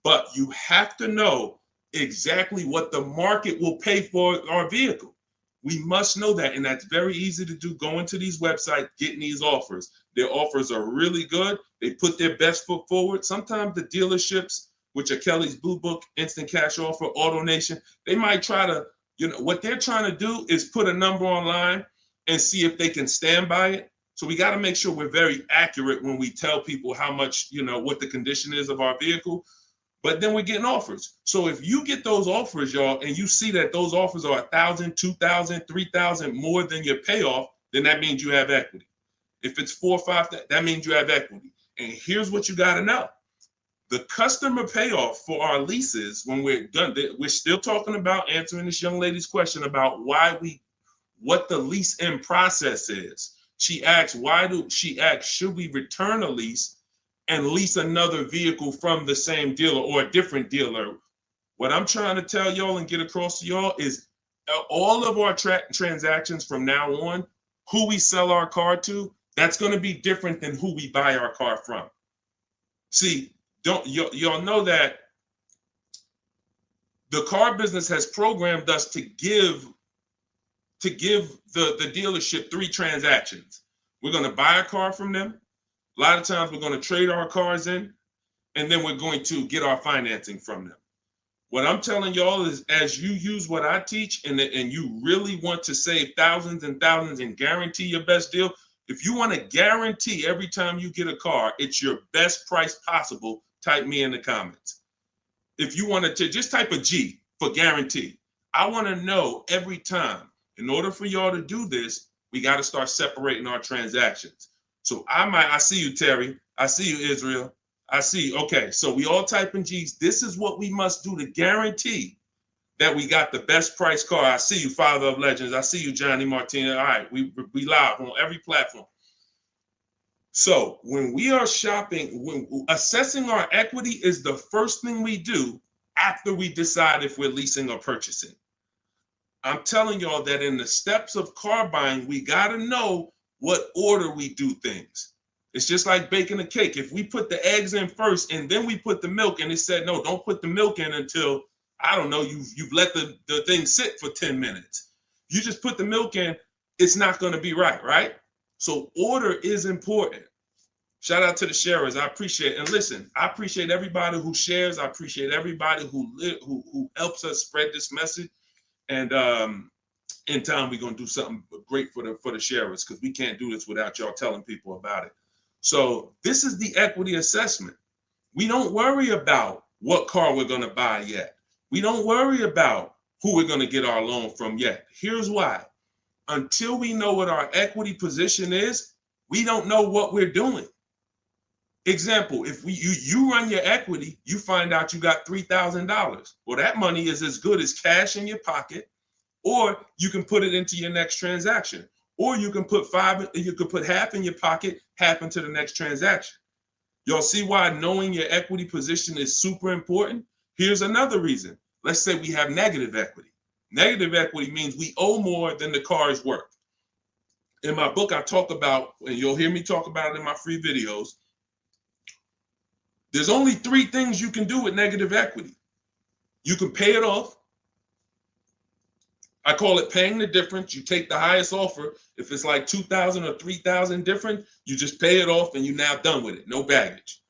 But you have to know exactly what the market will pay for our vehicle. We must know that, and that's very easy to do. Going to these websites, getting these offers. Their offers are really good. They put their best foot forward. Sometimes the dealerships, which are Kelly's Blue Book, Instant Cash Offer, AutoNation, they might try to, what they're trying to do is put a number online and see if they can stand by it. So we got to make sure we're very accurate when we tell people how much, what the condition is of our vehicle. But then we're getting offers. So if you get those offers, y'all, and you see that those offers are $1,000, $2,000, $3,000 more than your payoff, then that means you have equity. If it's $4,000 or $5,000, that means you have equity. And here's what you got to know. The customer payoff for our leases, when we're done, we're still talking about answering this young lady's question about what the lease in process is. She asks, should we return a lease and lease another vehicle from the same dealer or a different dealer? What I'm trying to tell y'all and get across to y'all is all of our transactions from now on, who we sell our car to, that's going to be different than who we buy our car from. See, y'all know that the car business has programmed us to give the dealership 3 transactions. We're going to buy a car from them. A lot of times we're going to trade our cars in, and then we're going to get our financing from them. What I'm telling y'all is, as you use what I teach and you really want to save thousands and thousands and guarantee your best deal, if you want to guarantee every time you get a car, it's your best price possible, type me in the comments. If you want to just type a G for guarantee. I want to know every time. In order for y'all to do this, we got to start separating our transactions. So I see you, Terry. I see you, Israel. I see you. Okay, so we all type in G's. This is what we must do to guarantee that we got the best price car. I see you, Father of Legends. I see you, Johnny Martinez. All right, we live on every platform. So when we are shopping, when assessing our equity is the first thing we do after we decide if we're leasing or purchasing. I'm telling y'all that in the steps of car buying, we got to know what order we do things. It's just like baking a cake. If we put the eggs in first and then we put the milk, and it said, no, don't put the milk in until, I don't know, you've let the thing sit for 10 minutes. You just put the milk in, it's not going to be right? So order is important. Shout out to the sharers. I appreciate it. And listen, I appreciate everybody who shares. I appreciate everybody who helps us spread this message. And in time, we're going to do something great for the sharers, because we can't do this without y'all telling people about it. So this is the equity assessment. We don't worry about what car we're going to buy yet. We don't worry about who we're going to get our loan from yet. Here's why. Until we know what our equity position is, we don't know what we're doing. Example, if you run your equity, you find out you got $3,000. Well, that money is as good as cash in your pocket, or you can put it into your next transaction, or you can put half in your pocket, half into the next transaction. Y'all see why knowing your equity position is super important? Here's another reason. Let's say we have negative equity. Negative equity means we owe more than the car is worth. In my book, I talk about, and you'll hear me talk about it in my free videos, there's only 3 things you can do with negative equity. You can pay it off. I call it paying the difference. You take the highest offer. If it's like 2,000 or 3,000 different, you just pay it off and you're now done with it. No baggage.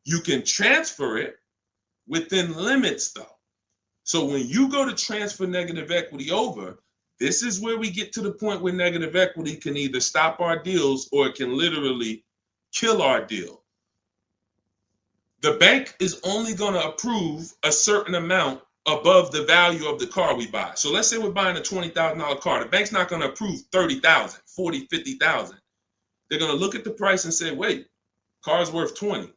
You can transfer it within limits though. So when you go to transfer negative equity over, this is where we get to the point where negative equity can either stop our deals or it can literally kill our deal. The bank is only going to approve a certain amount above the value of the car we buy. So let's say we're buying a $20,000 car. The bank's not going to approve 30,000, 40, 50,000. They're going to look at the price and say, wait, car's worth 20.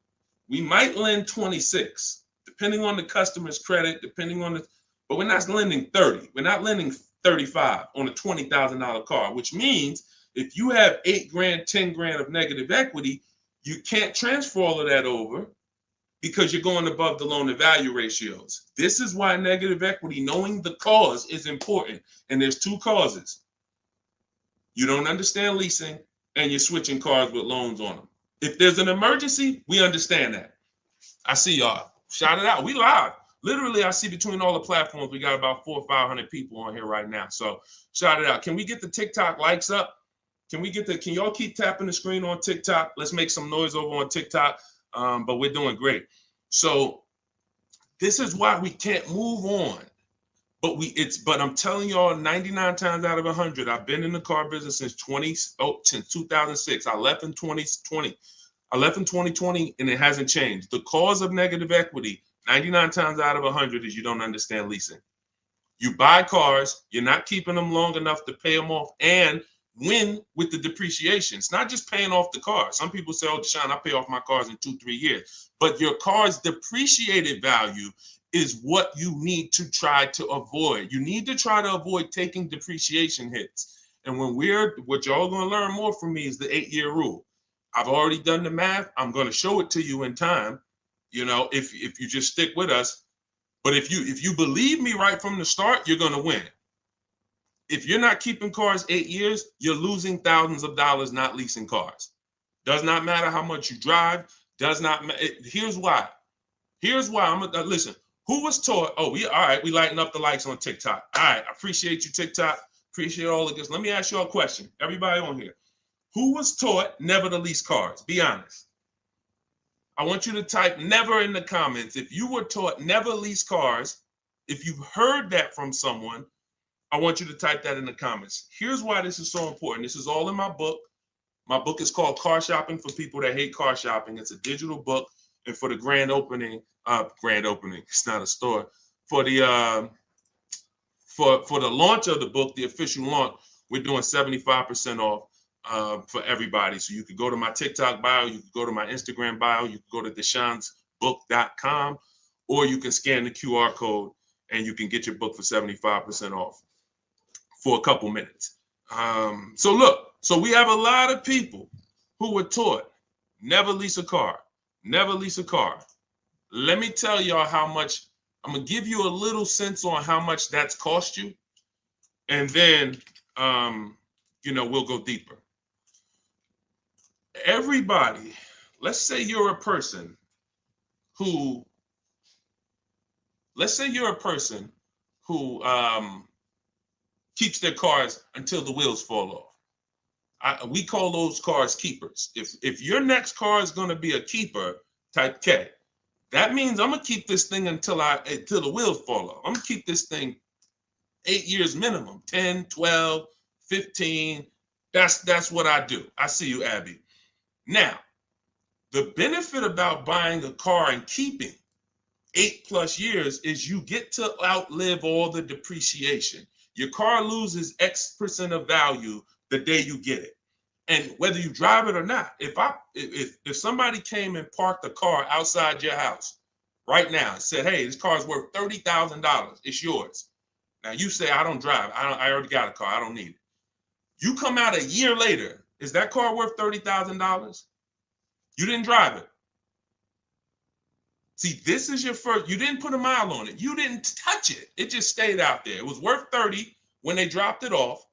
We might lend 26, depending on the customer's credit, but we're not lending 30. We're not lending 35 on a $20,000 car, which means if you have 8 grand, 10 grand of negative equity, you can't transfer all of that over because you're going above the loan to value ratios. This is why negative equity, knowing the cause, is important. And there's 2 causes. You don't understand leasing and you're switching cars with loans on them. If there's an emergency, we understand that. I see y'all. Shout it out. We live. Literally, I see between all the platforms, we got about 400 or 500 people on here right now. So shout it out. Can we get the TikTok likes up? Can y'all keep tapping the screen on TikTok? Let's make some noise over on TikTok. But we're doing great. So this is why we can't move on. But I'm telling y'all, 99 times out of 100, I've been in the car business since 2006. I left in 2020. I left in 2020 and it hasn't changed. The cause of negative equity, 99 times out of 100, is you don't understand leasing. You buy cars, you're not keeping them long enough to pay them off and win with the depreciation. It's not just paying off the car. Some people say, oh, Deshone, I pay off my cars in 2-3 years. But your car's depreciated value is what you need to try to avoid. You need to try to avoid taking depreciation hits. And what y'all going to learn more from me is the 8-year rule. I've already done the math. I'm going to show it to you in time, if you just stick with us. But if you believe me right from the start, you're going to win. If you're not keeping cars 8 years, you're losing thousands of dollars not leasing cars. Does not matter how much you drive. Does not matter. Here's why. Listen. Who was taught? Oh, we lighten up the likes on TikTok. All right, I appreciate you, TikTok. Appreciate all of this. Let me ask you a question. Everybody on here. Who was taught never to lease cars? Be honest. I want you to type never in the comments. If you were taught never lease cars, if you've heard that from someone, I want you to type that in the comments. Here's why this is so important. This is all in my book. My book is called Car Shopping for People That Hate Car Shopping. It's a digital book. And for the grand opening, it's not a store. For the launch of the book, the official launch, we're doing 75% off for everybody. So you could go to my TikTok bio, you could go to my Instagram bio, you could go to deshonsbook.com, or you can scan the QR code and you can get your book for 75% off for a couple minutes. So we have a lot of people who were taught never lease a car. Never lease a car. Let me tell y'all how much. I'm going to give you a little sense on how much that's cost you. And then, we'll go deeper. Everybody, let's say you're a person who keeps their cars until the wheels fall off. We call those cars keepers. If your next car is going to be a keeper, type K. That means I'm going to keep this thing until the wheels fall off. I'm going to keep this thing 8 years minimum, 10, 12, 15. That's what I do. I see you, Abby. Now, the benefit about buying a car and keeping 8+ years is you get to outlive all the depreciation. Your car loses X% of value the day you get it. And whether you drive it or not, if somebody came and parked a car outside your house right now and said, "Hey, this car is worth $30,000. It's yours." Now you say, "I don't drive. I already got a car. I don't need it." You come out a year later, is that car worth $30,000? You didn't drive it. See, this is your first. You didn't put a mile on it. You didn't touch it. It just stayed out there. It was worth 30 when they dropped it off.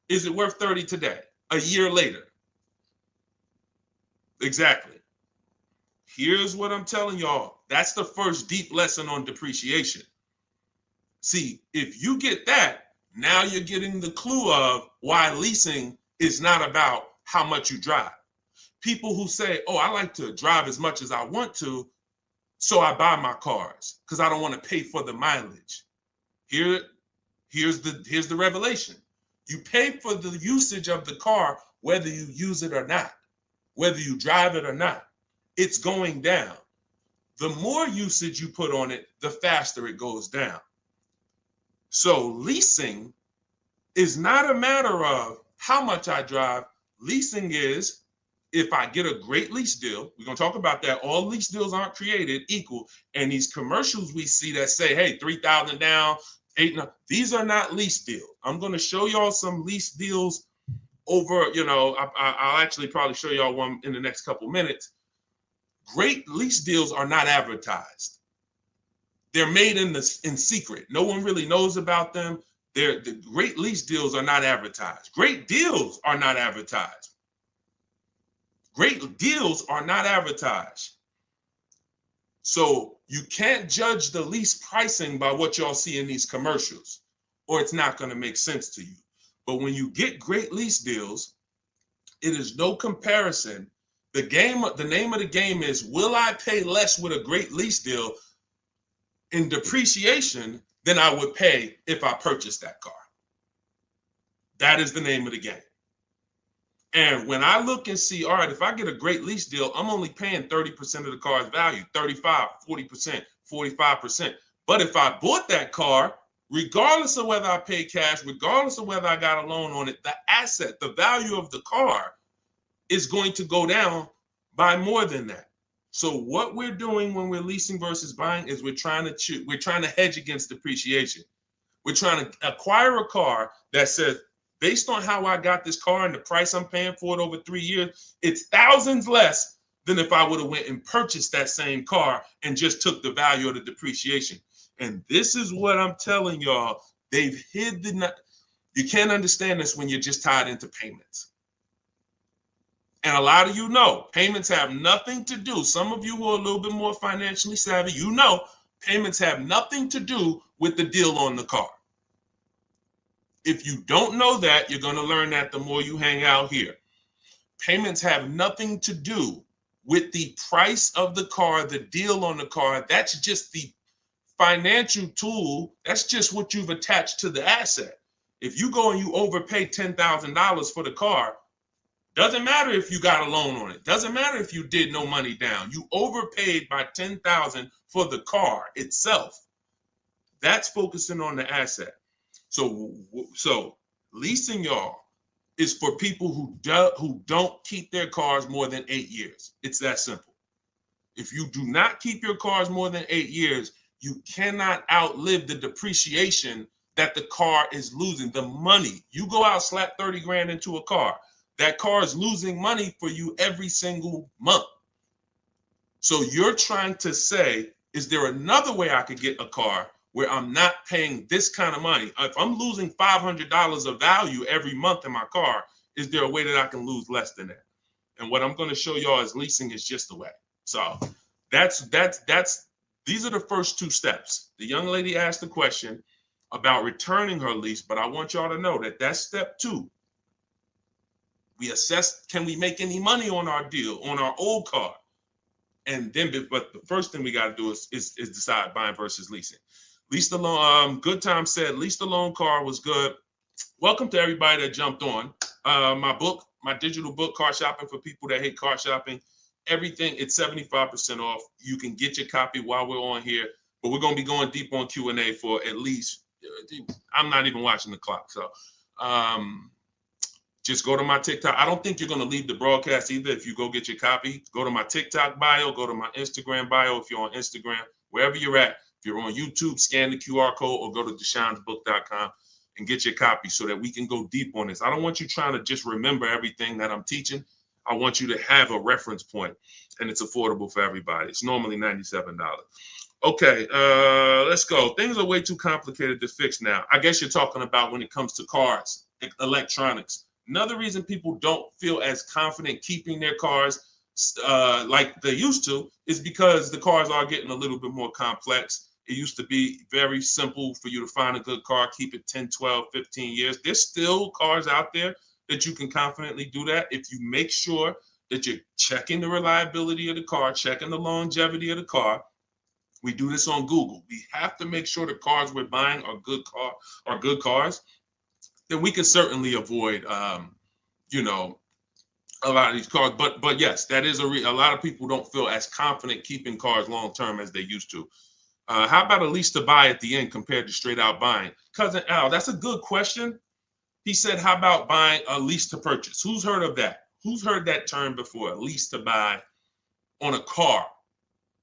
Is it worth 30 today? A year later? Exactly. Here's what I'm telling y'all. That's the first deep lesson on depreciation. See, if you get that, now you're getting the clue of why leasing is not about how much you drive. People who say, "Oh, I like to drive as much as I want to, so I buy my cars because I don't want to pay for the mileage." Here's the revelation. You pay for the usage of the car whether you use it or not, whether you drive it or not. It's going down. The more usage you put on it, the faster it goes down. So leasing is not a matter of how much I drive. Leasing is, if I get a great lease deal, we're going to talk about that. All lease deals aren't created equal. And these commercials we see that say, "Hey, 3,000 down, 8," these are not lease deals. I'm going to show y'all some lease deals over, I'll actually probably show y'all one in the next couple minutes. Great lease deals are not advertised. They're made in secret. No one really knows about them. The great lease deals are not advertised. Great deals are not advertised. Great deals are not advertised. So you can't judge the lease pricing by what y'all see in these commercials, or it's not going to make sense to you. But when you get great lease deals, it is no comparison. The name of the game is, will I pay less with a great lease deal in depreciation than I would pay if I purchased that car? That is the name of the game. And when I look and see, all right, if I get a great lease deal, I'm only paying 30% of the car's value, 35, 40%, 45%. But if I bought that car, regardless of whether I paid cash, regardless of whether I got a loan on it, the asset, the value of the car is going to go down by more than that. So what we're doing when we're leasing versus buying is we're trying to hedge against depreciation. We're trying to acquire a car that says, based on how I got this car and the price I'm paying for it over 3 years, it's thousands less than if I would have went and purchased that same car and just took the value of the depreciation. And this is what I'm telling y'all. They've hid you can't understand this when you're just tied into payments. And a lot of you know, payments have nothing to do. Some of you who are a little bit more financially savvy, payments have nothing to do with the deal on the car. If you don't know that, you're going to learn that the more you hang out here. Payments have nothing to do with the price of the car, the deal on the car. That's just the financial tool. That's just what you've attached to the asset. If you go and you overpay $10,000 for the car, doesn't matter if you got a loan on it. Doesn't matter if you did no money down. You overpaid by $10,000 for the car itself. That's focusing on the asset. So leasing, y'all, is for people who don't keep their cars more than 8 years. It's that simple. If you do not keep your cars more than 8 years, you cannot outlive the depreciation that the car is losing. The money, you go out, slap 30 grand into a car, that car is losing money for you every single month. So you're trying to say, is there another way I could get a car where I'm not paying this kind of money? If I'm losing $500 of value every month in my car, is there a way that I can lose less than that? And what I'm going to show y'all is leasing is just the way. So these are the first two steps. The young lady asked the question about returning her lease, but I want y'all to know that that's step 2. We assess, can we make any money on our deal, on our old car? And then, but the first thing we got to do is decide buying versus leasing. Lease the loan. Good Time said, lease the loan car was good. Welcome to everybody that jumped on. My digital book, Car Shopping for People That Hate Car Shopping. Everything, it's 75% off. You can get your copy while we're on here, but we're going to be going deep on Q&A for at least, I'm not even watching the clock. So Just go to my TikTok. I don't think you're going to leave the broadcast either. If you go get your copy, go to my TikTok bio, go to my Instagram bio. If you're on Instagram, wherever you're at, if you're on YouTube, scan the QR code or go to deshonebook.com and get your copy so that we can go deep on this. I don't want you trying to just remember everything that I'm teaching. I want you to have a reference point, and it's affordable for everybody. It's normally $97. Okay, let's go. Things are way too complicated to fix now. I guess you're talking about when it comes to cars, electronics. Another reason people don't feel as confident keeping their cars like they used to is because the cars are getting a little bit more complex. It used to be very simple for you to find a good car, keep it 10, 12, 15 years. There's still cars out there that you can confidently do that if you make sure that you're checking the reliability of the car, checking the longevity of the car. We do this on Google. We have to make sure the cars we're buying are good cars. Then we can certainly avoid, you know, a lot of these cars. But yes, that is a lot of people don't feel as confident keeping cars long term as they used to. How about a lease to buy at the end compared to straight out buying? Cousin Al, that's a good question. He said, how about buying a lease to purchase? Who's heard of that? Who's heard that term before? A lease to buy on a car.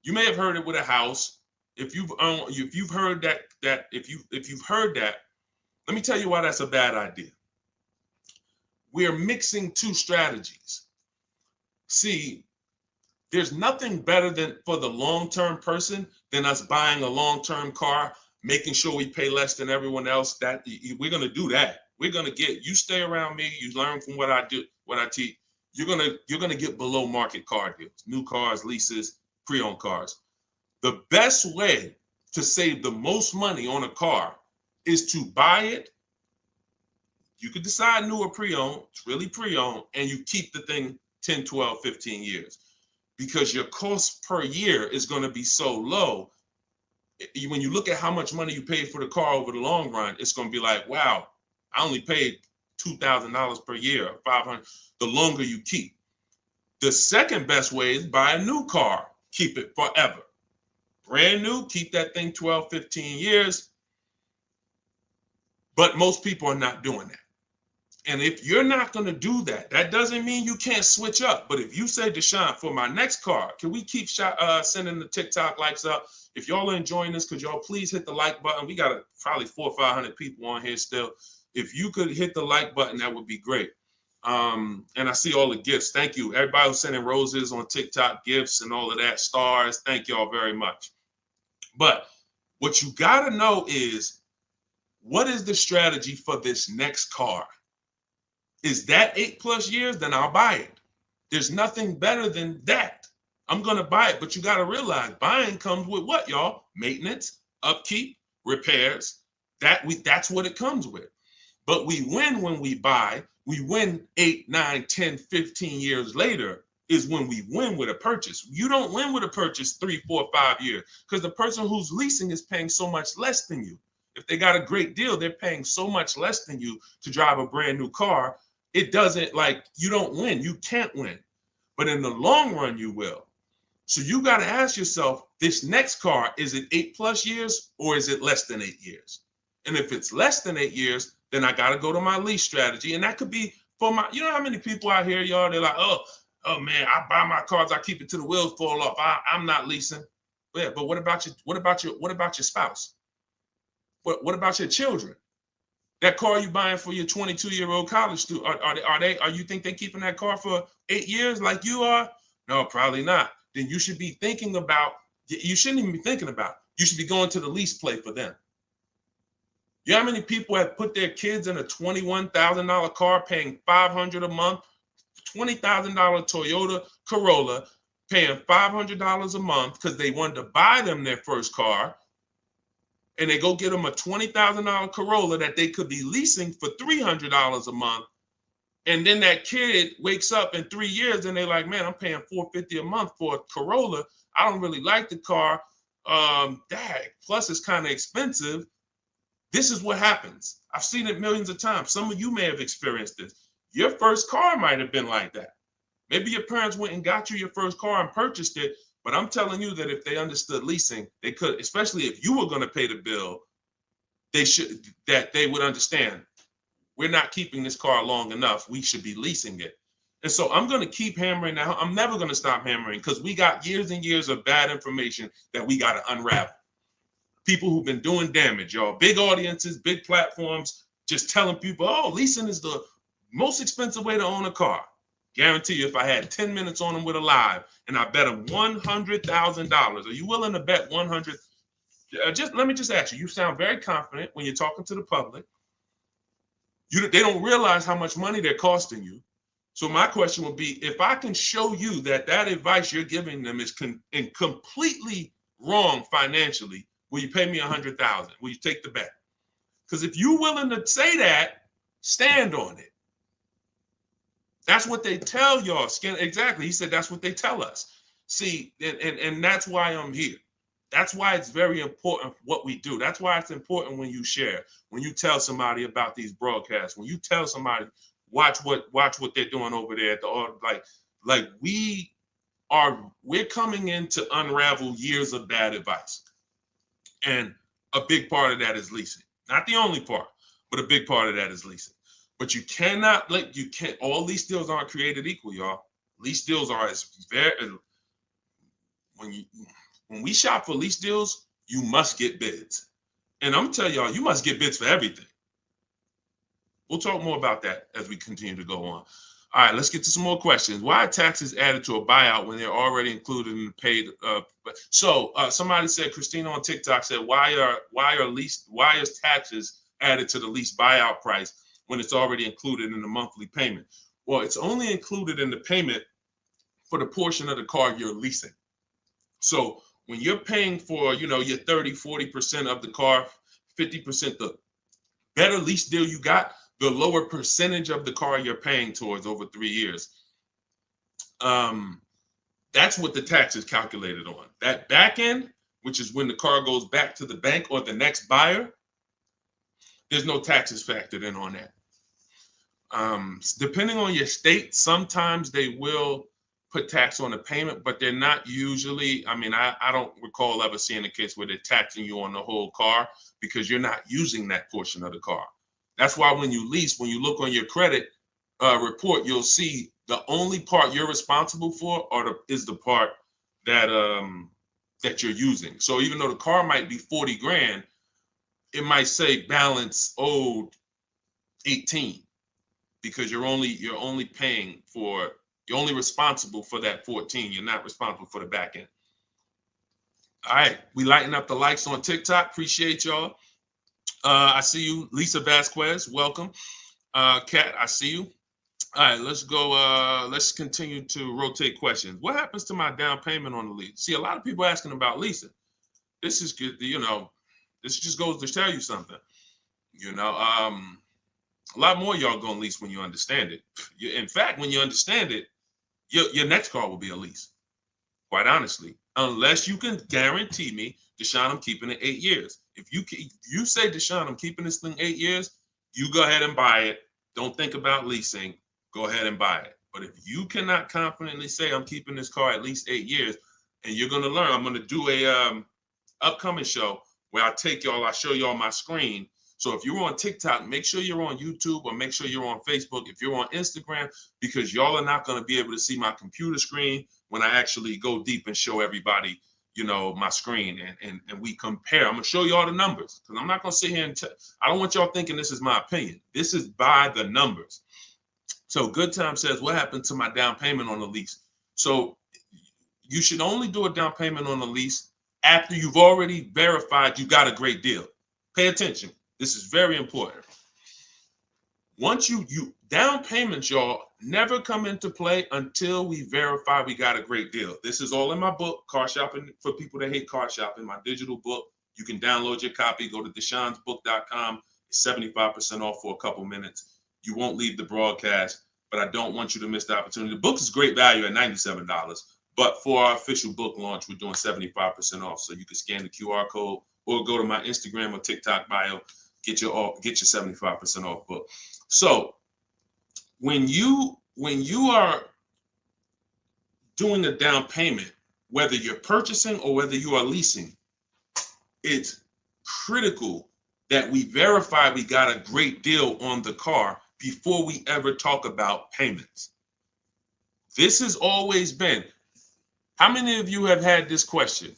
You may have heard it with a house. If you've heard that, if you've heard that, let me tell you why that's a bad idea. We're mixing two strategies. See, there's nothing better than for the long-term person than us buying a long-term car, making sure we pay less than everyone else. That we're gonna do that. We're gonna get you stay around me. You learn from what I do, what I teach. You're gonna get below market car deals, new cars, leases, pre-owned cars. The best way to save the most money on a car is to buy it. You could decide new or pre-owned. It's really pre-owned, and you keep the thing 10, 12, 15 years. Because your cost per year is going to be so low. When you look at how much money you paid for the car over the long run, it's going to be like, wow, I only paid $2,000 per year, or $500. The longer you keep. The second best way is buy a new car. Keep it forever. Brand new, keep that thing 12, 15 years. But most people are not doing that. And if you're not going to do that, that doesn't mean you can't switch up. But if you say, Deshone, for my next car, can we keep sending the TikTok likes up? If y'all are enjoying this, could y'all please hit the like button? We got probably 400 or 500 people on here still. If you could hit the like button, that would be great. And I see all the gifts. Thank you. Everybody who's sending roses on TikTok, gifts and all of that, stars. Thank y'all very much. But what you got to know is, what is the strategy for this next car? Is that 8+ years? Then I'll buy it. There's nothing better than that. I'm going to buy it. But you got to realize buying comes with what, y'all? Maintenance, upkeep, repairs. That's what it comes with. But we win when we buy. We win 8, 9, 10, 15 years later is when we win with a purchase. You don't win with a purchase 3, 4, 5 years because the person who's leasing is paying so much less than you. If they got a great deal, they're paying so much less than you to drive a brand new car. It doesn't, like, you don't win. You can't win. But in the long run, you will. So you got to ask yourself, this next car, is it 8+ years or is it less than 8 years? And if it's less than 8 years, then I got to go to my lease strategy. And that could be for my, you know how many people out here, y'all, they're like, oh man, I buy my cars, I keep it till the wheels fall off. I'm not leasing. Yeah, but what about your spouse? What about your children? That car you buying for your 22-year-old college student, are you think they're keeping that car for 8 years like you are? No, probably not. Then you should be thinking about, you shouldn't even be thinking about, you should be going to the lease play for them. You know how many people have put their kids in a $21,000 car paying $500 a month, $20,000 Toyota Corolla, paying $500 a month because they wanted to buy them their first car, and they go get them a $20,000 Corolla that they could be leasing for $300 a month. And then that kid wakes up in 3 years and they're like, man, I'm paying $450 a month for a Corolla. I don't really like the car. Plus it's kind of expensive. This is what happens. I've seen it millions of times. Some of you may have experienced this. Your first car might have been like that. Maybe your parents went and got you your first car and purchased it. But I'm telling you that if they understood leasing, they could, especially if you were going to pay the bill, they would understand. we're not keeping this car long enough. We should be leasing it. And so I'm going to keep hammering now. I'm never going to stop hammering because we got years and years of bad information that we got to unravel. People who've been doing damage, y'all. Big audiences, big platforms, just telling people, oh, leasing is the most expensive way to own a car. Guarantee you, if I had 10 minutes on them with a live and I bet them $100,000, are you willing to bet 100? Just let me just ask you. You sound very confident when you're talking to the public. They don't realize how much money they're costing you. So my question would be, if I can show you that advice you're giving them is completely wrong financially, will you pay me $100,000? Will you take the bet? Because if you're willing to say that, stand on it. That's what they tell y'all. Exactly. He said that's what they tell us. See, and that's why I'm here. That's why it's very important what we do. That's why it's important when you share, when you tell somebody about these broadcasts, when you tell somebody, watch what they're doing over there at the like we're coming in to unravel years of bad advice. And a big part of that is leasing. Not the only part, but a big part of that is leasing. But you cannot all lease deals aren't created equal, y'all. Lease deals are when we shop for lease deals, you must get bids. And I'm telling y'all, you must get bids for everything. We'll talk more about that as we continue to go on. All right, let's get to some more questions. Why are taxes added to a buyout when they're already included in the paid? Somebody said, Christina on TikTok said, why is taxes added to the lease buyout price when it's already included in the monthly payment? Well, it's only included in the payment for the portion of the car you're leasing. So when you're paying for, your 30-40% of the car, 50%, the better lease deal you got, the lower percentage of the car you're paying towards over 3 years. That's what the tax is calculated on. That back end, which is when the car goes back to the bank or the next buyer, there's no taxes factored in on that. Depending on your state, sometimes they will put tax on the payment, but they're not usually. I don't recall ever seeing a case where they're taxing you on the whole car because you're not using that portion of the car. That's why when you lease, when you look on your credit report, you'll see the only part you're responsible for is the part that you're using. So even though the car might be 40 grand, it might say balance owed 18 because you're only responsible for that 14. You're not responsible for the back end. All right, we lighten up the likes on TikTok. Appreciate y'all. I see you, Lisa Vasquez. Welcome. Kat, I see you. All right, let's go. Let's continue to rotate questions. What happens to my down payment on the lease? See, a lot of people asking about leasing. This is good. This just goes to tell you something. A lot more y'all gonna lease when you understand it. In fact, when you understand it, your next car will be a lease. Quite honestly, unless you can guarantee me, Deshone, I'm keeping it 8 years. If you say, Deshone, I'm keeping this thing 8 years, you go ahead and buy it. Don't think about leasing. Go ahead and buy it. But if you cannot confidently say I'm keeping this car at least 8 years, and you're gonna learn, I'm gonna do a upcoming show where I show y'all my screen. So if you're on TikTok, make sure you're on YouTube or make sure you're on Facebook. If you're on Instagram, because y'all are not going to be able to see my computer screen when I actually go deep and show everybody, my screen and we compare. I'm going to show you all the numbers because I'm not going to sit here and I don't want y'all thinking this is my opinion. This is by the numbers. So Good Time says, what happened to my down payment on the lease? So you should only do a down payment on the lease after you've already verified you got a great deal. Pay attention. This is very important. Once you down payments, y'all, never come into play until we verify we got a great deal. This is all in my book, Car Shopping for People That Hate Car Shopping, my digital book. You can download your copy. Go to deshonsbook.com. It's 75% off for a couple minutes. You won't leave the broadcast, but I don't want you to miss the opportunity. The book is great value at $97, but for our official book launch, we're doing 75% off. So you can scan the QR code or go to my Instagram or TikTok bio. Get your 75% off book. So when you are doing the down payment, whether you're purchasing or whether you are leasing, it's critical that we verify we got a great deal on the car before we ever talk about payments. This has always been. How many of you have had this question?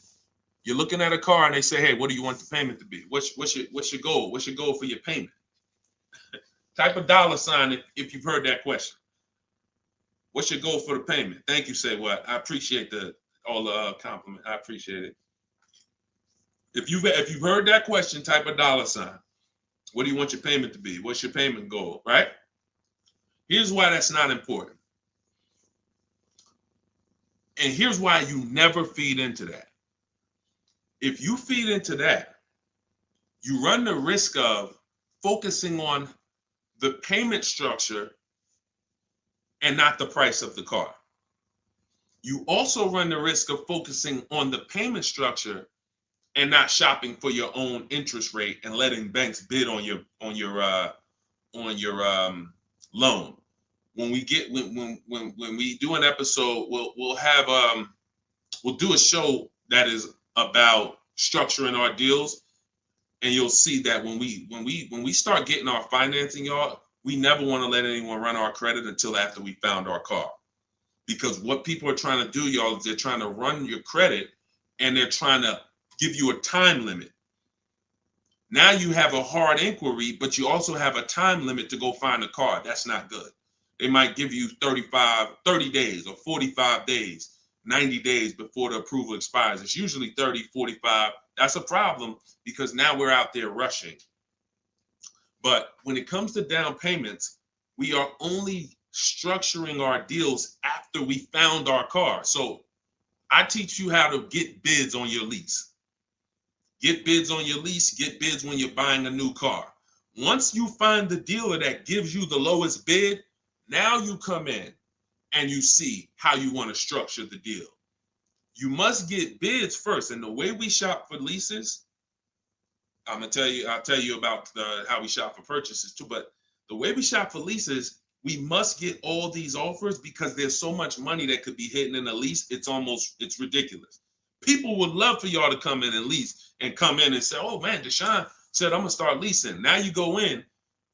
You're looking at a car and they say, hey, what do you want the payment to be? What's your goal? What's your goal for your payment? Type a $ if you've heard that question. What's your goal for the payment? Thank you, Say What. I appreciate all the compliment. I appreciate it. If you've heard that question, type a $. What do you want your payment to be? What's your payment goal, right? Here's why that's not important. And here's why you never feed into that. If you feed into that, you run the risk of focusing on the payment structure and not the price of the car. You also run the risk of focusing on the payment structure and not shopping for your own interest rate and letting banks bid on your loan. When we do an episode, we'll do a show that is about structuring our deals, and you'll see that when we start getting our financing, y'all, we never want to let anyone run our credit until after we found our car. Because what people are trying to do, y'all, is they're trying to run your credit and they're trying to give you a time limit. Now you have a hard inquiry, but you also have a time limit to go find a car. That's not good. They might give you 30 days or 45 days, 90 days before the approval expires. It's usually 30, 45. That's a problem because now we're out there rushing. But when it comes to down payments, we are only structuring our deals after we found our car. So I teach you how to get bids on your lease. Get bids on your lease, get bids when you're buying a new car. Once you find the dealer that gives you the lowest bid, now you come in and you see how you want to structure the deal. You must get bids first. And the way we shop for leases, I'll tell you about how we shop for purchases too, but the way we shop for leases, we must get all these offers because there's so much money that could be hidden in a lease. It's ridiculous. People would love for y'all to come in and lease and come in and say, oh man, Deshone said, I'm gonna start leasing. Now you go in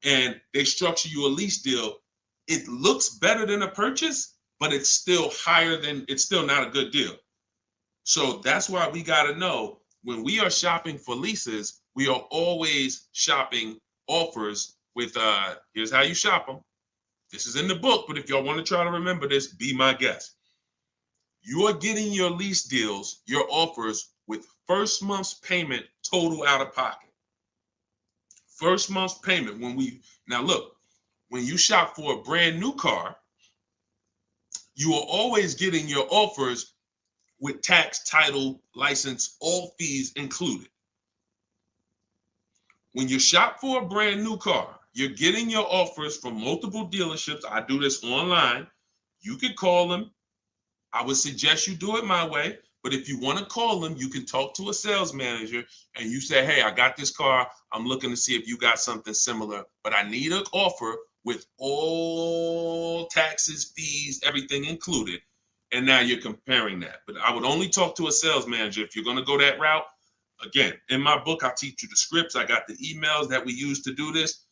and they structure you a lease deal. It looks better than a purchase, but it's still not a good deal. So that's why we gotta know when we are shopping for leases, we are always shopping offers with, here's how you shop them. This is in the book, but if y'all want to try to remember this, be my guest. You are getting your lease deals, your offers with first month's payment total out of pocket. First month's payment. Now look, when you shop for a brand new car, you are always getting your offers with tax, title, license, all fees included. When you shop for a brand new car, you're getting your offers from multiple dealerships. I do this online. You can call them. I would suggest you do it my way. But if you want to call them, you can talk to a sales manager and you say, hey, I got this car. I'm looking to see if you got something similar, but I need an offer with all taxes, fees, everything included. And now you're comparing that. But I would only talk to a sales manager if you're going to go that route. Again, in my book, I teach you the scripts. I got the emails that we use to do this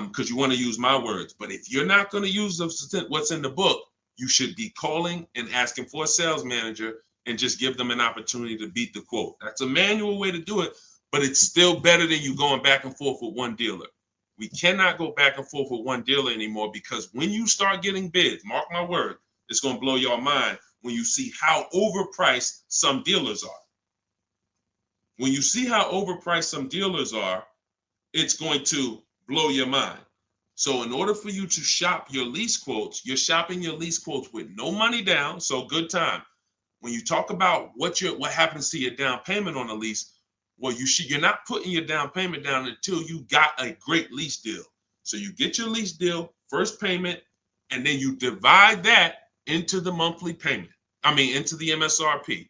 because you want to use my words. But if you're not going to use what's in the book, you should be calling and asking for a sales manager and just give them an opportunity to beat the quote. That's a manual way to do it, but it's still better than you going back and forth with one dealer. We cannot go back and forth with one dealer anymore because when you start getting bids, mark my word, it's going to blow your mind when you see how overpriced some dealers are. When you see how overpriced some dealers are, it's going to blow your mind. So in order for you to shop your lease quotes, you're shopping your lease quotes with no money down, so good time. When you talk about what happens to your down payment on a lease, well, you're not putting your down payment down until you got a great lease deal. So you get your lease deal, first payment, and then you divide that into the monthly payment. Into the MSRP.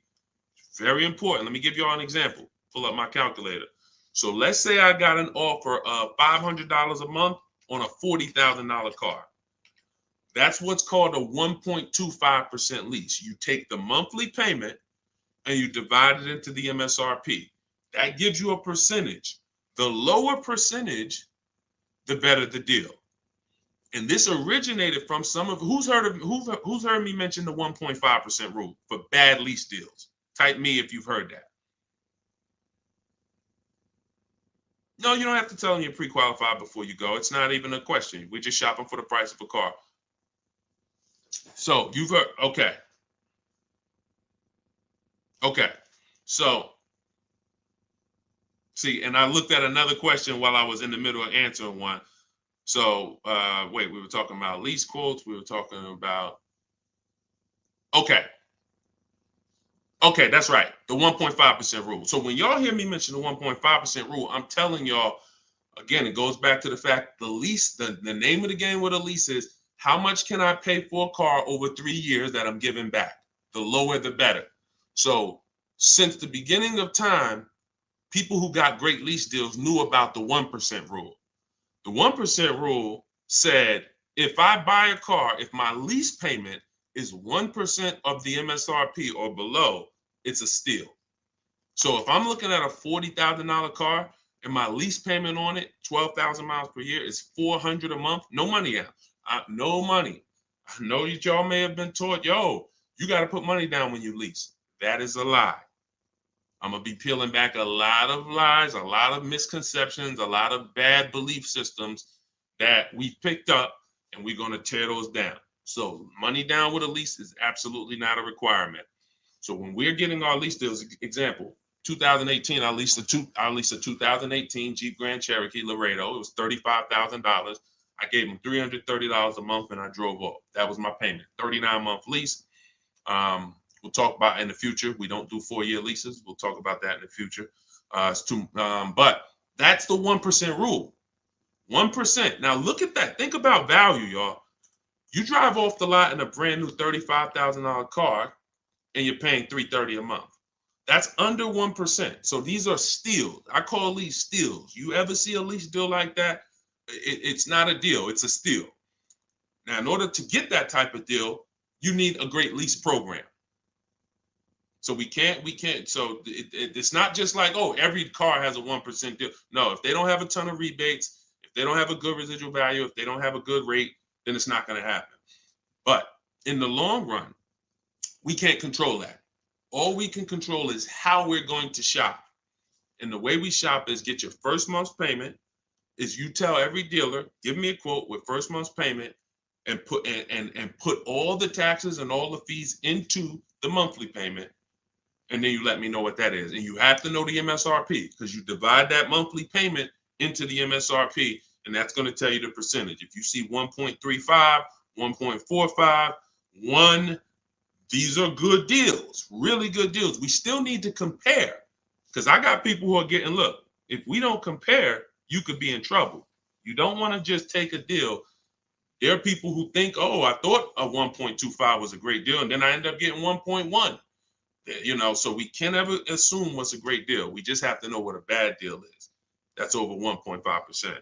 Very important. Let me give you all an example. Pull up my calculator. So let's say I got an offer of $500 a month on a $40,000 car. That's what's called a 1.25% lease. You take the monthly payment and you divide it into the MSRP. That gives you a percentage. The lower percentage, the better the deal. And this originated from some of who's heard me mention the 1.5% rule for bad lease deals. Type me if you've heard that. No, you don't have to tell them you're pre-qualified before you go. It's not even a question. We're just shopping for the price of a car. So you've heard, okay. Okay. So, see, and I looked at another question while I was in the middle of answering one. So, wait, we were talking about lease quotes. We were talking about, okay. Okay, that's right. The 1.5% rule. So when y'all hear me mention the 1.5% rule, I'm telling y'all, again, it goes back to the fact the lease, the name of the game with a lease is how much can I pay for a car over 3 years that I'm giving back? The lower, the better. So since the beginning of time, people who got great lease deals knew about the 1% rule. The 1% rule said, if I buy a car, if my lease payment is 1% of the MSRP or below, it's a steal. So if I'm looking at a $40,000 car and my lease payment on it, 12,000 miles per year, is $400 a month, no money out. No money. I know that y'all may have been taught, yo, you got to put money down when you lease. That is a lie. I'm going to be peeling back a lot of lies, a lot of misconceptions, a lot of bad belief systems that we've picked up, and we're going to tear those down. So money down with a lease is absolutely not a requirement. So when we're getting our lease deals, example, 2018, I leased a 2018 Jeep Grand Cherokee Laredo. It was $35,000. I gave them $330 a month, and I drove off. That was my payment. 39-month lease. We'll talk about in the future. We don't do 4-year leases. We'll talk about that in the future. But that's the 1% rule. 1%. Now look at that. Think about value, y'all. You drive off the lot in a brand new $35,000 car, and you're paying $330 a month. That's under 1%. So these are steals. I call these steals. You ever see a lease deal like that? It's not a deal. It's a steal. Now, in order to get that type of deal, you need a great lease program. So we can't. So it's not just like, oh, every car has a 1% deal. No, if they don't have a ton of rebates, if they don't have a good residual value, if they don't have a good rate, then it's not going to happen. But in the long run, we can't control that. All we can control is how we're going to shop. And the way we shop is get your first month's payment. Is you tell every dealer, give me a quote with first month's payment, and put all the taxes and all the fees into the monthly payment. And then you let me know what that is. And you have to know the MSRP, because you divide that monthly payment into the MSRP, and that's going to tell you the percentage. If you see 1.35, 1.45, 1, these are good deals, really good deals. We still need to compare, because I got people who are getting, look, if we don't compare, you could be in trouble. You don't want to just take a deal. There are people who think, oh, I thought a 1.25 was a great deal, and then I end up getting 1.1. You know, so we can't ever assume what's a great deal. We just have to know what a bad deal is. That's over 1.5%.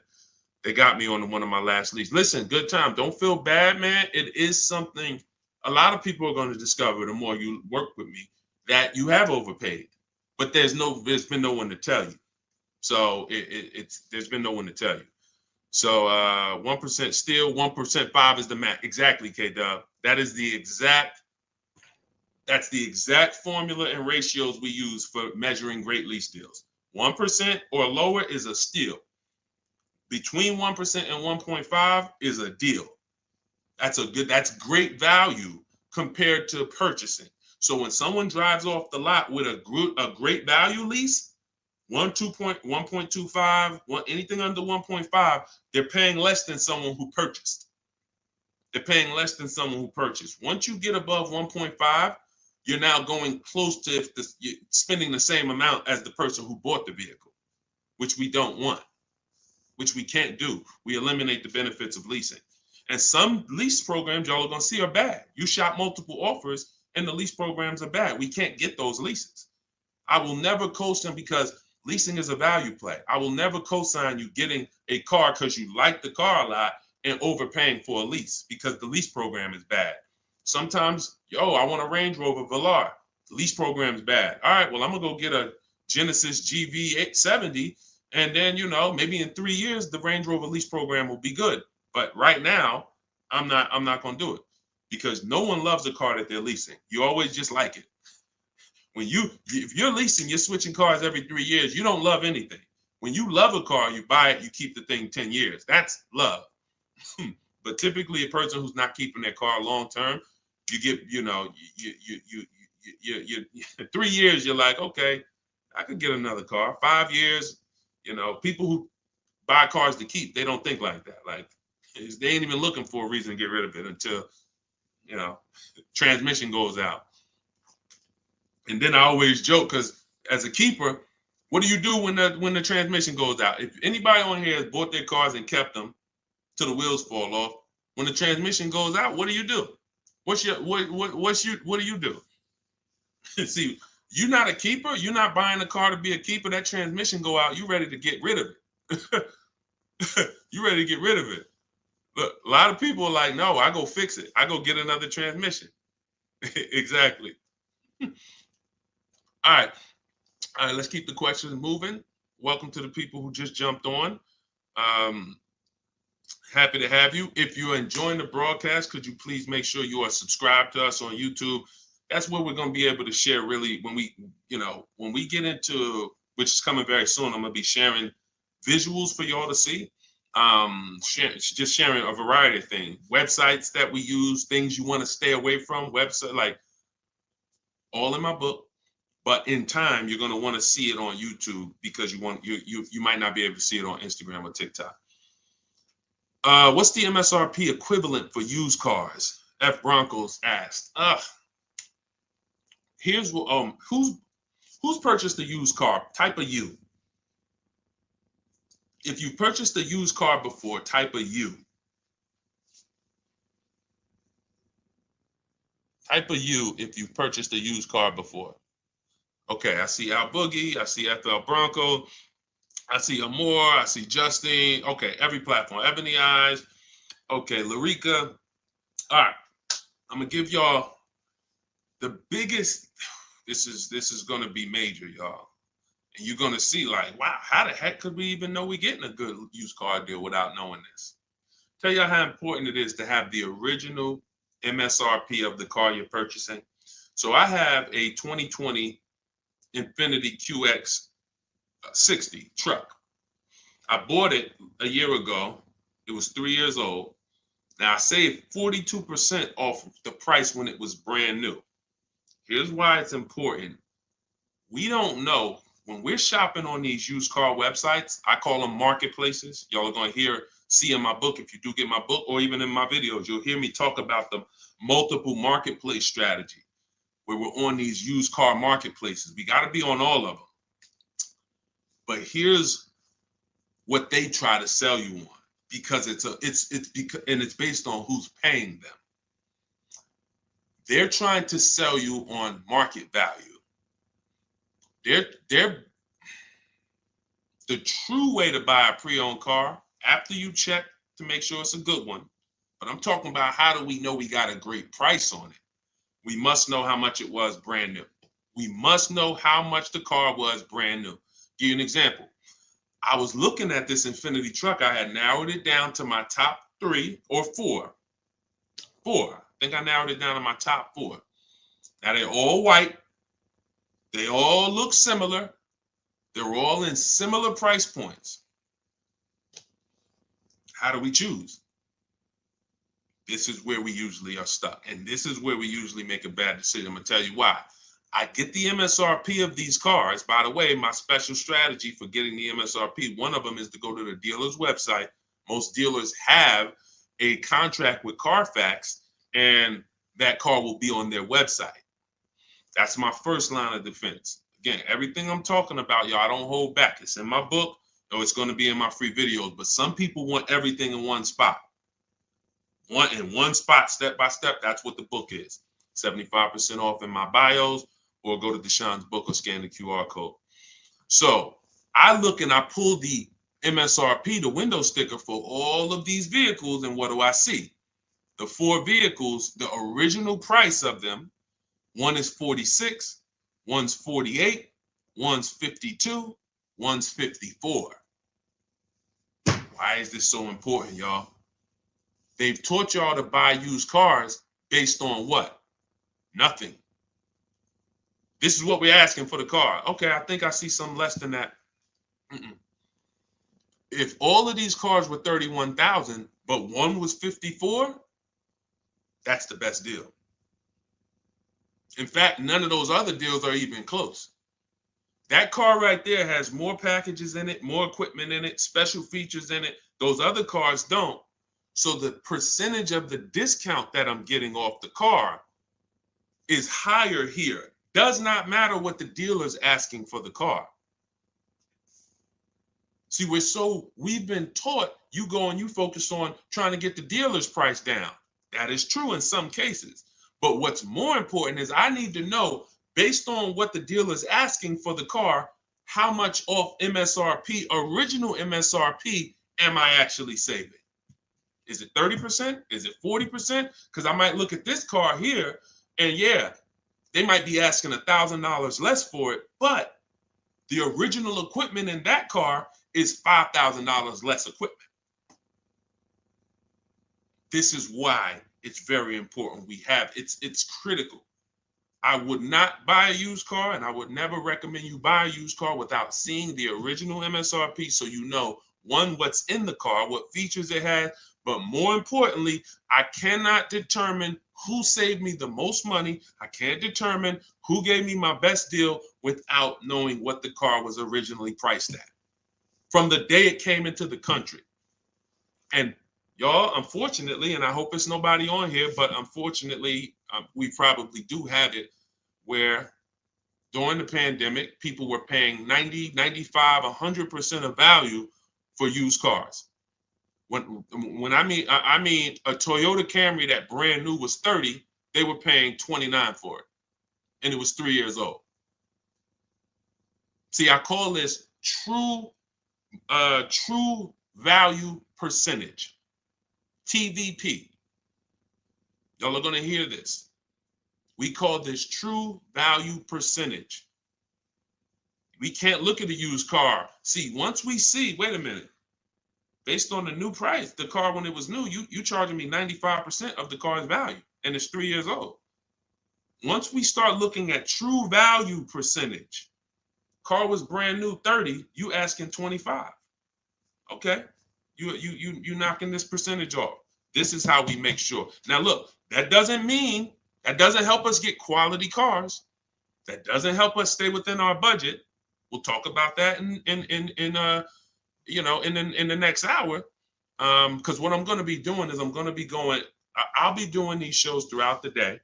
They got me on one of my last leads. Listen, good time. Don't feel bad, man. It is something a lot of people are going to discover the more you work with me, that you have overpaid. But there's been no one to tell you. So there's been no one to tell you. So 1% still, 1% 5 is the max. Exactly, K-Dub. That's the exact formula and ratios we use for measuring great lease deals. 1% or lower is a steal. Between 1% and 1.5 is a deal. That's great value compared to purchasing. So when someone drives off the lot with a great value lease, 1.25, anything under 1.5, they're paying less than someone who purchased. They're paying less than someone who purchased. Once you get above 1.5, you're now going close to spending the same amount as the person who bought the vehicle, which we don't want, which we can't do. We eliminate the benefits of leasing. And some lease programs y'all are going to see are bad. You shop multiple offers and the lease programs are bad. We can't get those leases. I will never co-sign, because leasing is a value play. I will never co-sign you getting a car because you like the car a lot and overpaying for a lease, because the lease program is bad. Sometimes, I want a Range Rover Velar. The lease program is bad. All right, well, I'm going to go get a Genesis GV870, And then, you know, maybe in 3 years, the Range Rover lease program will be good. But right now, I'm not going to do it because no one loves a car that they're leasing. You always just like it. If you're leasing, you're switching cars every 3 years. You don't love anything. When you love a car, you buy it, you keep the thing 10 years. That's love. But typically, a person who's not keeping their car long term, you get, you know, you 3 years, you're like, okay, I could get another car. 5 years, you know, people who buy cars to keep, they don't think like that. Like, they ain't even looking for a reason to get rid of it until, you know, transmission goes out. And then I always joke because as a keeper, what do you do when the transmission goes out? If anybody on here has bought their cars and kept them till the wheels fall off, when the transmission goes out, what do you do? What do you do? See, you're not a keeper. You're not buying a car to be a keeper. That transmission go out, you ready to get rid of it. You ready to get rid of it. Look, a lot of people are like, no, I go fix it. I go get another transmission. Exactly. All right. All right, let's keep the questions moving. Welcome to the people who just jumped on. Happy to have you. If you're enjoying the broadcast, could you please make sure you are subscribed to us on YouTube? That's where we're going to be able to share really when we get into, which is coming very soon, I'm going to be sharing visuals for y'all to see. Just sharing a variety of things, websites that we use, things you want to stay away from, website, like all in my book. But in time, you're going to want to see it on YouTube because you might not be able to see it on Instagram or TikTok. What's the MSRP equivalent for used cars? F Broncos asked. Here's what who's purchased a used car? Type a U. If you purchased a used car before, type a U. Type a U if you purchased a used car before. Okay, I see Al Boogie, I see FL Bronco, I see Amore, I see Justine. Okay, every platform. Ebony Eyes. Okay, Larica. All right, I'm gonna give y'all the biggest. This is gonna be major, y'all. And you're gonna see like, wow, how the heck could we even know we're getting a good used car deal without knowing this? Tell y'all how important it is to have the original MSRP of the car you're purchasing. So I have a 2020 Infiniti QX 60 truck. I bought it a year ago. It was 3 years old. Now I saved 42% off the price when it was brand new. Here's why it's important. We don't know when we're shopping on these used car websites. I call them marketplaces. Y'all are going to see in my book, if you do get my book, or even in my videos, you'll hear me talk about the multiple marketplace strategy where we're on these used car marketplaces. We got to be on all of them. But here's what they try to sell you on, because it's based on who's paying them. They're trying to sell you on market value. They're the true way to buy a pre-owned car, after you check to make sure it's a good one. But I'm talking about, how do we know we got a great price on it? We must know how much it was brand new. We must know how much the car was brand new. Give you an example. I was looking at this Infiniti truck. I had narrowed it down to my top 3 or 4. I think I narrowed it down to my top 4. Now they're all white. They all look similar. They're all in similar price points. How do we choose? This is where we usually are stuck. And this is where we usually make a bad decision. I'm going to tell you why. I get the MSRP of these cars. By the way, my special strategy for getting the MSRP, one of them is to go to the dealer's website. Most dealers have a contract with Carfax, and that car will be on their website. That's my first line of defense. Again, everything I'm talking about, y'all, I don't hold back. It's in my book, or it's going to be in my free videos. But some people want everything in one spot. One spot, step by step. That's what the book is. 75% off in my bios, or go to Deshone's book or scan the QR code. So I look and I pull the MSRP, the window sticker for all of these vehicles, and what do I see? The 4 vehicles, the original price of them, one is 46, one's 48, one's 52, one's 54. Why is this so important, y'all? They've taught y'all to buy used cars based on what? Nothing. This is what we're asking for the car. Okay, I think I see some less than that. Mm-mm. If all of these cars were 31,000, but one was 54, that's the best deal. In fact, none of those other deals are even close. That car right there has more packages in it, more equipment in it, special features in it. Those other cars don't. So the percentage of the discount that I'm getting off the car is higher here. Does not matter what the dealer's asking for the car. See, we've been taught you go and you focus on trying to get the dealer's price down. That is true in some cases. But what's more important is I need to know, based on what the dealer's asking for the car, how much off MSRP, original MSRP, am I actually saving? Is it 30%? Is it 40%? Because I might look at this car here and yeah, they might be asking $1,000 less for it, but the original equipment in that car is $5,000 less equipment. This is why it's very important. It's critical. I would not buy a used car, and I would never recommend you buy a used car without seeing the original MSRP, so you know, one, what's in the car, what features it has, but more importantly, I cannot determine who saved me the most money. I can't determine who gave me my best deal without knowing what the car was originally priced at from the day it came into the country. And y'all, unfortunately, and I hope it's nobody on here, but unfortunately, we probably do have it where during the pandemic, people were paying 90, 95, 100% of value for used cars. When I mean a Toyota Camry that brand new was 30, they were paying 29 for it, and it was 3 years old. See, I call this true value percentage, TVP. Y'all are going to hear this. We call this true value percentage. We can't look at a used car. See, once we see, wait a minute, based on the new price, the car when it was new, you charging me 95% of the car's value, and it's 3 years old. Once we start looking at true value percentage, car was brand new 30, you asking 25. Okay, you knocking this percentage off. This is how we make sure. Now look, that doesn't help us get quality cars. That doesn't help us stay within our budget. We'll talk about that in the next hour. Because what I'm going to be doing is I'll be doing these shows throughout the day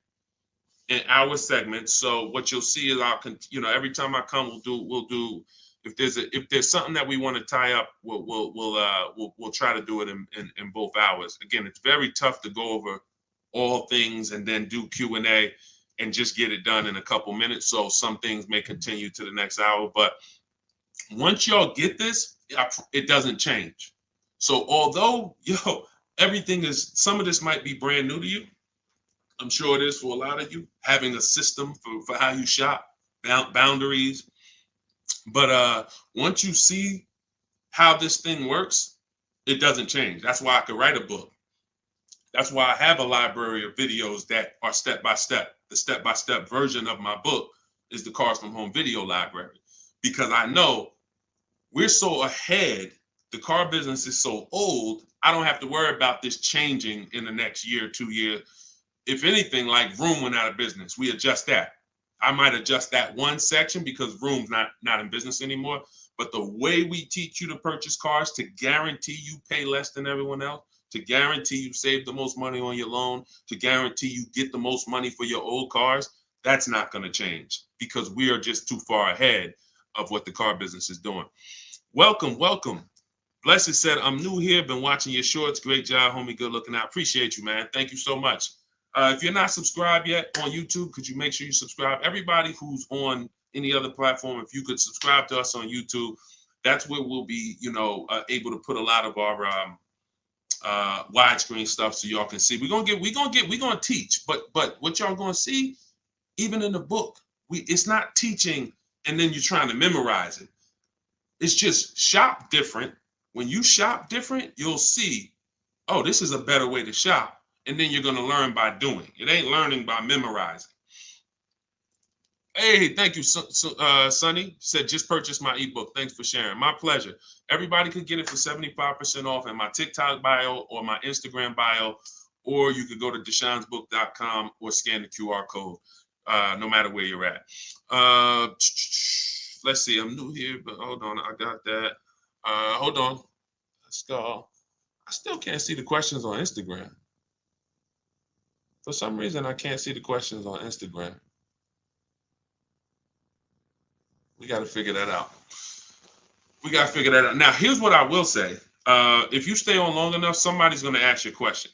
in hour segments. So what you'll see is every time I come, we'll do if there's something that we want to tie up, we'll try to do it in both hours. Again, it's very tough to go over all things and then do Q&A and just get it done in a couple minutes. So some things may continue to the next hour, but once y'all get this, it doesn't change. So although, some of this might be brand new to you. I'm sure it is for a lot of you, having a system for how you shop, boundaries. But once you see how this thing works, it doesn't change. That's why I could write a book. That's why I have a library of videos that are step-by-step. The step-by-step version of my book is the Cars from Home video library, because I know we're so ahead. The car business is so old. I don't have to worry about this changing in the next year, 2 years. If anything, like Vroom went out of business, we adjust that. I might adjust that one section because Vroom's not in business anymore. But the way we teach you to purchase cars to guarantee you pay less than everyone else, to guarantee you save the most money on your loan, to guarantee you get the most money for your old cars, that's not going to change because we are just too far ahead of what the car business is doing. Welcome. Blessed said, I'm new here, been watching your shorts. Great job, homie. Good looking out. Appreciate you, man. Thank you so much. If you're not subscribed yet on YouTube, could you make sure you subscribe? Everybody who's on any other platform, if you could subscribe to us on YouTube, that's where we'll be, able to put a lot of our widescreen stuff so y'all can see. We're gonna teach, but what y'all gonna see, even in the book, it's not teaching and then you're trying to memorize it. It's just shop different, When you shop different, you'll see, oh, this is a better way to shop. And then you're going to learn by doing. It ain't learning by memorizing. Hey, thank you, Sonny. Said, just purchased my ebook. Thanks for sharing. My pleasure. Everybody could get it for 75% off in my TikTok bio or my Instagram bio, or you could go to deshonesbook.com or scan the QR code, no matter where you're at. Let's see. I'm new here, but hold on. I got that. Hold on. Let's go. I still can't see the questions on Instagram. For some reason, I can't see the questions on Instagram. We got to figure that out. Now, here's what I will say. If you stay on long enough, somebody's going to ask you a question,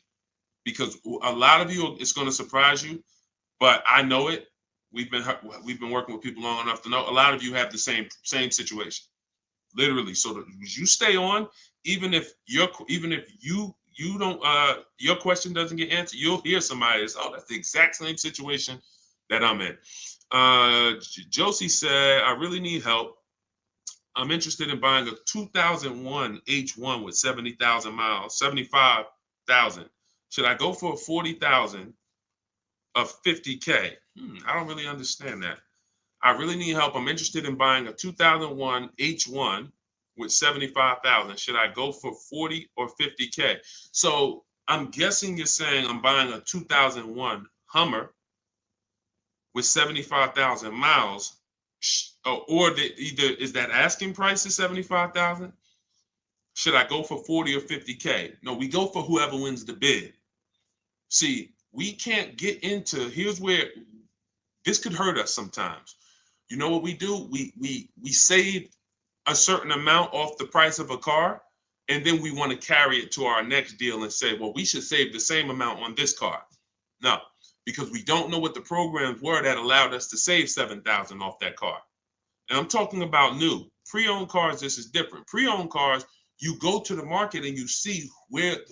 because a lot of you, it's going to surprise you, but I know it. We've been working with people long enough to know a lot of you have the same situation, literally. So that you stay on, even if you don't your question doesn't get answered, you'll hear somebody say, oh, that's the exact same situation that I'm in. Josie said, I really need help. I'm interested in buying a 2001 H1 with 70,000 miles, 75,000. Should I go for a 40,000 of 50K? I don't really understand that. I really need help. I'm interested in buying a 2001 H1 with 75,000. Should I go for 40 or 50K? So I'm guessing you're saying I'm buying a 2001 Hummer with 75,000 miles, or either is that asking price is 75,000? Should I go for 40 or 50K? No, we go for whoever wins the bid. See, we can't get into, here's where this could hurt us sometimes. You know what we do? We save a certain amount off the price of a car, and then we want to carry it to our next deal and say, well, we should save the same amount on this car. No, because we don't know what the programs were that allowed us to save 7,000 off that car. And I'm talking about new. Pre-owned cars, this is different. Pre-owned cars, you go to the market and you see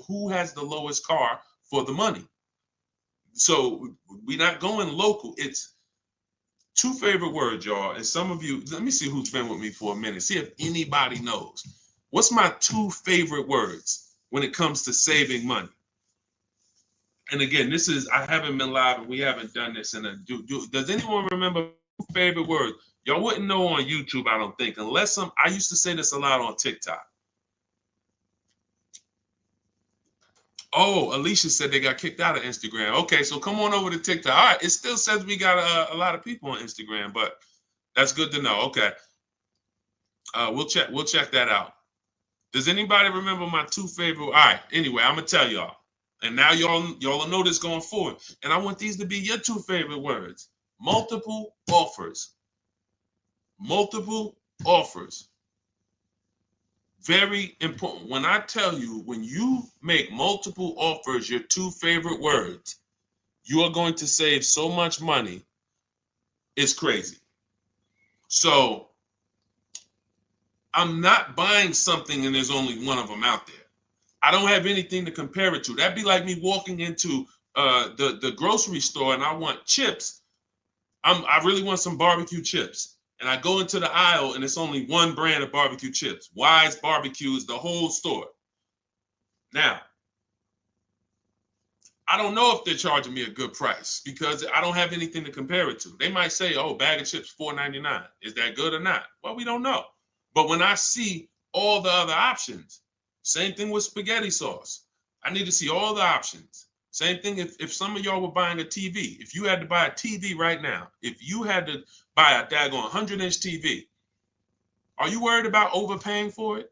who has the lowest car for the money. So we're not going local. It's two favorite words, y'all. And some of you, let me see who's been with me for a minute. See if anybody knows. What's my two favorite words when it comes to saving money? And again, this is, I haven't been live and we haven't done this in a, does anyone remember favorite words? Y'all wouldn't know on YouTube, I don't think, unless I used to say this a lot on TikTok. Oh, Alicia said they got kicked out of Instagram. Okay, so come on over to TikTok. All right, it still says we got a lot of people on Instagram, but that's good to know. Okay, we'll check that out. Does anybody remember my two favorite? All right, anyway, I'm gonna tell y'all, and now y'all will know this going forward. And I want these to be your two favorite words: multiple offers. Multiple offers. Very important. When I tell you, when you make multiple offers your two favorite words, you are going to save so much money. It's crazy. So I'm not buying something and there's only one of them out there. I don't have anything to compare it to. That'd be like me walking into the grocery store and I want chips. I really want some barbecue chips. And I go into the aisle and it's only one brand of barbecue chips. Wise Barbecue is the whole store. Now, I don't know if they're charging me a good price because I don't have anything to compare it to. They might say, oh, bag of chips, $4.99. Is that good or not? Well, we don't know. But when I see all the other options, same thing with spaghetti sauce. I need to see all the options. Same thing if some of y'all were buying a TV. If you had to buy a TV right now, if you had to buy a daggone 100-inch TV, are you worried about overpaying for it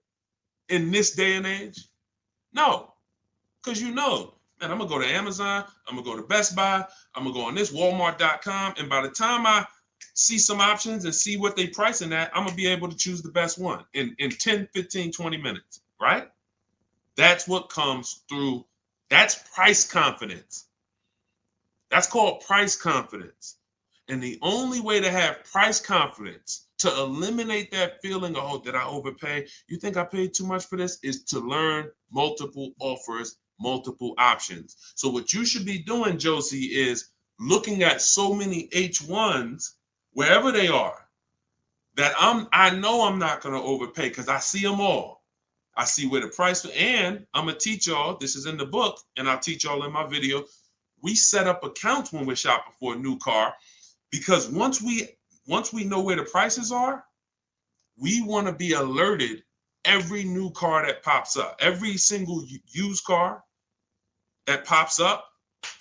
in this day and age? No, because you know, man, I'm going to go to Amazon, I'm going to go to Best Buy, I'm going to go on this Walmart.com, and by the time I see some options and see what they pricing at, I'm going to be able to choose the best one in 10, 15, 20 minutes, right? That's what comes through. That's price confidence. That's called price confidence. And the only way to have price confidence, to eliminate that feeling of, oh, did I overpay? You think I paid too much for this? Is to learn multiple offers, multiple options. So what you should be doing, Josie, is looking at so many H1s, wherever they are, that I know I'm not going to overpay because I see them all. I see where the price, and I'm gonna teach y'all, this is in the book, and I'll teach y'all in my video. We set up accounts when we're shopping for a new car, because once we know where the prices are, we want to be alerted every new car that pops up, every single used car that pops up,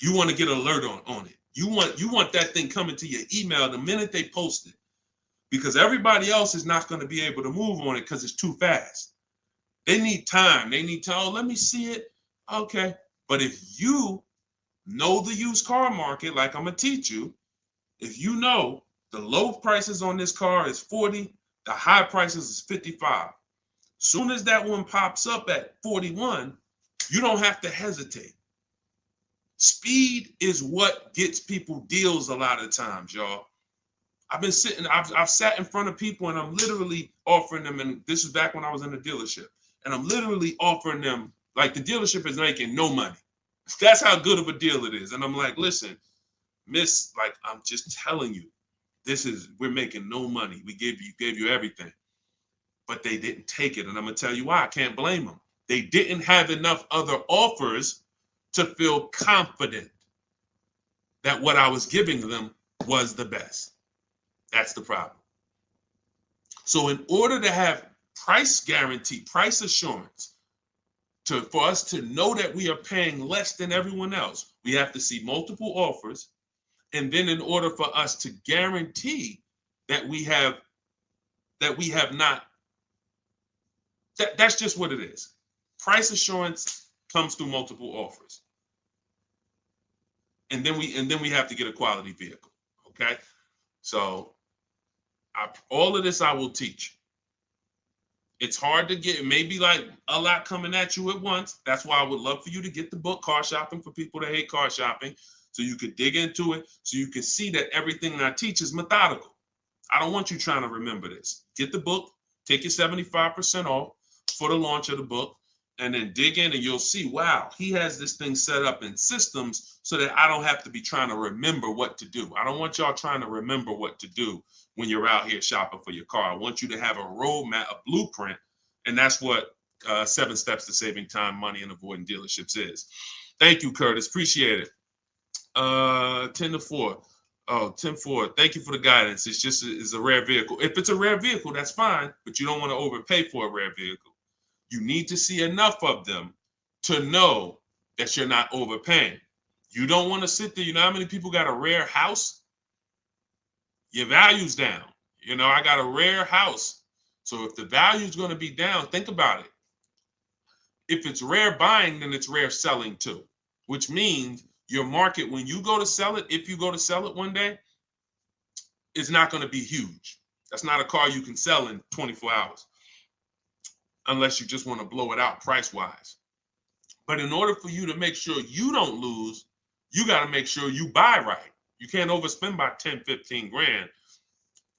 you want to get alert on it. You want that thing coming to your email the minute they post it, because everybody else is not going to be able to move on it because it's too fast. They need time. They need to, oh, let me see it. Okay. But if you know the used car market, like I'm going to teach you, if you know the low prices on this car is 40, the high prices is 55. Soon as that one pops up at 41, you don't have to hesitate. Speed is what gets people deals a lot of times, y'all. I've sat in front of people and I'm literally offering them, and this is back when I was in the dealership, and I'm literally offering them, like, the dealership is making no money. That's how good of a deal it is. And I'm like, listen, miss, like, I'm just telling you, we're making no money. We gave you everything. But they didn't take it. And I'm gonna tell you why. I can't blame them. They didn't have enough other offers to feel confident that what I was giving them was the best. That's the problem. So in order to have price guarantee, price assurance, for us to know that we are paying less than everyone else, we have to see multiple offers. And then in order for us to guarantee that we have not, that's just what it is. Price assurance comes through multiple offers. And then we have to get a quality vehicle. Okay. So all of this I will teach. It's hard to get, maybe like a lot coming at you at once. That's why I would love for you to get the book, Car Shopping for People That Hate Car Shopping, so you could dig into it, so you can see that everything I teach is methodical. I don't want you trying to remember this. Get the book, take your 75% off for the launch of the book, and then dig in and you'll see, wow, he has this thing set up in systems so that I don't have to be trying to remember what to do. I don't want y'all trying to remember what to do when you're out here shopping for your car. I want you to have a roadmap, a blueprint, and that's what 7 Steps to Saving Time, Money, and Avoiding Dealerships is. Thank you, Curtis. Appreciate it. 10-4. Oh, 10-4. Thank you for the guidance. It's a rare vehicle. If it's a rare vehicle, that's fine, but you don't want to overpay for a rare vehicle. You need to see enough of them to know that you're not overpaying. You don't want to sit there. You know how many people got a rare house? Your value's down. You know, I got a rare house. So if the value is going to be down, think about it. If it's rare buying, then it's rare selling too, which means your market, when you go to sell it, if you go to sell it one day, it's not going to be huge. That's not a car you can sell in 24 hours. Unless you just want to blow it out price-wise. But in order for you to make sure you don't lose, you got to make sure you buy right. You can't overspend by 10, 15 grand.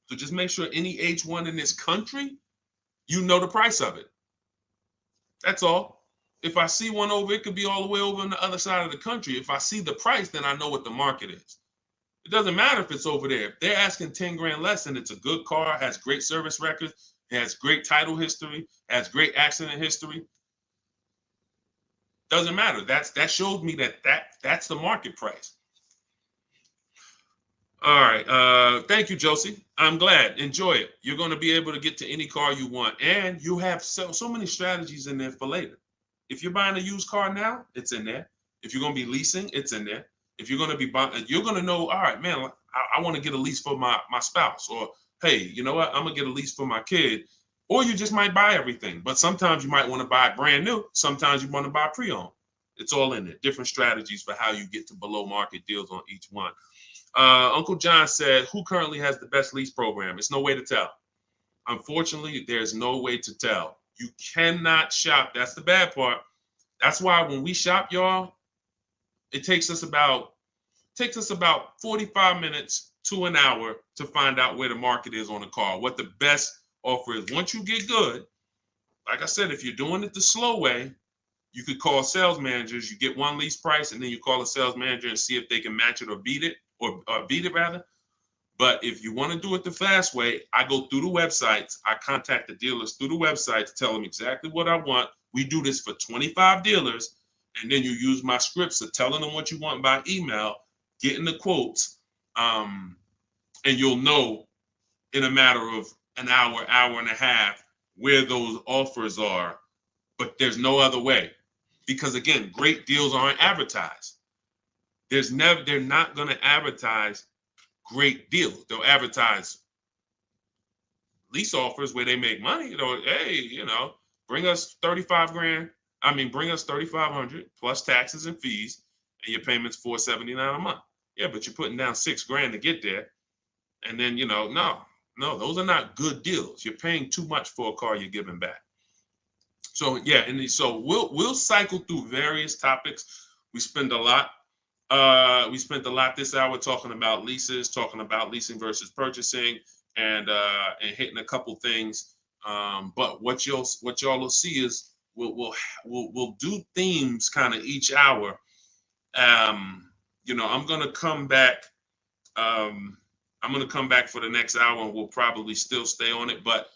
So just make sure any H1 in this country, you know the price of it. That's all. If I see one over, it could be all the way over on the other side of the country. If I see the price, then I know what the market is. It doesn't matter if it's over there. If they're asking 10 grand less and it's a good car, has great service records, it has great title history, has great accident history. Doesn't matter. That shows me that's the market price. All right. Thank you, Josie. I'm glad. Enjoy it. You're going to be able to get to any car you want, and you have so many strategies in there for later. If you're buying a used car now, it's in there. If you're going to be leasing, it's in there. If you're going to be buying, you're going to know, all right, man, I want to get a lease for my spouse, or hey, you know what? I'm going to get a lease for my kid. Or you just might buy everything. But sometimes you might want to buy brand new. Sometimes you want to buy pre-owned. It's all in there. Different strategies for how you get to below market deals on each one. Uncle John said, who currently has the best lease program? It's no way to tell. Unfortunately, there's no way to tell. You cannot shop. That's the bad part. That's why when we shop, y'all, it takes us about 45 minutes to an hour to find out where the market is on a car, what the best offer is. Once you get good, like I said, if you're doing it the slow way, you could call sales managers. You get one lease price, and then you call a sales manager and see if they can match it or beat it, or beat it rather. But if you want to do it the fast way, I go through the websites. I contact the dealers through the websites, tell them exactly what I want. We do this for 25 dealers. And then you use my scripts of telling them what you want by email, getting the quotes, and you'll know in a matter of an hour, hour and a half where those offers are. But there's no other way. Because again, great deals aren't advertised. They're not going to advertise great deals. They'll advertise lease offers where they make money. Hey, bring us 35 grand. Bring us 3,500 plus taxes and fees, and your payment's $479 a month. Yeah, but you're putting down 6 grand to get there, and then no, those are not good deals. You're paying too much for a car you're giving back. So yeah, and so we'll cycle through various topics. We spent a lot this hour talking about leases, talking about leasing versus purchasing, and hitting a couple things. But what y'all will see is we'll do themes kind of each hour. I'm gonna come back. I'm gonna come back for the next hour, and we'll probably still stay on it, but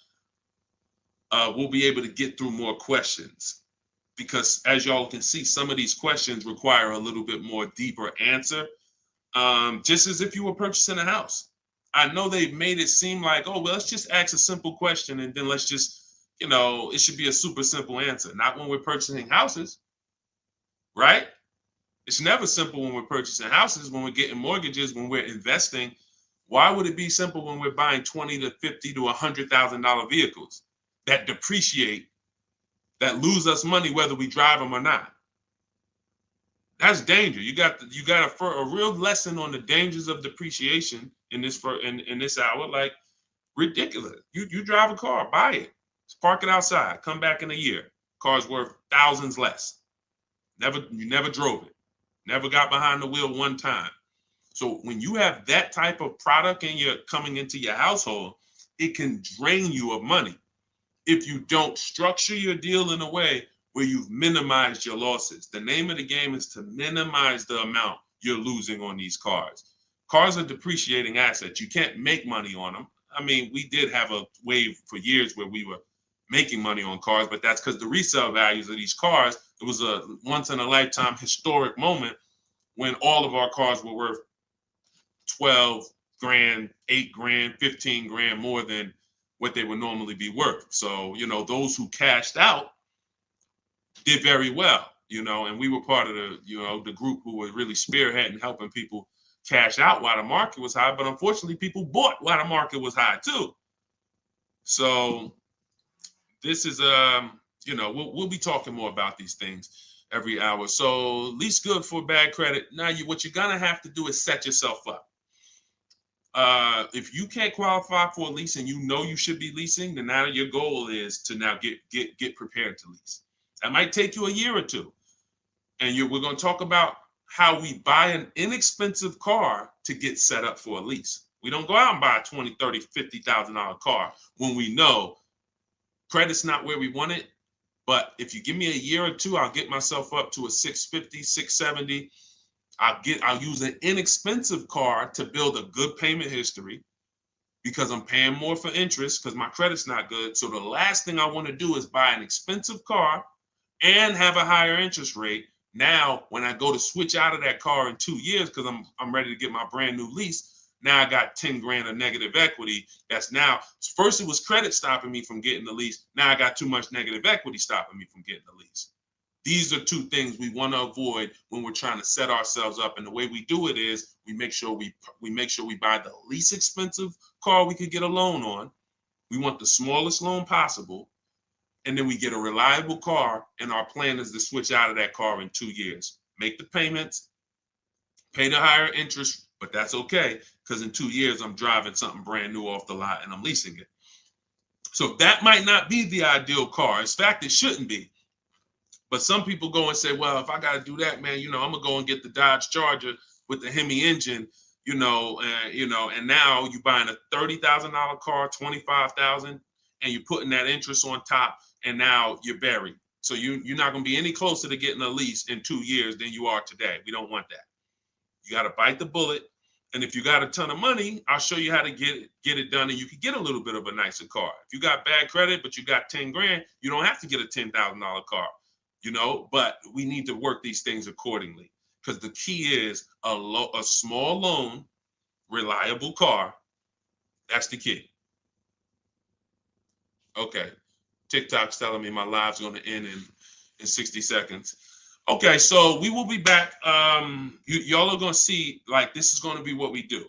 we'll be able to get through more questions, because as y'all can see, some of these questions require a little bit more deeper answer. Just as if you were purchasing a house. I know they've made it seem like, oh, well, let's just ask a simple question and then let's just, it should be a super simple answer. Not when we're purchasing houses, right? It's never simple when we're purchasing houses, when we're getting mortgages, when we're investing. Why would it be simple when we're buying $20,000 to $50,000 to $100,000 vehicles that depreciate, that lose us money whether we drive them or not? That's danger. You got a real lesson on the dangers of depreciation in this hour. Like, ridiculous. You drive a car, buy it, just park it outside, come back in a year, car's worth thousands less. You never drove it, never got behind the wheel one time. So when you have that type of product and you're coming into your household, it can drain you of money if you don't structure your deal in a way where you've minimized your losses. The name of the game is to minimize the amount you're losing on these cars. Cars are depreciating assets. You can't make money on them. We did have a wave for years where we were making money on cars, but that's because the resale values of these cars, it was a once in a lifetime historic moment when all of our cars were worth 12 grand, 8 grand, 15 grand more than what they would normally be worth. So, those who cashed out did very well, and we were part of the group who were really spearheading helping people cash out while the market was high. But unfortunately, people bought while the market was high too. So this is we'll be talking more about these things every hour. So lease good for bad credit. Now what you're gonna have to do is set yourself up. If you can't qualify for a lease and you should be leasing, then now your goal is to now get prepared to lease. That might take you a year or two. And we're going to talk about how we buy an inexpensive car to get set up for a lease. We don't go out and buy a $20,000, $30,000, $50,000 car when we know credit's not where we want it. But if you give me a year or two, I'll get myself up to a 650, 670. I'll use an inexpensive car to build a good payment history, because I'm paying more for interest because my credit's not good. So the last thing I want to do is buy an expensive car and have a higher interest rate. Now, when I go to switch out of that car in 2 years, because I'm ready to get my brand new lease, now I got 10 grand of negative equity. That's now, first it was credit stopping me from getting the lease. Now I got too much negative equity stopping me from getting the lease. These are two things we want to avoid when we're trying to set ourselves up. And the way we do it is we make sure we buy the least expensive car we could get a loan on. We want the smallest loan possible. And then we get a reliable car, and our plan is to switch out of that car in 2 years. Make the payments, pay the higher interest, but that's okay, because in 2 years, I'm driving something brand new off the lot and I'm leasing it. So that might not be the ideal car. In fact, it shouldn't be. But some people go and say, well, if I got to do that, man, I'm going to go and get the Dodge Charger with the Hemi engine, and now you're buying a $30,000 car, $25,000, and you're putting that interest on top, and now you're buried. So you're not going to be any closer to getting a lease in 2 years than you are today. We don't want that. You got to bite the bullet And if you got a ton of money, I'll show you how to get it done, and you can get a little bit of a nicer car. If you got bad credit, but you got 10 grand, you don't have to get a $10,000 car, but we need to work these things accordingly, because the key is a small loan, reliable car. That's the key. Okay. TikTok's telling me my live's going to end in 60 seconds. Okay, so we will be back. Y'all are going to see, like, this is going to be what we do,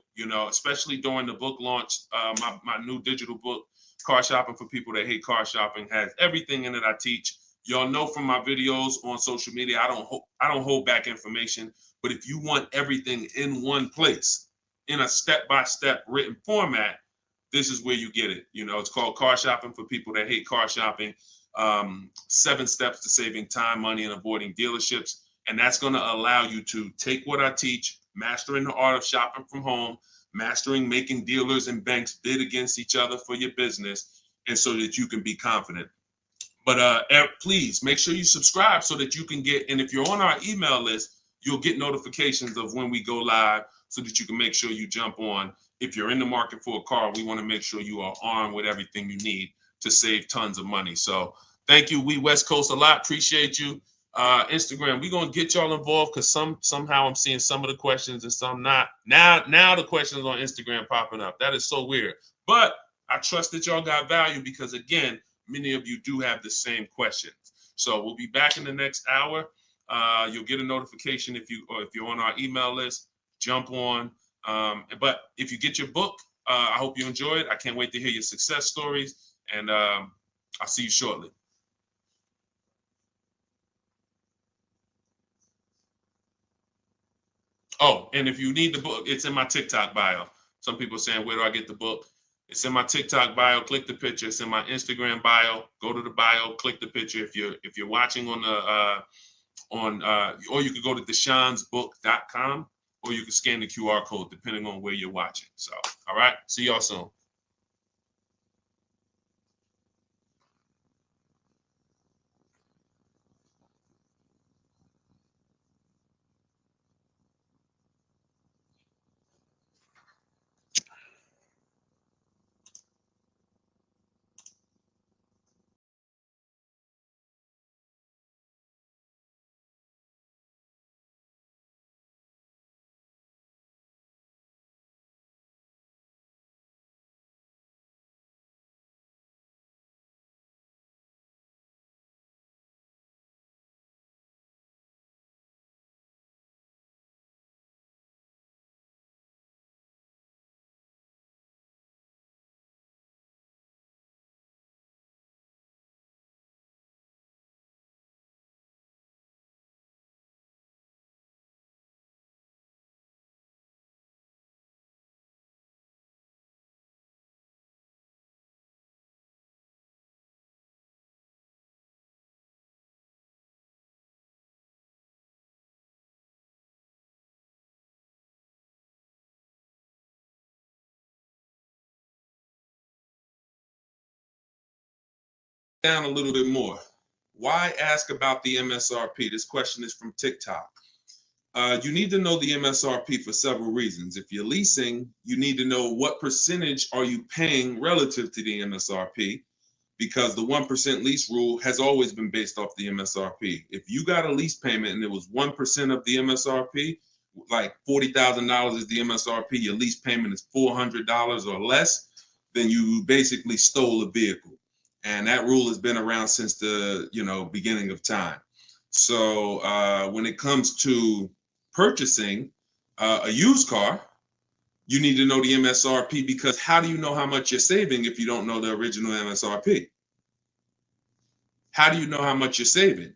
especially during the book launch. My new digital book, Car Shopping for People That Hate Car Shopping, has everything in it I teach. Y'all know from my videos on social media, I don't hold back information. But if you want everything in one place, in a step-by-step written format, this is where you get it. It's called Car Shopping for People That Hate Car Shopping. 7 steps to saving time, money, and avoiding dealerships. And that's going to allow you to take what I teach, mastering the art of shopping from home, mastering making dealers and banks bid against each other for your business, and so that you can be confident. But please make sure you subscribe so that you can get, and if you're on our email list, you'll get notifications of when we go live, so that you can make sure you jump on. If you're in the market for a car, we want to make sure you are armed with everything you need to save tons of money. So thank you, We West Coast, a lot. Appreciate you. Instagram, we're going to get y'all involved, because somehow I'm seeing some of the questions and some not. Now the questions on Instagram popping up. That is so weird. But I trust that y'all got value, because, again, many of you do have the same questions. So we'll be back in the next hour. You'll get a notification if you're on our email list. Jump on. But if you get your book, I hope you enjoy it. I can't wait to hear your success stories. And I'll see you shortly. Oh, and if you need the book, it's in my TikTok bio. Some people are saying, where do I get the book? It's in my TikTok bio. Click the picture. It's in my Instagram bio. Go to the bio. Click the picture. If you're watching on or you could go to deshonesbook.com, or you can scan the QR code depending on where you're watching. So, all right. See y'all soon. Down a little bit more. Why ask about the MSRP? This question is from TikTok. You need to know the MSRP for several reasons. If you're leasing, you need to know what percentage are you paying relative to the MSRP, because the 1% lease rule has always been based off the MSRP. If you got a lease payment and it was 1% of the MSRP, like $40,000 is the MSRP, your lease payment is $400 or less, then you basically stole a vehicle. And that rule has been around since the beginning of time. So when it comes to purchasing a used car, you need to know the MSRP, because how do you know how much you're saving if you don't know the original MSRP? How do you know how much you're saving?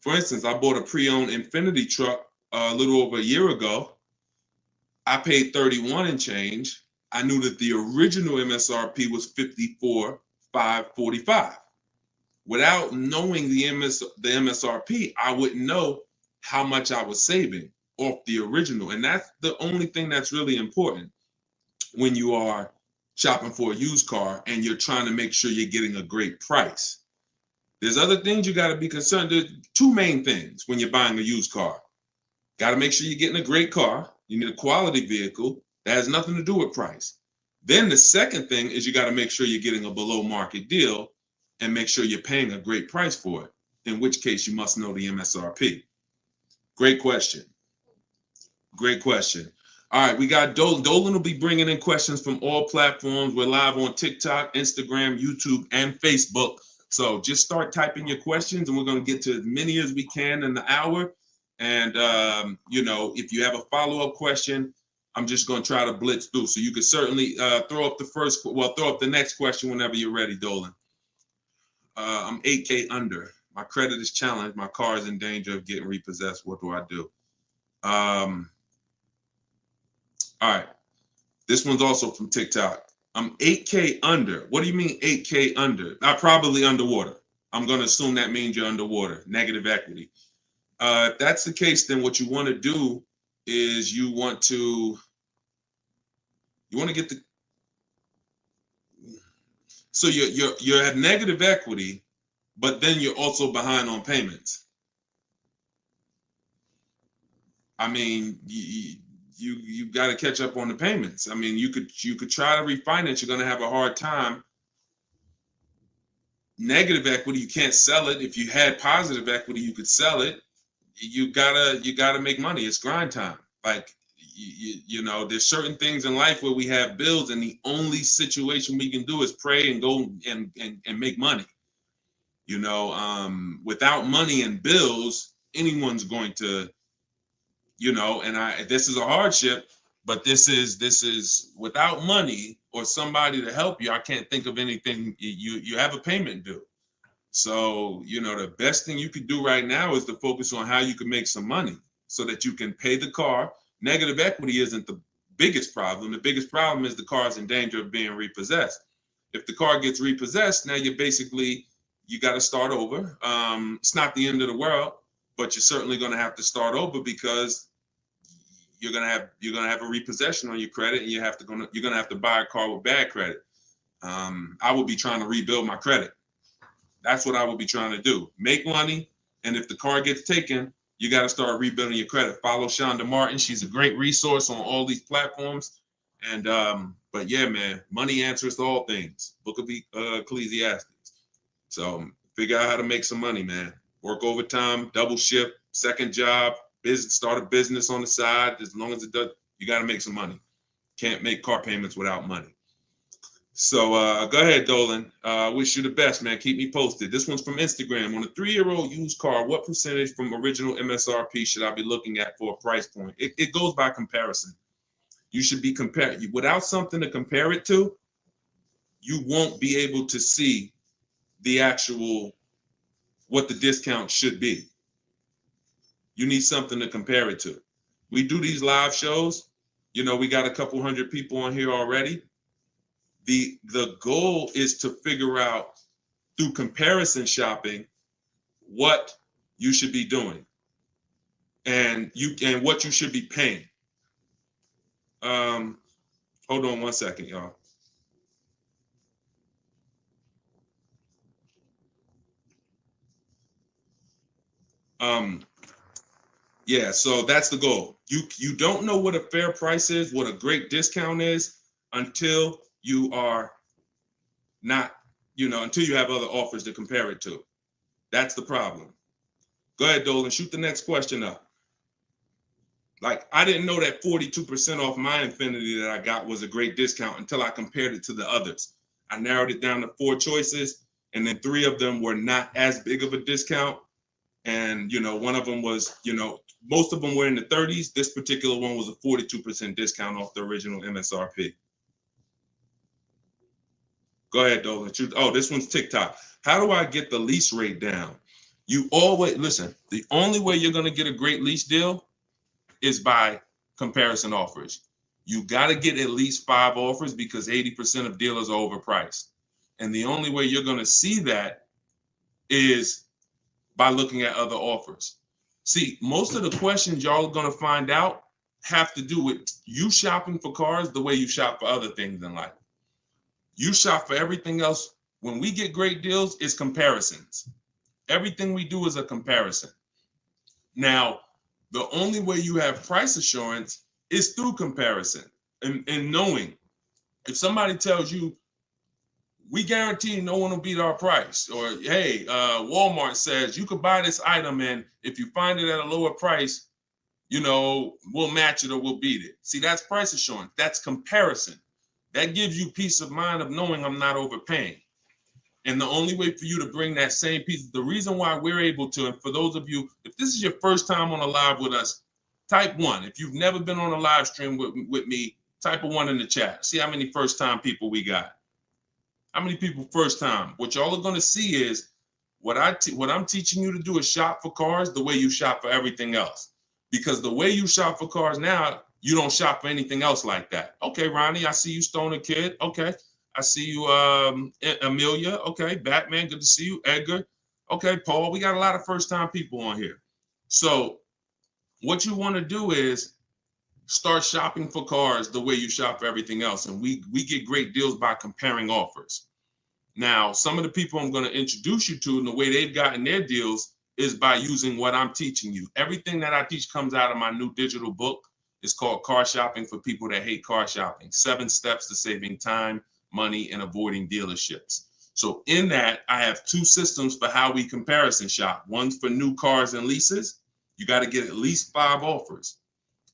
For instance, I bought a pre-owned Infiniti truck a little over a year ago. I paid 31 and change. I knew that the original MSRP was 54,545. Without knowing the MSRP, I wouldn't know how much I was saving off the original. And that's the only thing that's really important when you are shopping for a used car and you're trying to make sure you're getting a great price. There's other things you got to be concerned. There's 2 main things when you're buying a used car. Got to make sure you're getting a great car. You need a quality vehicle, That has nothing to do with price. Then the second thing is you got to make sure you're getting a below market deal and make sure you're paying a great price for it, in which case you must know the MSRP. Great question. Great question. All right, we got Dolan. Dolan will be bringing in questions from all platforms. We're live on TikTok, Instagram, YouTube, and Facebook. So just start typing your questions, and we're going to get to as many as we can in the hour. And, if you have a follow-up question, I'm just going to try to blitz through. So you can certainly throw up the next question whenever you're ready, Dolan. I'm 8K under. My credit is challenged. My car is in danger of getting repossessed. What do I do? All right. This one's also from TikTok. I'm 8K under. What do you mean 8K under? I'm probably underwater. I'm going to assume that means you're underwater, negative equity. If that's the case, then what you want to do is you want to get so you're at negative equity, but then you're also behind on payments. I mean, you got to catch up on the payments. I mean, you could try to refinance. You're going to have a hard time. Negative equity, you can't sell it. If you had positive equity, you could sell it. You gotta make money. It's grind time. Like there's certain things in life where we have bills, and the only situation we can do is pray and go and make money. Without money and bills, anyone's going to, this is a hardship, but this is without money or somebody to help you. I can't think of anything. You have a payment due. So, the best thing you could do right now is to focus on how you can make some money so that you can pay the car. Negative equity isn't the biggest problem. The biggest problem is the car is in danger of being repossessed. If the car gets repossessed, now you got to start over. It's not the end of the world, but you're certainly going to have to start over because you're going to have a repossession on your credit, and you're going to have to buy a car with bad credit. I would be trying to rebuild my credit. That's what I would be trying to do. Make money, and if the car gets taken, you got to start rebuilding your credit. Follow Shonda Martin. She's a great resource on all these platforms. And but yeah, man, money answers to all things. Book of Ecclesiastes. So figure out how to make some money, man. Work overtime, double shift, second job, start a business on the side. As long as it does, you got to make some money. Can't make car payments without money. So go ahead, Dolan. Wish you the best, man. Keep me posted. This one's from Instagram. On a 3-year-old used car, what percentage from original MSRP should I be looking at for a price point? It goes by comparison. You should be comparing. Without something to compare it to, you won't be able to see the actual, what the discount should be. You need something to compare it to. We do these live shows. We got a couple hundred people on here already. The goal is to figure out through comparison shopping what you should be doing and what you should be paying. Hold on one second, y'all. Yeah, so that's the goal. You don't know what a fair price is, what a great discount is, until you are not, until you have other offers to compare it to. That's the problem. Go ahead, Dolan, shoot the next question up. Like, I didn't know that 42% off my Infinity that I got was a great discount until I compared it to the others. I narrowed it down to 4 choices, and then 3 of them were not as big of a discount. And, one of them was, most of them were in the 30s. This particular one was a 42% discount off the original MSRP. Go ahead, Dolan. Oh, this one's TikTok. How do I get the lease rate down? You always, listen, the only way you're going to get a great lease deal is by comparison offers. You got to get at least 5 offers because 80% of dealers are overpriced. And the only way you're going to see that is by looking at other offers. See, most of the questions y'all are going to find out have to do with you shopping for cars the way you shop for other things in life. You shop for everything else. When we get great deals, it's comparisons. Everything we do is a comparison. Now, the only way you have price assurance is through comparison. and knowing if somebody tells you, we guarantee no one will beat our price, or hey, Walmart says you could buy this item and if you find it at a lower price, you know, we'll match it or we'll beat it. See, that's price assurance. That's comparison. That gives you peace of mind of knowing I'm not overpaying. And the only way for you to bring that same piece, the reason why we're able to, and for those of you, if this is your first time on a live with us, type 1. If you've never been on a live stream with me, type a 1 in the chat. See how many first time people we got. How many people first time? What y'all are going to see is what I'm teaching you to do is shop for cars the way you shop for everything else. Because the way you shop for cars now, you don't shop for anything else like that. Okay, Ronnie, I see you, Stoner Kid. Okay. I see you, Amelia. Okay, Batman, good to see you. Edgar. Okay, Paul, we got a lot of first-time people on here. So what you want to do is start shopping for cars the way you shop for everything else. And we get great deals by comparing offers. Now, some of the people I'm going to introduce you to and the way they've gotten their deals is by using what I'm teaching you. Everything that I teach comes out of my new digital book. It's called Car Shopping for People That Hate Car Shopping. 7 Steps to Saving Time, Money, and Avoiding Dealerships. So in that, I have 2 systems for how we comparison shop. One's for new cars and leases. You got to get at least 5 offers.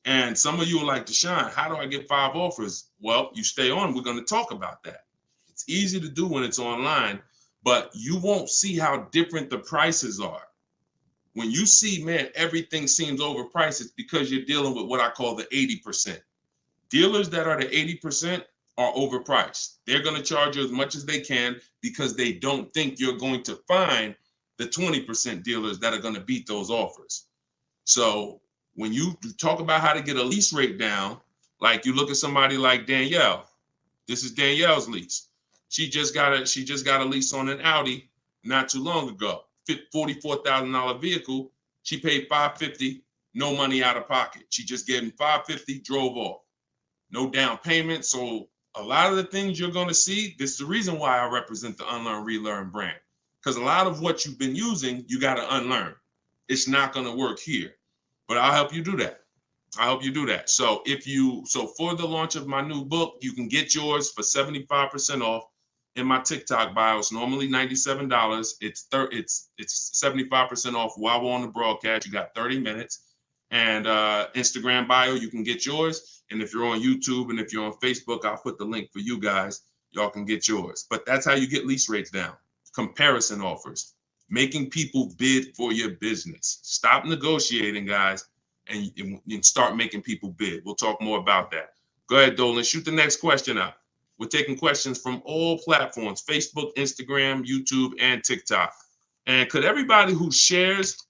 And some of you are like, Deshone, how do I get 5 offers? Well, you stay on. We're going to talk about that. It's easy to do when it's online, but you won't see how different the prices are. When you see, man, everything seems overpriced, it's because you're dealing with what I call the 80%. Dealers that are the 80% are overpriced. They're going to charge you as much as they can because they don't think you're going to find the 20% dealers that are going to beat those offers. So when you talk about how to get a lease rate down, like you look at somebody like Danielle. This is Danielle's lease. She just got a lease on an Audi not too long ago. $44,000 vehicle. She paid $550, no money out of pocket. She just gave him $550, drove off. No down payment. So a lot of the things you're going to see, this is the reason why I represent the Unlearn, Relearn brand. Because a lot of what you've been using, you got to unlearn. It's not going to work here. But I'll help you do that. I'll help you do that. So for the launch of my new book, you can get yours for 75% off in my TikTok bio. It's normally $97. It's 75% off while we're on the broadcast. You got 30 minutes. And Instagram bio, you can get yours. And if you're on YouTube and if you're on Facebook, I'll put the link for you guys. Y'all can get yours. But that's how you get lease rates down. Comparison offers. Making people bid for your business. Stop negotiating, guys, and start making people bid. We'll talk more about that. Go ahead, Dolan. Shoot the next question up. We're taking questions from all platforms, Facebook, Instagram, YouTube, and TikTok. And could everybody who shares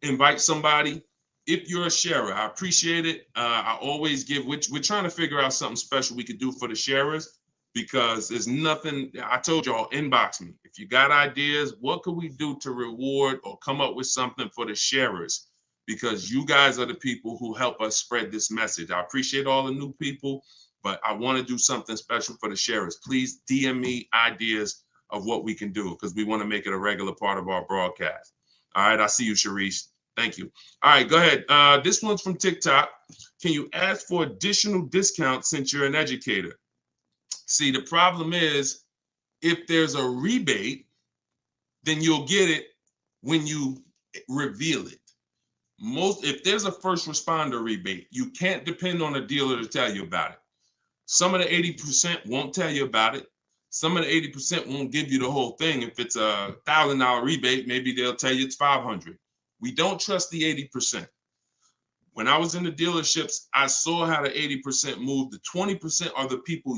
invite somebody? If you're a sharer, I appreciate it. I always give, we're trying to figure out something special we could do for the sharers because there's nothing, I told y'all, inbox me. If you got ideas, what could we do to reward or come up with something for the sharers? Because you guys are the people who help us spread this message. I appreciate all the new people, but I want to do something special for the sharers. Please DM me ideas of what we can do because we want to make it a regular part of our broadcast. All right, I see you, Sharice. Thank you. All right, go ahead. This one's from TikTok. Can you ask for additional discounts since you're an educator? See, the problem is if there's a rebate, then you'll get it when you reveal it. If there's a first responder rebate, you can't depend on a dealer to tell you about it. Some of the 80% won't tell you about it. Some of the 80% won't give you the whole thing. If it's a $1,000 rebate, maybe they'll tell you it's $500. We don't trust the 80%. When I was in the dealerships, I saw how the 80% moved. The 20% are the people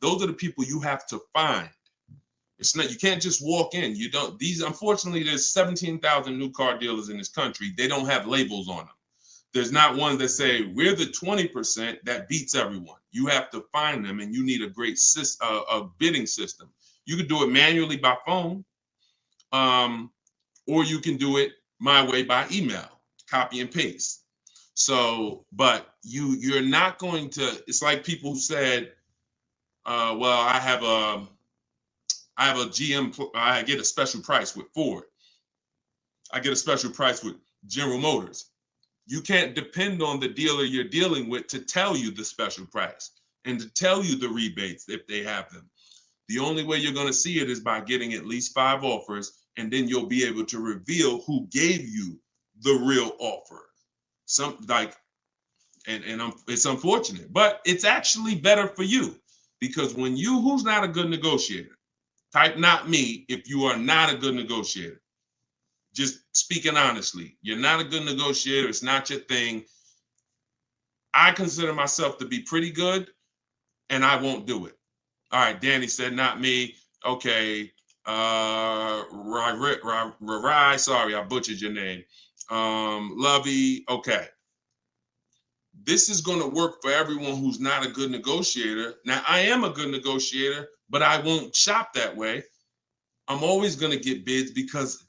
those are the people you have to find. It's not, you can't just walk in. Unfortunately, there's 17,000 new car dealers in this country. They don't have labels on them. There's not one that say, we're the 20% that beats everyone. You have to find them and you need a great bidding system. You could do it manually by phone, or you can do it my way by email, copy and paste. So, but you're not going to, it's like people said, well, I have a GM, I get a special price with Ford. I get a special price with General Motors. You can't depend on the dealer you're dealing with to tell you the special price and to tell you the rebates if they have them. The only way you're going to see it is by getting at least 5 offers, and then you'll be able to reveal who gave you the real offer. It's unfortunate, but it's actually better for you, because who's not a good negotiator? Type not me if you are not a good negotiator. Just speaking honestly, you're not a good negotiator. It's not your thing. I consider myself to be pretty good, and I won't do it. All right, Danny said not me. Okay. Rai, sorry, I butchered your name. Lovey, okay. This is going to work for everyone who's not a good negotiator. Now, I am a good negotiator, but I won't shop that way. I'm always going to get bids, because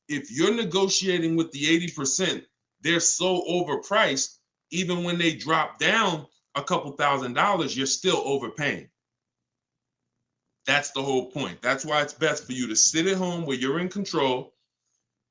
if you're negotiating with the 80%, they're so overpriced. Even when they drop down a couple $1,000s, you're still overpaying. That's the whole point. That's why it's best for you to sit at home where you're in control.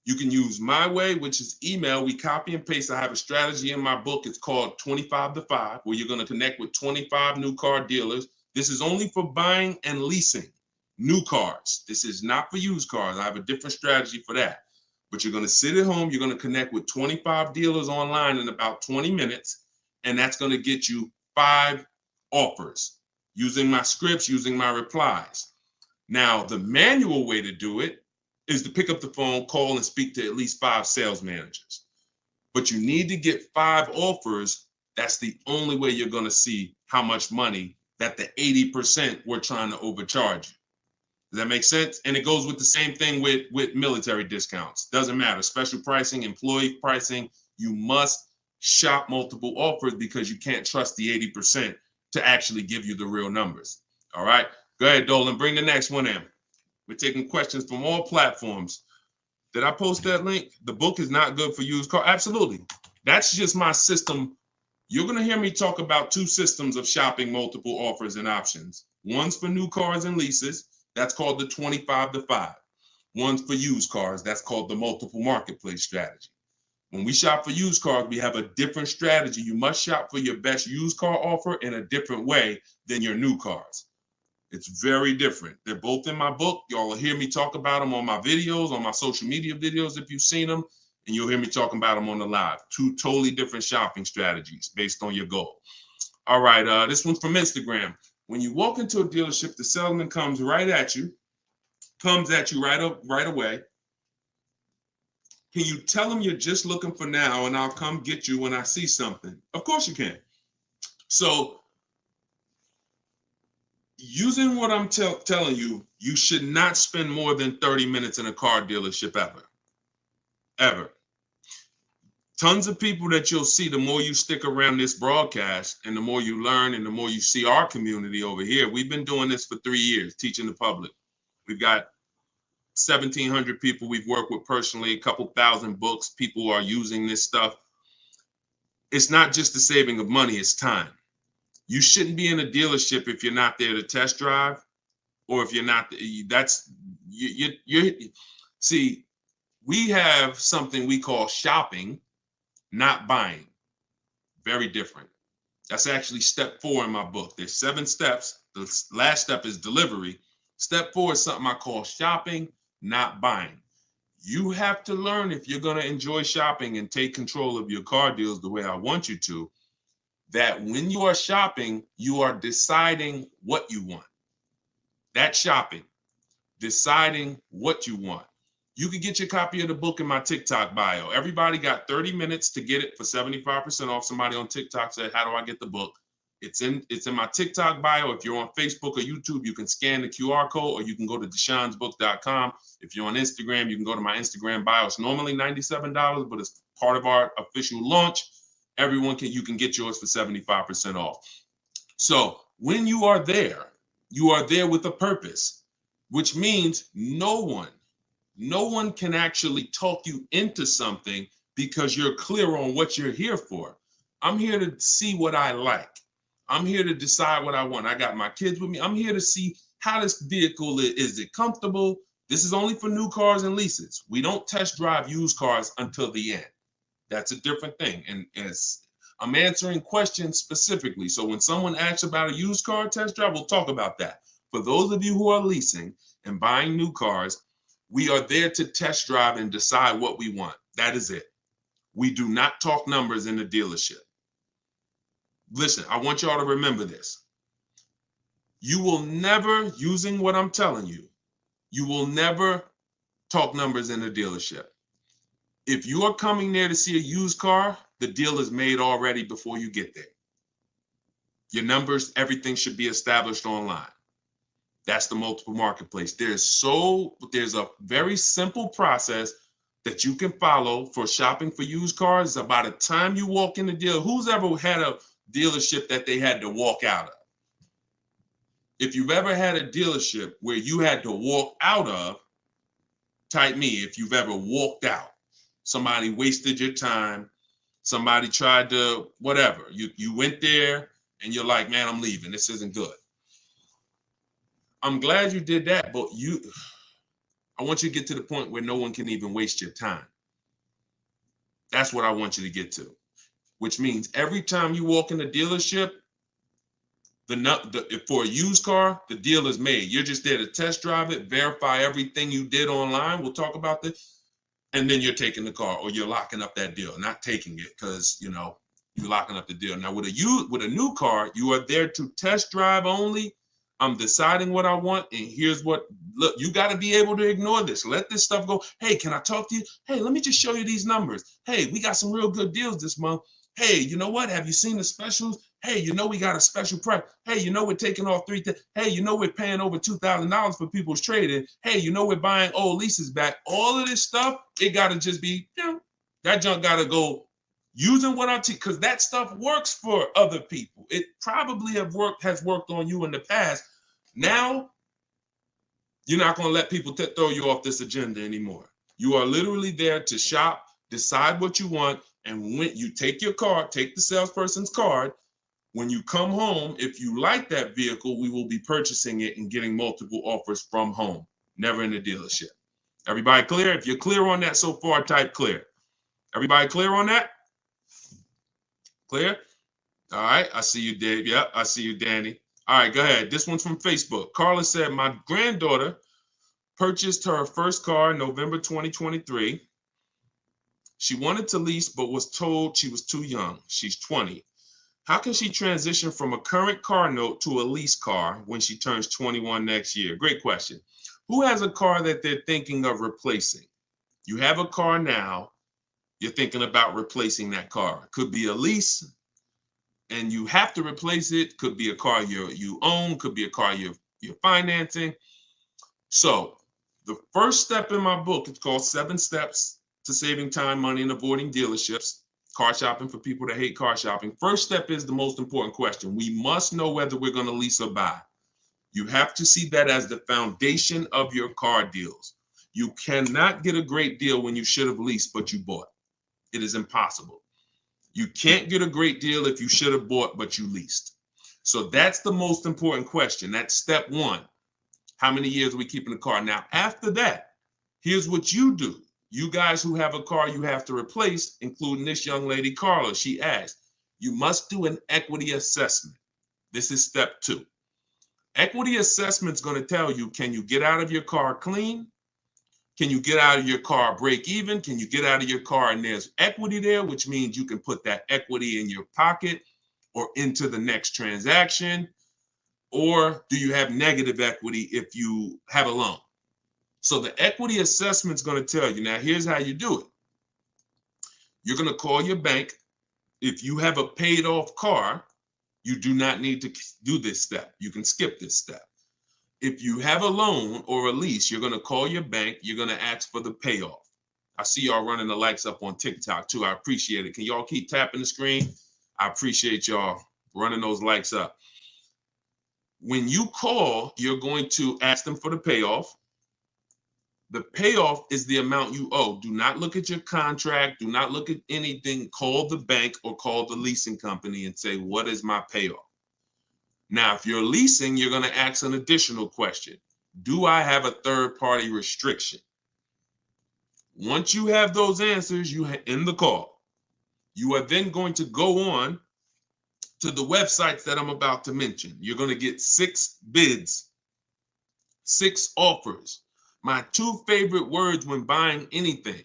You can use my way, which is email. We copy and paste. I have a strategy in my book. It's called 25 to 5, where you're going to connect with 25 new car dealers. This is only for buying and leasing new cars. This is not for used cars. I have a different strategy for that. But you're going to sit at home. You're going to connect with 25 dealers online in about 20 minutes. And that's going to get you 5 offers using my scripts, using my replies. Now, the manual way to do it is to pick up the phone, call, and speak to at least 5 sales managers. But you need to get 5 offers. That's the only way you're going to see how much money that the 80% we're trying to overcharge you. Does that make sense? And it goes with the same thing with military discounts. Doesn't matter. Special pricing, employee pricing. You must shop multiple offers, because you can't trust the 80% to actually give you the real numbers. All right. Go ahead, Dolan. Bring the next one in. We're taking questions from all platforms. Did I post that link? The book is not good for used car. Absolutely. That's just my system. You're going to hear me talk about 2 systems of shopping multiple offers and options. One's for new cars and leases. That's called the 25 to 5. One's for used cars. That's called the multiple marketplace strategy. When we shop for used cars, we have a different strategy. You must shop for your best used car offer in a different way than your new cars. It's very different. They're both in my book. Y'all will hear me talk about them on my videos, on my social media videos if you've seen them, and you'll hear me talking about them on the live. 2 totally different shopping strategies based on your goal. All right, this one's from Instagram. When you walk into a dealership, the salesman comes right at you, right away. Can you tell him you're just looking for now, and I'll come get you when I see something? Of course you can. So using what I'm telling you, you should not spend more than 30 minutes in a car dealership ever. Tons of people that you'll see, the more you stick around this broadcast and the more you learn and the more you see our community over here. We've been doing this for 3 years, teaching the public. We've got 1,700 people we've worked with personally, a couple thousand books. People are using this stuff. It's not just the saving of money, it's time. You shouldn't be in a dealership if you're not there to test drive, or if you're not, see, we have something we call shopping, not buying. Very different. That's actually step 4 in my book. There's 7 steps. The last step is delivery. Step 4 is something I call shopping, not buying. You have to learn, if you're going to enjoy shopping and take control of your car deals the way I want you to, that when you are shopping, you are deciding what you want. That's shopping, deciding what you want. You can get your copy of the book in my TikTok bio. Everybody got 30 minutes to get it for 75% off. Somebody on TikTok said, how do I get the book? It's in my TikTok bio. If you're on Facebook or YouTube, you can scan the QR code, or you can go to deshonsbook.com. If you're on Instagram, you can go to my Instagram bio. It's normally $97, but it's part of our official launch. You can get yours for 75% off. So when you are there with a purpose, which means no one can actually talk you into something, because you're clear on what you're here for. I'm here to see what I like. I'm here to decide what I want. I got my kids with me. I'm here to see how this vehicle is. Is it comfortable? This is only for new cars and leases. We don't test drive used cars until the end. That's a different thing. And I'm answering questions specifically. So when someone asks about a used car test drive, we'll talk about that. For those of you who are leasing and buying new cars, we are there to test drive and decide what we want. That is it. We do not talk numbers in the dealership. Listen, I want y'all to remember this. You will never, using what I'm telling you, you will never talk numbers in the dealership. If you are coming there to see a used car, the deal is made already before you get there. Your numbers, everything should be established online. That's the multiple marketplace. There's a very simple process that you can follow for shopping for used cars. By the time you walk in the deal, who's ever had a dealership that they had to walk out of? If you've ever had a dealership where you had to walk out of, type me if you've ever walked out. Somebody wasted your time. Somebody tried to, whatever. You went there and you're like, man, I'm leaving. This isn't good. I'm glad you did that, but I want you to get to the point where no one can even waste your time. That's what I want you to get to, which means every time you walk in the dealership, for a used car, the deal is made. You're just there to test drive it, verify everything you did online. We'll talk about this. And then you're taking the car, or you're locking up that deal, not taking it because, you're locking up the deal. Now, with a new car, you are there to test drive only. I'm deciding what I want, and here's what, look, you got to be able to ignore this. Let this stuff go. Hey, can I talk to you? Hey, let me just show you these numbers. Hey, we got some real good deals this month. Hey, you know what? Have you seen the specials? Hey, we got a special price. Hey, we're taking off Hey, we're paying over $2,000 for people's trading. Hey, we're buying old leases back. All of this stuff, it got to just be, that junk got to go using what I teach, because that stuff works for other people. It probably has worked on you in the past. Now, you're not going to let people throw you off this agenda anymore. You are literally there to shop, decide what you want, and when you take your card, take the salesperson's card. When you come home, if you like that vehicle, we will be purchasing it and getting multiple offers from home, never in the dealership. Everybody clear? If you're clear on that so far, type clear. Everybody clear on that? Clear? All right, I see you, Dave. Yep, I see you, Danny. All right, go ahead. This one's from Facebook. Carla said, my granddaughter purchased her first car in November 2023. She wanted to lease, but was told she was too young. She's 20. How can she transition from a current car note to a lease car when she turns 21 next year? Great question. Who has a car that they're thinking of replacing? You have a car now. You're thinking about replacing that car. Could be a lease, and you have to replace it. Could be a car you own. Could be a car you're financing. So the first step in my book, it's called 7 Steps to Saving Time, Money, and Avoiding Dealerships. Car shopping for people that hate car shopping. First step is the most important question. We must know whether we're going to lease or buy. You have to see that as the foundation of your car deals. You cannot get a great deal when you should have leased, but you bought. It is impossible. You can't get a great deal if you should have bought, but you leased. So that's the most important question. That's step 1. How many years are we keeping the car? Now, after that, here's what you do. You guys who have a car you have to replace, including this young lady, Carla, she asked, you must do an equity assessment. This is step 2. Equity assessment is going to tell you, can you get out of your car clean? Can you get out of your car break even? Can you get out of your car and there's equity there, which means you can put that equity in your pocket or into the next transaction? Or do you have negative equity if you have a loan? So the equity assessment is going to tell you. Now, here's how you do it. You're going to call your bank. If you have a paid off car, you do not need to do this step. You can skip this step. If you have a loan or a lease, you're going to call your bank. You're going to ask for the payoff. I see y'all running the likes up on TikTok too. I appreciate it. Can y'all keep tapping the screen? I appreciate y'all running those likes up. When you call, you're going to ask them for the payoff. The payoff is the amount you owe. Do not look at your contract. Do not look at anything. Call the bank or call the leasing company and say, what is my payoff? Now, if you're leasing, you're going to ask an additional question. Do I have a third-party restriction? Once you have those answers, you end the call. You are then going to go on to the websites that I'm about to mention. You're going to get 6 bids, 6 offers. My 2 favorite words when buying anything.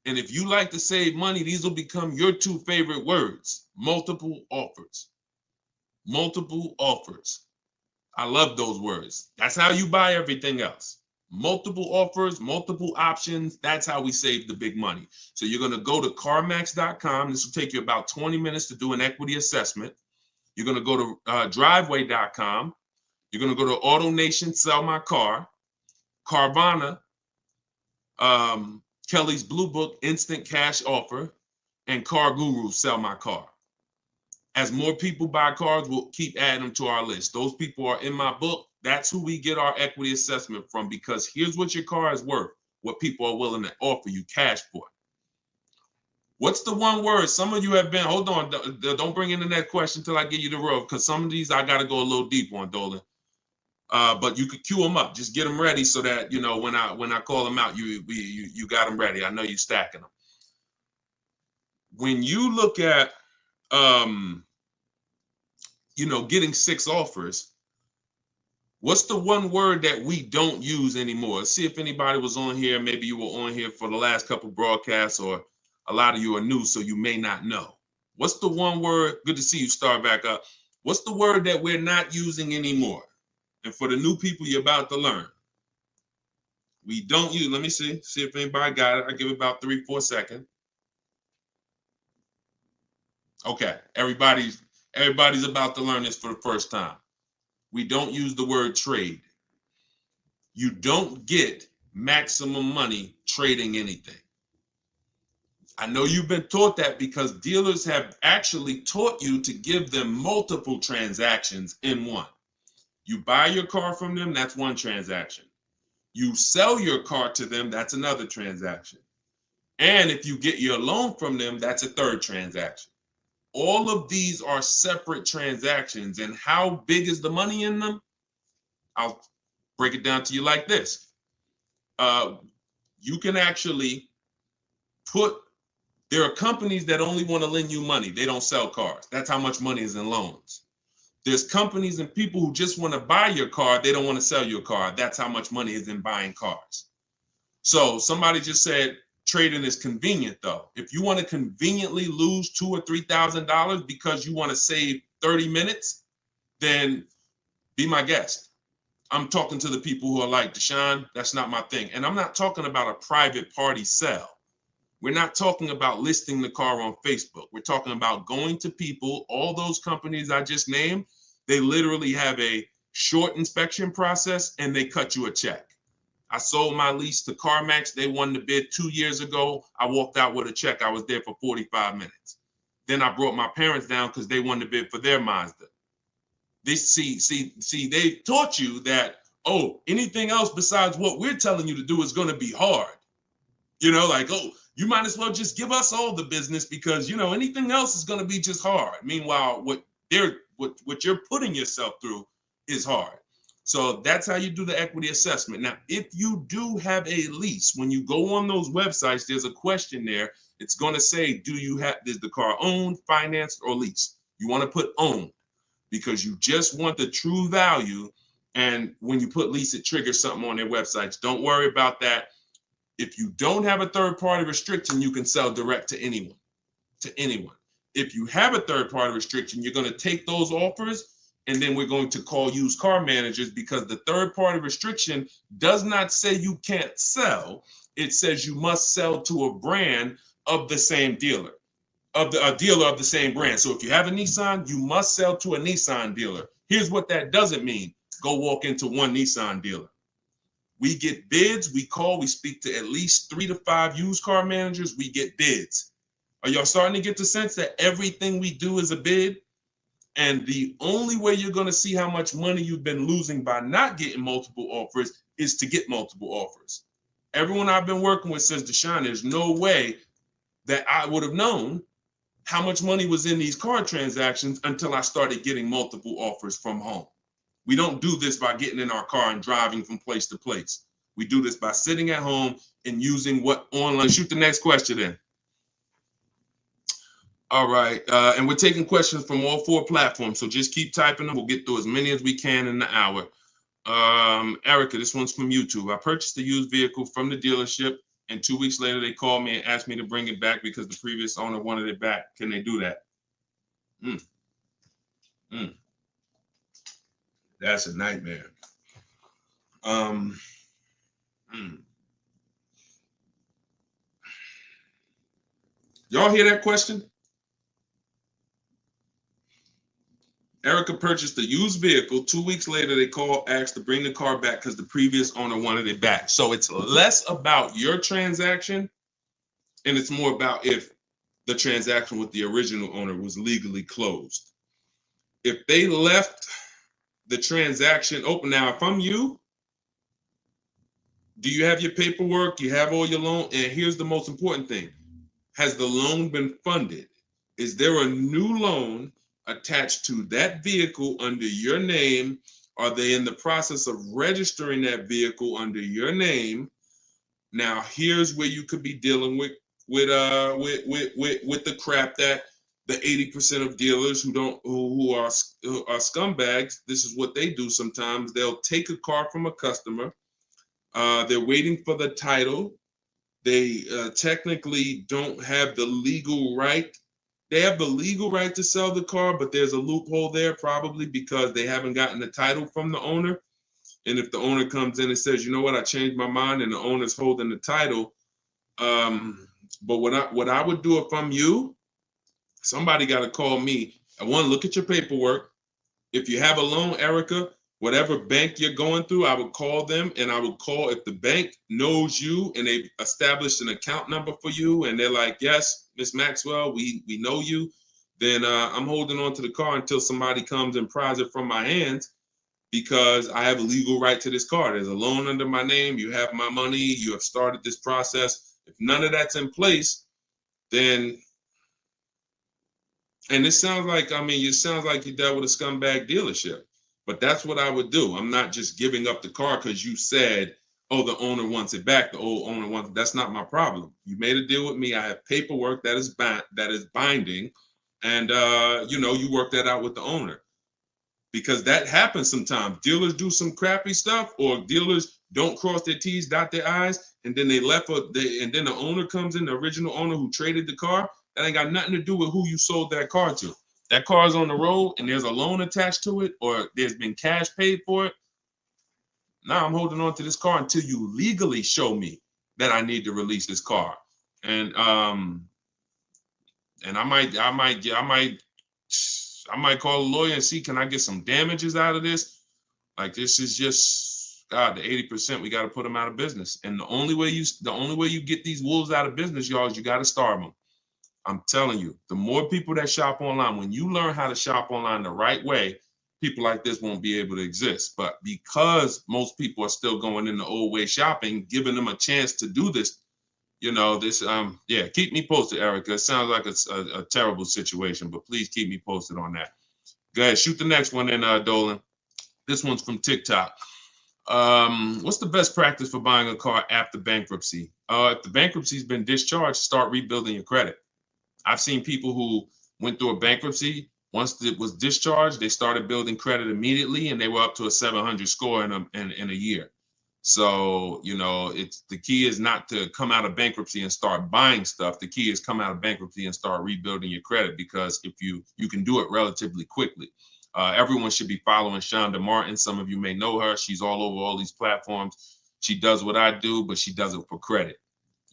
And if you like to save money, these will become your 2 favorite words. Multiple offers. Multiple offers. I love those words. That's how you buy everything else. Multiple offers, multiple options. That's how we save the big money. So you're going to go to CarMax.com. This will take you about 20 minutes to do an equity assessment. You're going to go to Driveway.com. You're going to go to AutoNation, Sell My Car, Carvana, Kelly's Blue Book, Instant Cash Offer, and Car Guru, Sell My Car. As more people buy cars, we'll keep adding them to our list. Those people are in my book. That's who we get our equity assessment from, because here's what your car is worth, what people are willing to offer you cash for. What's the one word? Some of you have been, hold on, don't bring in the next question until I give you the road, because some of these I got to go a little deep on, Dolan. But you could queue them up. Just get them ready so that, you know, when I call them out, you got them ready. I know you're stacking them. When you look at, you know, getting 6 offers, what's the one word that we don't use anymore? Let's see if anybody was on here. Maybe you were on here for the last couple broadcasts, or a lot of you are new, so you may not know. What's the one word? Good to see you start back up. What's the word that we're not using anymore? And for the new people, you're about to learn. We don't use, let me see if anybody got it. I give it about 3-4 seconds. Okay, everybody's about to learn this for the first time. We don't use the word trade. You don't get maximum money trading anything. I know you've been taught that because dealers have actually taught you to give them multiple transactions in one. You buy your car from them, that's one transaction. You sell your car to them, that's another transaction. And if you get your loan from them, that's a third transaction. All of these are separate transactions. And how big is the money in them? I'll break it down to you like this. You can actually there are companies that only want to lend you money. They don't sell cars. That's how much money is in loans. There's companies and people who just want to buy your car. They don't want to sell your car. That's how much money is in buying cars. So somebody just said trading is convenient, though. If you want to conveniently lose $2,000 or $3,000 because you want to save 30 minutes, then be my guest. I'm talking to the people who are like, Deshone, that's not my thing. And I'm not talking about a private party sale. We're not talking about listing the car on Facebook. We're talking about going to people, all those companies I just named, they literally have a short inspection process and they cut you a check. I sold my lease to CarMax. They won the bid 2 years ago. I walked out with a check. I was there for 45 minutes. Then I brought my parents down because they won the bid for their Mazda. They they taught you that, oh, anything else besides what we're telling you to do is going to be hard. You know, like, oh, you might as well just give us all the business because, you know, anything else is going to be just hard. Meanwhile, what you're putting yourself through is hard. So that's how you do the equity assessment. Now, if you do have a lease, when you go on those websites, there's a question there. It's going to say, is the car owned, financed, or leased? You want to put owned because you just want the true value. And when you put lease, it triggers something on their websites. Don't worry about that. If you don't have a third-party restriction, you can sell direct to anyone, If you have a third-party restriction, you're going to take those offers, and then we're going to call used car managers because the third-party restriction does not say you can't sell. It says you must sell to a brand of the same dealer, a dealer of the same brand. So if you have a Nissan, you must sell to a Nissan dealer. Here's what that doesn't mean. Go walk into one Nissan dealer. We get bids, we speak to at least 3 to 5 used car managers, we get bids. Are y'all starting to get the sense that everything we do is a bid? And the only way you're going to see how much money you've been losing by not getting multiple offers is to get multiple offers. Everyone I've been working with says, Deshone, there's no way that I would have known how much money was in these car transactions until I started getting multiple offers from home. We don't do this by getting in our car and driving from place to place. We do this by sitting at home and using what online. Shoot the next question in. All right. And we're taking questions from all 4 platforms. So just keep typing them. We'll get through as many as we can in the hour. Erica, this one's from YouTube. I purchased a used vehicle from the dealership, and 2 weeks later they called me and asked me to bring it back because the previous owner wanted it back. Can they do that? Mm, mm, that's a nightmare. Mm. Y'all hear that question? Erica purchased a used vehicle. 2 weeks later, they called, asked to bring the car back because the previous owner wanted it back. So it's less about your transaction, and it's more about if the transaction with the original owner was legally closed. If they left the transaction open, now if I'm you, do you have your paperwork? You have all your loan? And here's the most important thing. Has the loan been funded? Is there a new loan attached to that vehicle under your name? Are they in the process of registering that vehicle under your name? Now, here's where you could be dealing with the crap that the 80% of dealers who are scumbags. This is what they do sometimes. They'll take a car from a customer. They're waiting for the title. They technically don't have the legal right. They have the legal right to sell the car, but there's a loophole there probably because they haven't gotten the title from the owner. And if the owner comes in and says, you know what, I changed my mind, and the owner's holding the title. But what I would do if I'm you, somebody got to call me. I want to look at your paperwork. If you have a loan, Erica, whatever bank you're going through, I would call them, and I would call if the bank knows you and they've established an account number for you, and they're like, yes, Miss Maxwell, we know you, then I'm holding on to the car until somebody comes and pries it from my hands because I have a legal right to this car. There's a loan under my name. You have my money. You have started this process. If none of that's in place, then, and it sounds like, it sounds like you dealt with a scumbag dealership, but that's what I would do. I'm not just giving up the car because you said, oh, the owner wants it back. The old owner wants it. That's not my problem. You made a deal with me. I have paperwork that is binding. And, you work that out with the owner because that happens sometimes. Dealers do some crappy stuff, or dealers don't cross their T's, dot their I's, and then and then the owner comes in, the original owner who traded the car. That ain't got nothing to do with who you sold that car to. That car is on the road and there's a loan attached to it, or there's been cash paid for it. Now I'm holding on to this car until you legally show me that I need to release this car. And I might call a lawyer and see, can I get some damages out of this? Like, this is just, God, the 80%, we got to put them out of business. And the only way you get these wolves out of business, y'all, is you got to starve them. I'm telling you, the more people that shop online, when you learn how to shop online the right way, people like this won't be able to exist. But because most people are still going in the old way shopping, giving them a chance to do this, keep me posted, Erica. It sounds like it's a terrible situation, but please keep me posted on that. Go ahead, shoot the next one in, Dolan. This one's from TikTok. What's the best practice for buying a car after bankruptcy? If the bankruptcy's been discharged, start rebuilding your credit. I've seen people who went through a bankruptcy. Once it was discharged, they started building credit immediately, and they were up to a 700 score in a year. So, it's the key is not to come out of bankruptcy and start buying stuff. The key is come out of bankruptcy and start rebuilding your credit, because if you can do it relatively quickly. Everyone should be following Shonda Martin. Some of you may know her. She's all over all these platforms. She does what I do, but she does it for credit.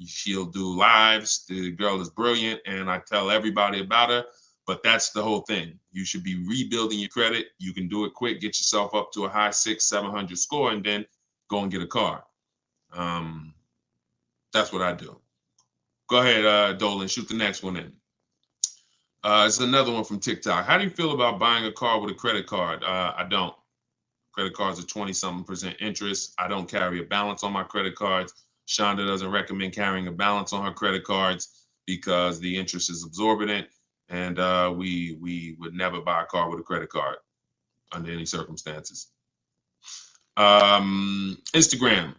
She'll do lives. The girl is brilliant, and I tell everybody about her. But that's the whole thing. You should be rebuilding your credit. You can do it quick. Get yourself up to a high 600-700 score, and then go and get a car. That's what I do. Go ahead, Dolan. Shoot the next one in. It's another one from TikTok. How do you feel about buying a car with a credit card? I don't. Credit cards are 20-something% interest. I don't carry a balance on my credit cards. Shonda doesn't recommend carrying a balance on her credit cards because the interest is exorbitant, and we would never buy a car with a credit card under any circumstances. Instagram.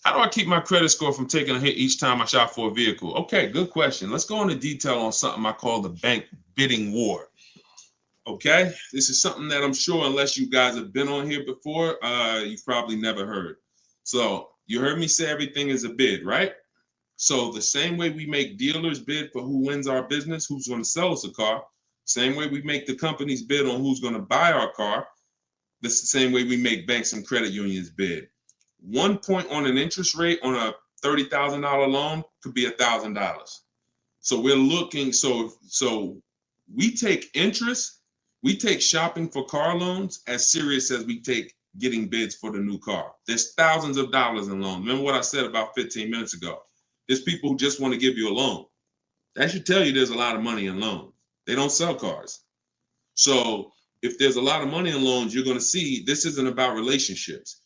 How do I keep my credit score from taking a hit each time I shop for a vehicle? Okay, good question. Let's go into detail on something I call the bank bidding war. Okay, this is something that I'm sure, unless you guys have been on here before, you've probably never heard. So you heard me say everything is a bid, right? So the same way we make dealers bid for who wins our business, who's going to sell us a car, same way we make the companies bid on who's going to buy our car, that's the same way we make banks and credit unions bid. 1 point on an interest rate on a $30,000 loan could be $1,000. So we're looking, so we take interest, we take shopping for car loans as serious as we take getting bids for the new car. There's thousands of dollars in loans. Remember what I said about 15 minutes ago? There's people who just want to give you a loan. That should tell you there's a lot of money in loans. They don't sell cars. So if there's a lot of money in loans, you're going to see this isn't about relationships.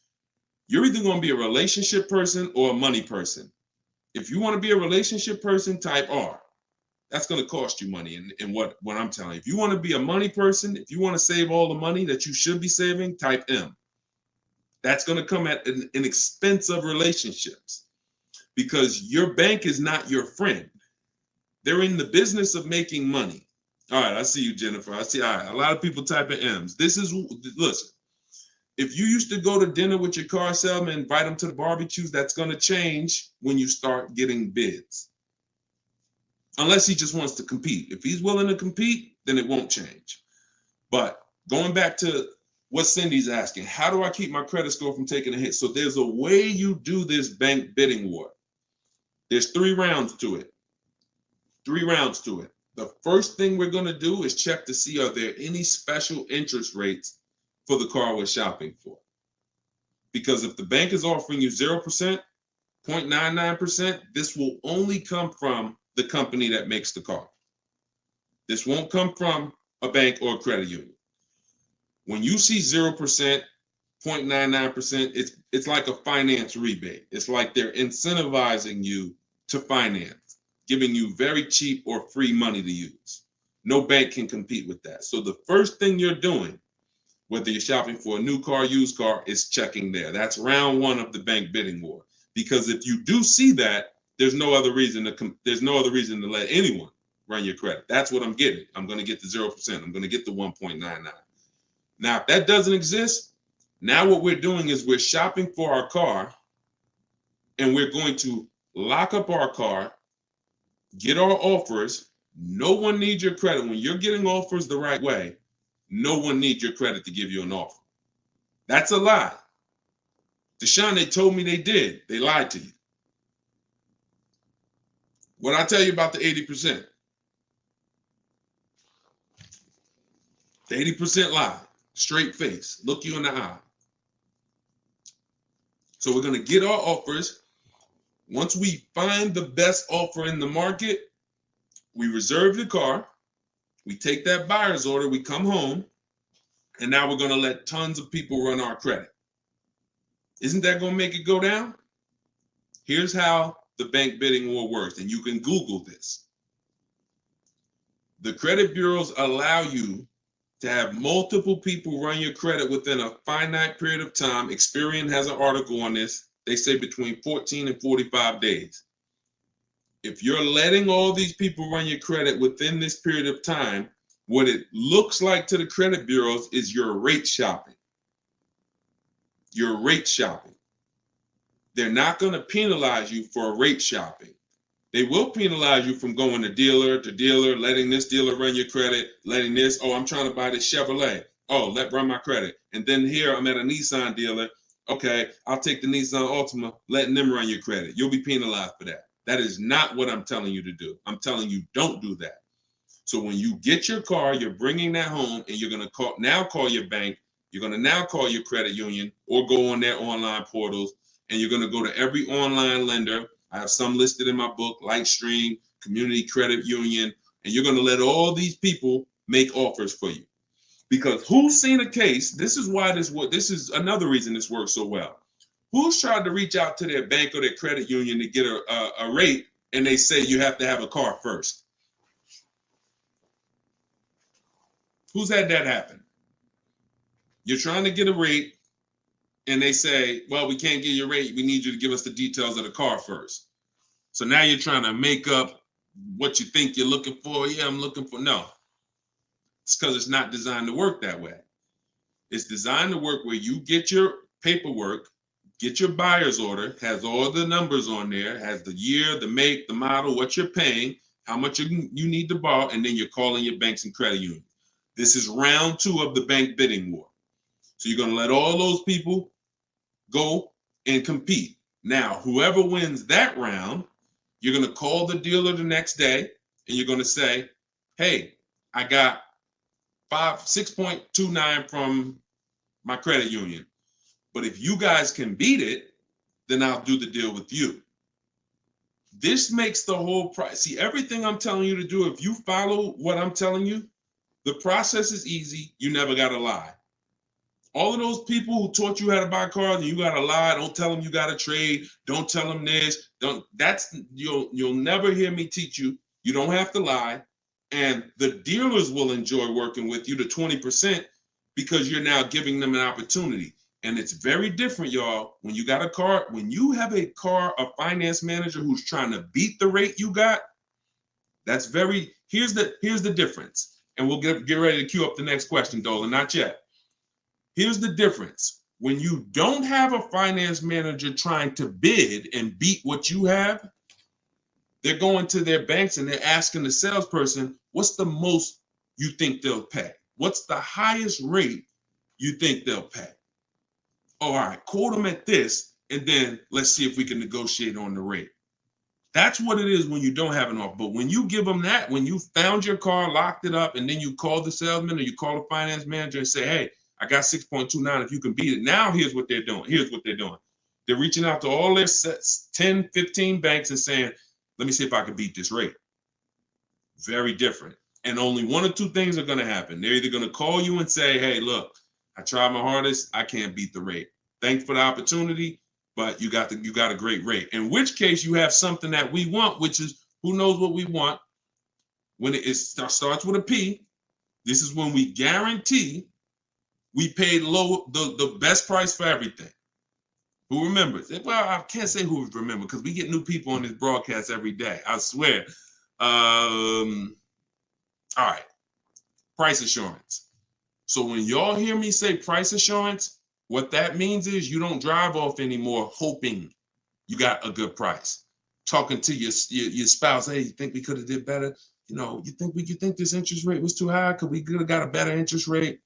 You're either going to be a relationship person or a money person. If you want to be a relationship person, type R. That's going to cost you money in what I'm telling you. If you want to be a money person, if you want to save all the money that you should be saving, type M. That's going to come at an expense of relationships because your bank is not your friend. They're in the business of making money. All right, I see you, Jennifer. I see, all right, a lot of people typing M's. Listen, if you used to go to dinner with your car salesman, invite them to the barbecues, that's going to change when you start getting bids. Unless he just wants to compete. If he's willing to compete, then it won't change. But going back to what Cindy's asking, how do I keep my credit score from taking a hit? So there's a way you do this bank bidding war. There's 3 rounds to it. 3 rounds to it. The first thing we're going to do is check to see are there any special interest rates for the car we're shopping for. Because if the bank is offering you 0%, 0.99%, this will only come from the company that makes the car. This won't come from a bank or a credit union. When you see 0%, 0.99%, it's like a finance rebate. It's like they're incentivizing you to finance, giving you very cheap or free money to use. No bank can compete with that. So the first thing you're doing, whether you're shopping for a new car, used car, is checking there. That's round 1 of the bank bidding war. Because if you do see that, there's no other reason to let anyone run your credit. That's what I'm getting. I'm going to get the 0%. I'm going to get the 1.99. Now, if that doesn't exist, now what we're doing is we're shopping for our car and we're going to lock up our car, get our offers. No one needs your credit. When you're getting offers the right way, no one needs your credit to give you an offer. That's a lie. Deshone, they told me they did. They lied to you. What I tell you about the 80%? The 80% lie, straight face, look you in the eye. So we're going to get our offers. Once we find the best offer in the market, we reserve the car, we take that buyer's order, we come home, and now we're going to let tons of people run our credit. Isn't that going to make it go down? Here's how the bank bidding war works, and you can Google this. The credit bureaus allow you to have multiple people run your credit within a finite period of time. Experian has an article on this. They say between 14 and 45 days. If you're letting all these people run your credit within this period of time, what it looks like to the credit bureaus is you're rate shopping. You're rate shopping. They're not going to penalize you for rate shopping. They will penalize you from going to dealer, letting this dealer run your credit, letting this, oh, I'm trying to buy this Chevrolet. Oh, run my credit. And then here I'm at a Nissan dealer. Okay, I'll take the Nissan Altima, letting them run your credit. You'll be penalized for that. That is not what I'm telling you to do. I'm telling you don't do that. So when you get your car, you're bringing that home and you're going to call your bank. You're going to now call your credit union or go on their online portals, and you're going to go to every online lender. I have some listed in my book, Lightstream, Community Credit Union, and you're going to let all these people make offers for you. Because who's seen a case? This is this is another reason this works so well. Who's tried to reach out to their bank or their credit union to get a rate, and they say you have to have a car first? Who's had that happen? You're trying to get a rate, and they say, well, we can't give you a rate. We need you to give us the details of the car first. So now you're trying to make up what you think you're looking for. Yeah, I'm looking for. No, it's because it's not designed to work that way. It's designed to work where you get your paperwork, get your buyer's order, has all the numbers on there, has the year, the make, the model, what you're paying, how much you need to borrow, and then you're calling your banks and credit unions. This is round 2 of the bank bidding war. So you're going to let all those people go and compete. Now, whoever wins that round, you're going to call the dealer the next day and you're going to say, hey, I got 6.29 from my credit union. But if you guys can beat it, then I'll do the deal with you. This makes the whole price. See, everything I'm telling you to do, if you follow what I'm telling you, the process is easy. You never got to lie. All of those people who taught you how to buy cars and you got to lie, don't tell them you got to trade, don't tell them this, you'll never hear me teach you. You don't have to lie. And the dealers will enjoy working with you, the 20%, because you're now giving them an opportunity. And it's very different, y'all. When you got a car, when you have a finance manager who's trying to beat the rate you got, here's the difference. And we'll get ready to queue up the next question, Dolan, not yet. Here's the difference. When you don't have a finance manager trying to bid and beat what you have, they're going to their banks and they're asking the salesperson, what's the most you think they'll pay? What's the highest rate you think they'll pay? All right, quote them at this, and then let's see if we can negotiate on the rate. That's what it is when you don't have an offer. But when you give them that, when you found your car, locked it up, and then you call the salesman or you call the finance manager and say, hey, I got 6.29 if you can beat it. Now here's what they're doing. They're reaching out to all their 10, 15 banks and saying, let me see if I can beat this rate. Very different. And only one or two things are going to happen. They're either going to call you and say, hey, look, I tried my hardest. I can't beat the rate. Thanks for the opportunity, but you got a great rate. In which case you have something that we want, which is, who knows what we want. When it starts with a P, this is when we guarantee we paid the best price for everything. Who remembers? Well, I can't say who remembers because we get new people on this broadcast every day. I swear. All right. Price assurance. So when y'all hear me say price assurance, what that means is you don't drive off anymore hoping you got a good price. Talking to your spouse, hey, you think we could have did better? You think this interest rate was too high? Could we have got a better interest rate?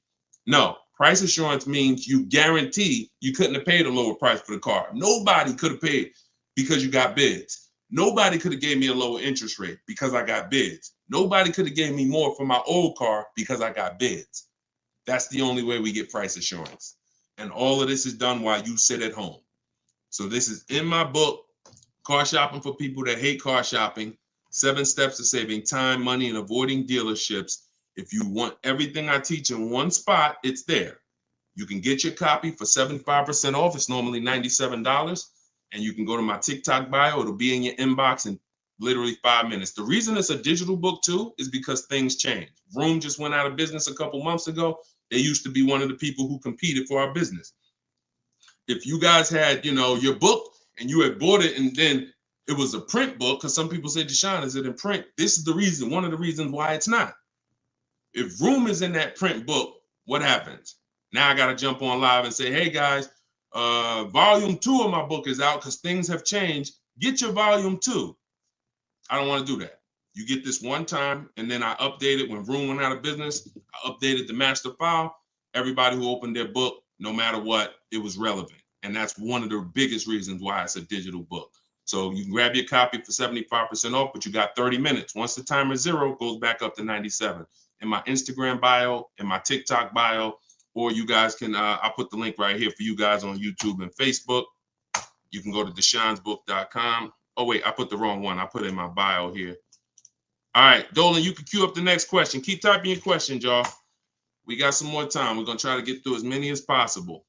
No. Price assurance means you guarantee you couldn't have paid a lower price for the car. Nobody could have paid because you got bids. Nobody could have gave me a lower interest rate because I got bids. Nobody could have gave me more for my old car because I got bids. That's the only way we get price assurance. And all of this is done while you sit at home. So this is in my book, Car Shopping for People That Hate Car Shopping, 7 Steps to Saving Time, Money, and Avoiding Dealerships. If you want everything I teach in one spot, it's there. You can get your copy for 75% off. It's normally $97. And you can go to my TikTok bio. It'll be in your inbox in literally 5 minutes. The reason it's a digital book too is because things change. Vroom just went out of business a couple months ago. They used to be one of the people who competed for our business. If you guys had, your book and you had bought it and then it was a print book, because some people say, Deshone, is it in print? This is the reason, one of the reasons why it's not. If Vroom is in that print book, what happens? Now I got to jump on live and say, hey guys, volume 2 of my book is out because things have changed. Get your volume 2. I don't want to do that. You get this one time, and then I update it when Vroom went out of business. I updated the master file. Everybody who opened their book, no matter what, it was relevant. And that's one of the biggest reasons why it's a digital book. So you can grab your copy for 75% off, but you got 30 minutes. Once the timer is 0, it goes back up to 97. In my Instagram bio, in my TikTok bio, or you guys can, I'll put the link right here for you guys on YouTube and Facebook. You can go to deshonesbook.com. Oh, wait, I put the wrong one. I put it in my bio here. All right, Dolan, you can queue up the next question. Keep typing your questions, y'all. We got some more time. We're going to try to get through as many as possible.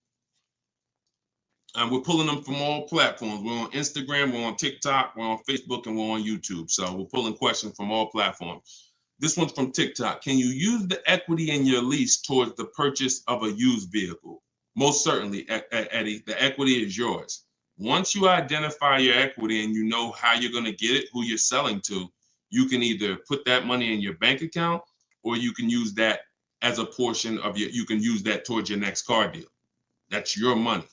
And we're pulling them from all platforms. We're on Instagram, we're on TikTok, we're on Facebook, and we're on YouTube. So we're pulling questions from all platforms. This one's from TikTok. Can you use the equity in your lease towards the purchase of a used vehicle? Most certainly, Eddie, the equity is yours. Once you identify your equity and you know how you're going to get it, who you're selling to, you can either put that money in your bank account or you can use that as a portion of you can use that towards your next car deal. That's your money.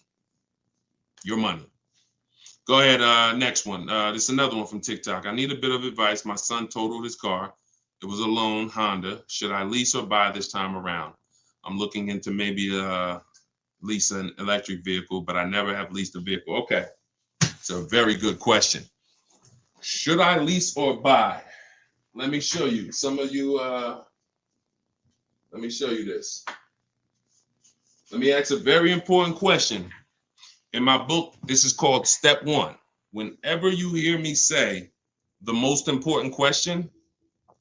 Your money. Go ahead, next one. This is another one from TikTok. I need a bit of advice. My son totaled his car. It was a loan Honda. Should I lease or buy this time around? I'm looking into maybe lease an electric vehicle, but I never have leased a vehicle. Okay, it's a very good question. Should I lease or buy? Let me show you. Some of you, let me show you this. Let me ask a very important question. In my book, this is called Step One. Whenever you hear me say the most important question,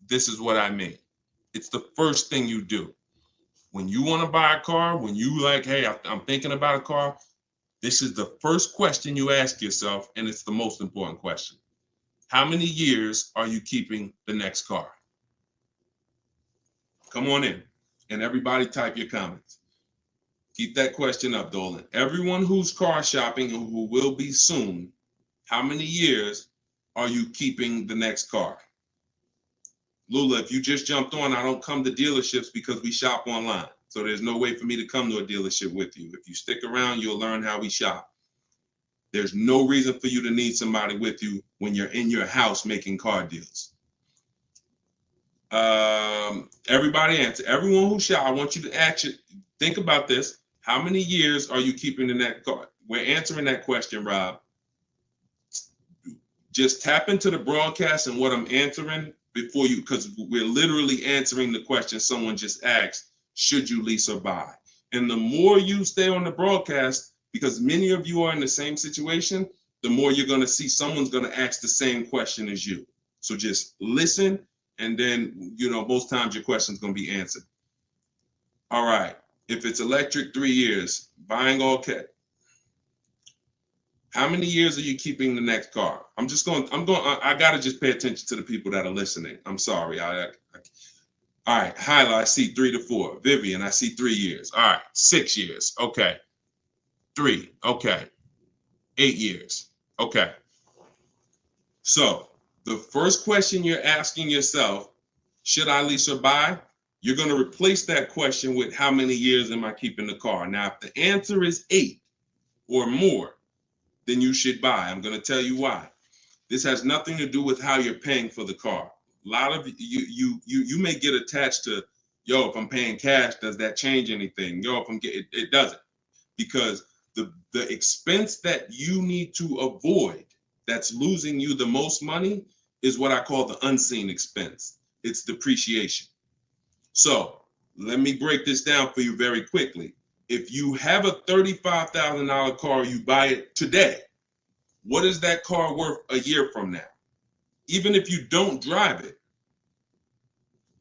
this is what I mean. It's the first thing you do. When you want to buy a car, when you like, hey, I'm thinking about a car, this is the first question you ask yourself, and it's the most important question. How many years are you keeping the next car? Come on in, and everybody type your comments. Keep that question up, Dolan. Everyone who's car shopping and who will be soon, how many years are you keeping the next car? Lula, if you just jumped on, I don't come to dealerships because we shop online. So there's no way for me to come to a dealership with you. If you stick around, you'll learn how we shop. There's no reason for you to need somebody with you when you're in your house making car deals. Everybody answer. Everyone who shop, I want you to actually think about this. How many years are you keeping in that car? We're answering that question, Rob. Just tap into the broadcast and what I'm answering before you, because we're literally answering the question someone just asked, should you lease or buy? And the more you stay on the broadcast, because many of you are in the same situation, the more you're going to see someone's going to ask the same question as you. So just listen, and then, most times your question's going to be answered. All right. If it's electric, 3 years. Buying all cash. How many years are you keeping the next car? I got to just pay attention to the people that are listening. I'm sorry. All right. Hyla, I see 3 to 4. Vivian, I see 3 years. All right. 6 years. Okay. 3. Okay. 8 years. Okay. So the first question you're asking yourself, should I lease or buy? You're going to replace that question with how many years am I keeping the car? Now, if the answer is 8 or more, then you should buy. I'm going to tell you why. This has nothing to do with how you're paying for the car. A lot of you may get attached to, if I'm paying cash, does that change anything? If I'm getting, it doesn't, because the expense that you need to avoid that's losing you the most money is what I call the unseen expense. It's depreciation. So let me break this down for you very quickly. If you have a $35,000 car, you buy it today, what is that car worth a year from now? Even if you don't drive it,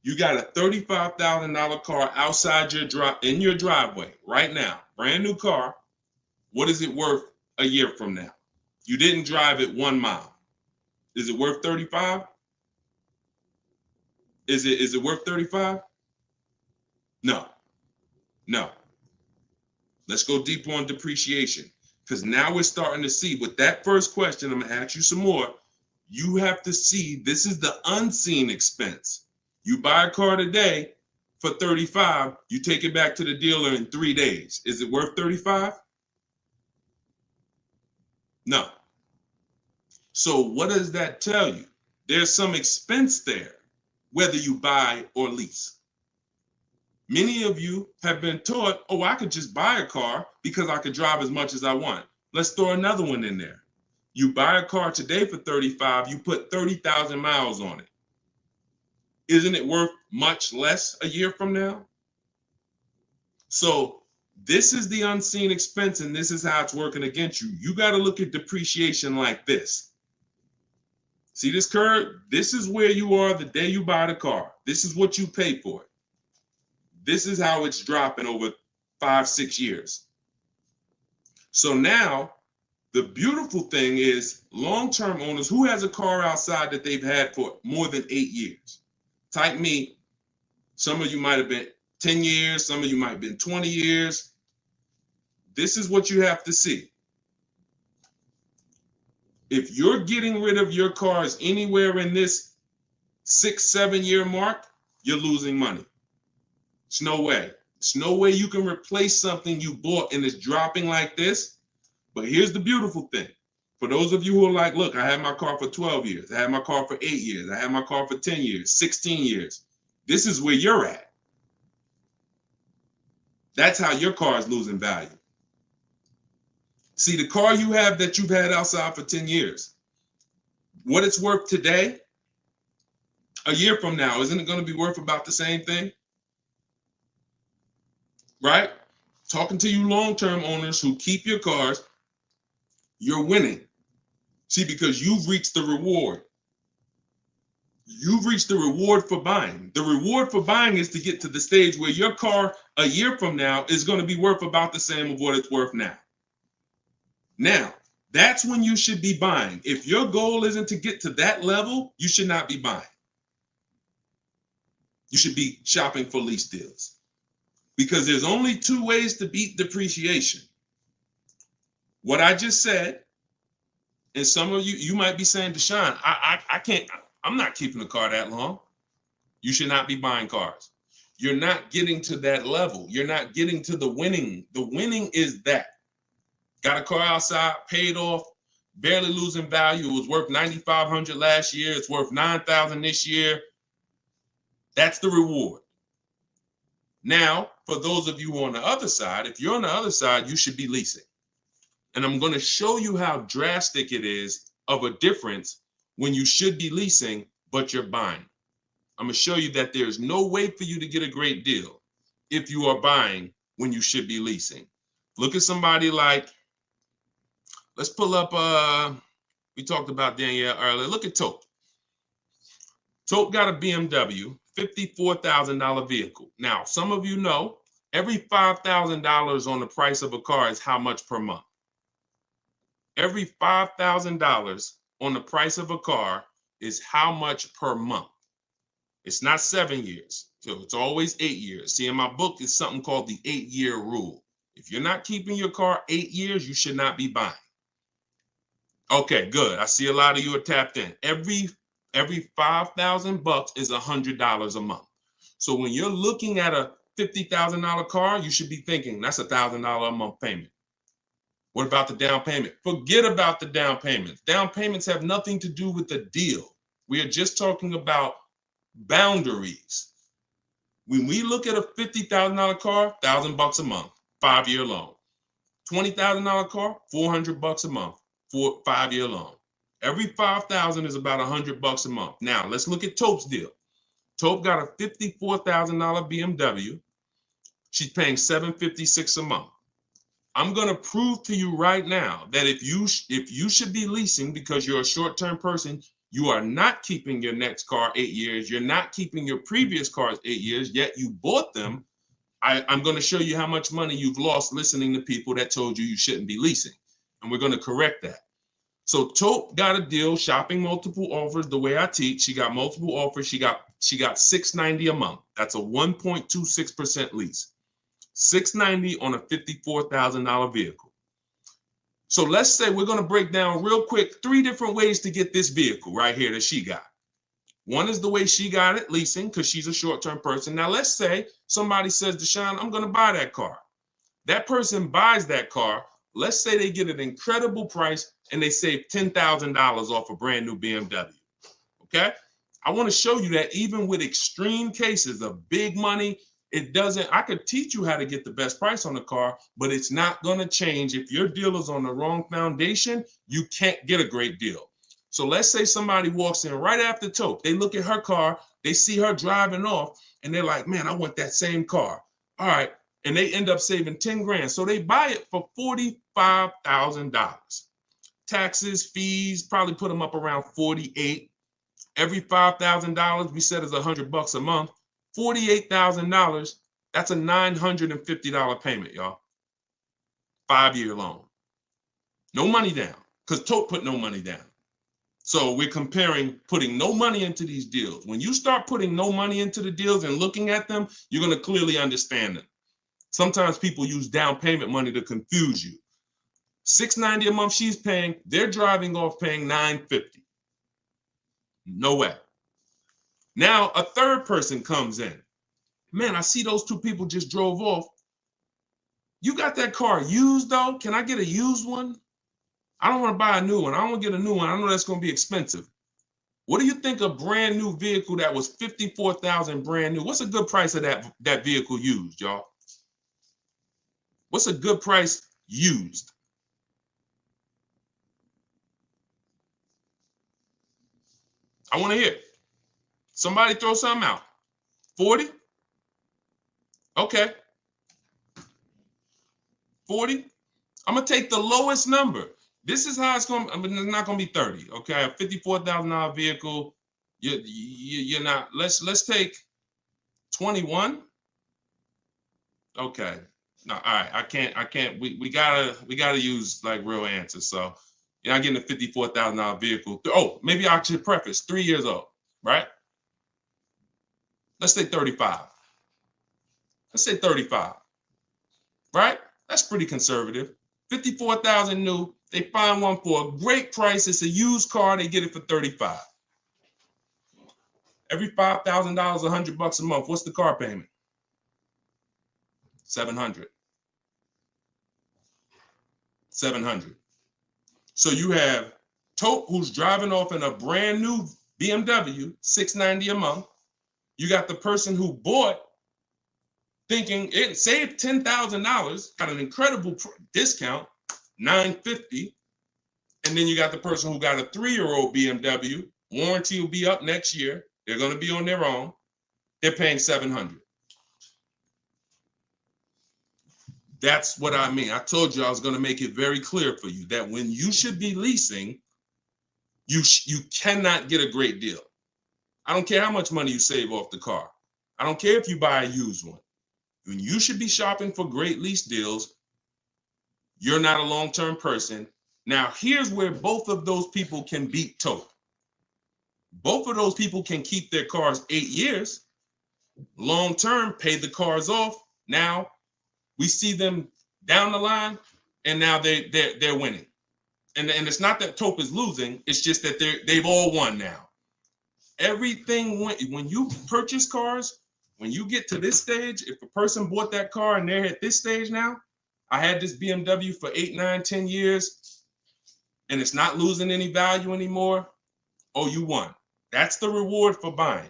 you got a $35,000 car outside in your driveway right now, brand new car. What is it worth a year from now? You didn't drive it 1 mile. Is it worth 35? Is it worth 35? No. Let's go deeper on depreciation, because now we're starting to see with that first question. I'm going to ask you some more. You have to see this is the unseen expense. You buy a car today for 35, you take it back to the dealer in 3 days. Is it worth 35? No. So what does that tell you? There's some expense there, whether you buy or lease. Many of you have been taught, I could just buy a car because I could drive as much as I want. Let's throw another one in there. You buy a car today for 35, you put 30,000 miles on it. Isn't it worth much less a year from now? So this is the unseen expense, and this is how it's working against you. You got to look at depreciation like this. See this curve? This is where you are the day you buy the car. This is what you pay for it. This is how it's dropping over 5-6 years. So now the beautiful thing is long-term owners who has a car outside that they've had for more than 8 years. Type me. Some of you might have been 10 years. Some of you might have been 20 years. this is what you have to see. If you're getting rid of your cars anywhere in this 6-7 year mark, you're losing money. It's no way. It's no way you can replace something you bought and it's dropping like this. But here's the beautiful thing. For those of you who are like, look, I had my car for 12 years. I had my car for 8 years. I had my car for 10 years, 16 years. This is where you're at. That's how your car is losing value. See, the car you have that you've had outside for 10 years, what it's worth today, a year from now, isn't it going to be worth about the same thing? Right? Talking to you long-term owners who keep your cars, you're winning. See, because you've reached the reward. You've reached the reward for buying. The reward for buying is to get to the stage where your car a year from now is going to be worth about the same of what it's worth now. Now, that's when you should be buying. If your goal isn't to get to that level, you should not be buying. You should be shopping for lease deals. Because there's only two ways to beat depreciation. What I just said, and some of you might be saying, Deshone, I can't, I'm not keeping a car that long. You should not be buying cars. You're not getting to that level. You're not getting to the winning. The winning is that. Got a car outside, paid off, barely losing value. It was worth $9,500 last year. It's worth $9,000 this year. That's the reward. Now, for those of you on the other side, if you're on the other side, you should be leasing. And I'm going to show you how drastic it is of a difference when you should be leasing, but you're buying. I'm going to show you that there's no way for you to get a great deal if you are buying when you should be leasing. Look at somebody like, let's pull up, we talked about Danielle earlier. Look at Tope. Tope got a BMW, $54,000 vehicle. Now, some of you know, every $5,000 on the price of a car is how much per month? Every $5,000 on the price of a car is how much per month? It's not 7 years, so it's always 8 years. See, in my book, it's something called the 8-year rule. If you're not keeping your car 8 years, you should not be buying. Okay, good. I see a lot of you are tapped in. Every $5,000 is $100 a month. So when you're looking at a $50,000 car, you should be thinking that's $1,000 a month payment. What about the down payment? Forget about the down payments. Down payments have nothing to do with the deal. We are just talking about boundaries. When we look at a $50,000 car, $1,000 a month, 5-year loan. $20,000 car, $400 a month, 5-year loan. Every $5,000 is about $100 a month. Now let's look at Tope's deal. Tope got a $54,000 BMW. She's paying $756 a month. I'm going to prove to you right now that if you should be leasing because you're a short-term person, you are not keeping your next car 8 years. You're not keeping your previous cars 8 years, yet you bought them. I'm going to show you how much money you've lost listening to people that told you you shouldn't be leasing. And we're going to correct that. So Tope got a deal, shopping multiple offers. The way I teach, she got multiple offers. She got $690 a month. That's a 1.26% lease. $690 on a $54,000 vehicle. So let's say we're going to break down real quick 3 different ways to get this vehicle right here that she got. One is the way she got it, leasing, because she's a short-term person. Now let's say somebody says, Deshone, I'm going to buy that car. That person buys that car. Let's say they get an incredible price and they save $10,000 off a brand new BMW. Okay? I want to show you that even with extreme cases of big money, I could teach you how to get the best price on the car, but it's not going to change. If your deal is on the wrong foundation, you can't get a great deal. So let's say somebody walks in right after Tope. They look at her car, they see her driving off, and they're like, man, I want that same car. All right. And they end up saving 10 grand. So they buy it for $45,000. Taxes, fees, probably put them up around 48. Every $5,000 we said is $100 a month. $48,000, that's a $950 payment, y'all. 5-year loan. No money down, because Tope put no money down. So we're comparing putting no money into these deals. When you start putting no money into the deals and looking at them, you're going to clearly understand them. Sometimes people use down payment money to confuse you. $690 a month she's paying, they're driving off paying $950. No way. Now a third person comes in. Man, I see those two people just drove off. You got that car used though? Can I get a used one? I don't want to buy a new one. I don't want to get a new one. I know that's going to be expensive. What do you think a brand new vehicle that was $54,000 brand new? What's a good price of that vehicle used, y'all? What's a good price used? I want to hear. Somebody throw something out. 40? Okay. 40? I'm going to take the lowest number. This is how it's going to, I mean, it's not going to be 30, okay? A $54,000 vehicle, you're not, let's take 21. Okay. No, all right. I can't, we gotta use like real answers. So you're not getting a $54,000 vehicle. Oh, maybe I should preface 3 years old, right? Let's say 35. Let's say 35, right? That's pretty conservative. 54,000 new. They find one for a great price. It's a used car. They get it for 35. Every $5,000, $100 a month. What's the car payment? 700. 700. So you have Tope, who's driving off in a brand new BMW, $690 a month. You got the person who bought thinking it saved $10,000, got an incredible discount, $950. And then you got the person who got a 3-year-old BMW. Warranty will be up next year. They're going to be on their own. They're paying $700. That's what I mean. I told you I was going to make it very clear for you that when you should be leasing, you cannot get a great deal. I don't care how much money you save off the car. I don't care if you buy a used one. When you should be shopping for great lease deals, you're not a long-term person. Now, here's where both of those people can beat Tope. Both of those people can keep their cars 8 years, long-term, pay the cars off. Now, we see them down the line, and now they're winning. And it's not that Tope is losing. It's just that they've all won now. Everything when you purchase cars, when you get to this stage, if a person bought that car and they're at this stage now, I had this BMW for 8, 9, 10 years, and it's not losing any value anymore. Oh, you won. That's the reward for buying.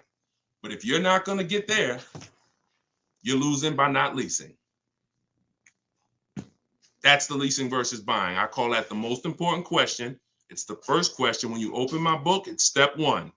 But if you're not going to get there, you're losing by not leasing. That's the leasing versus buying. I call that the most important question. It's the first question. When you open my book, it's step 1.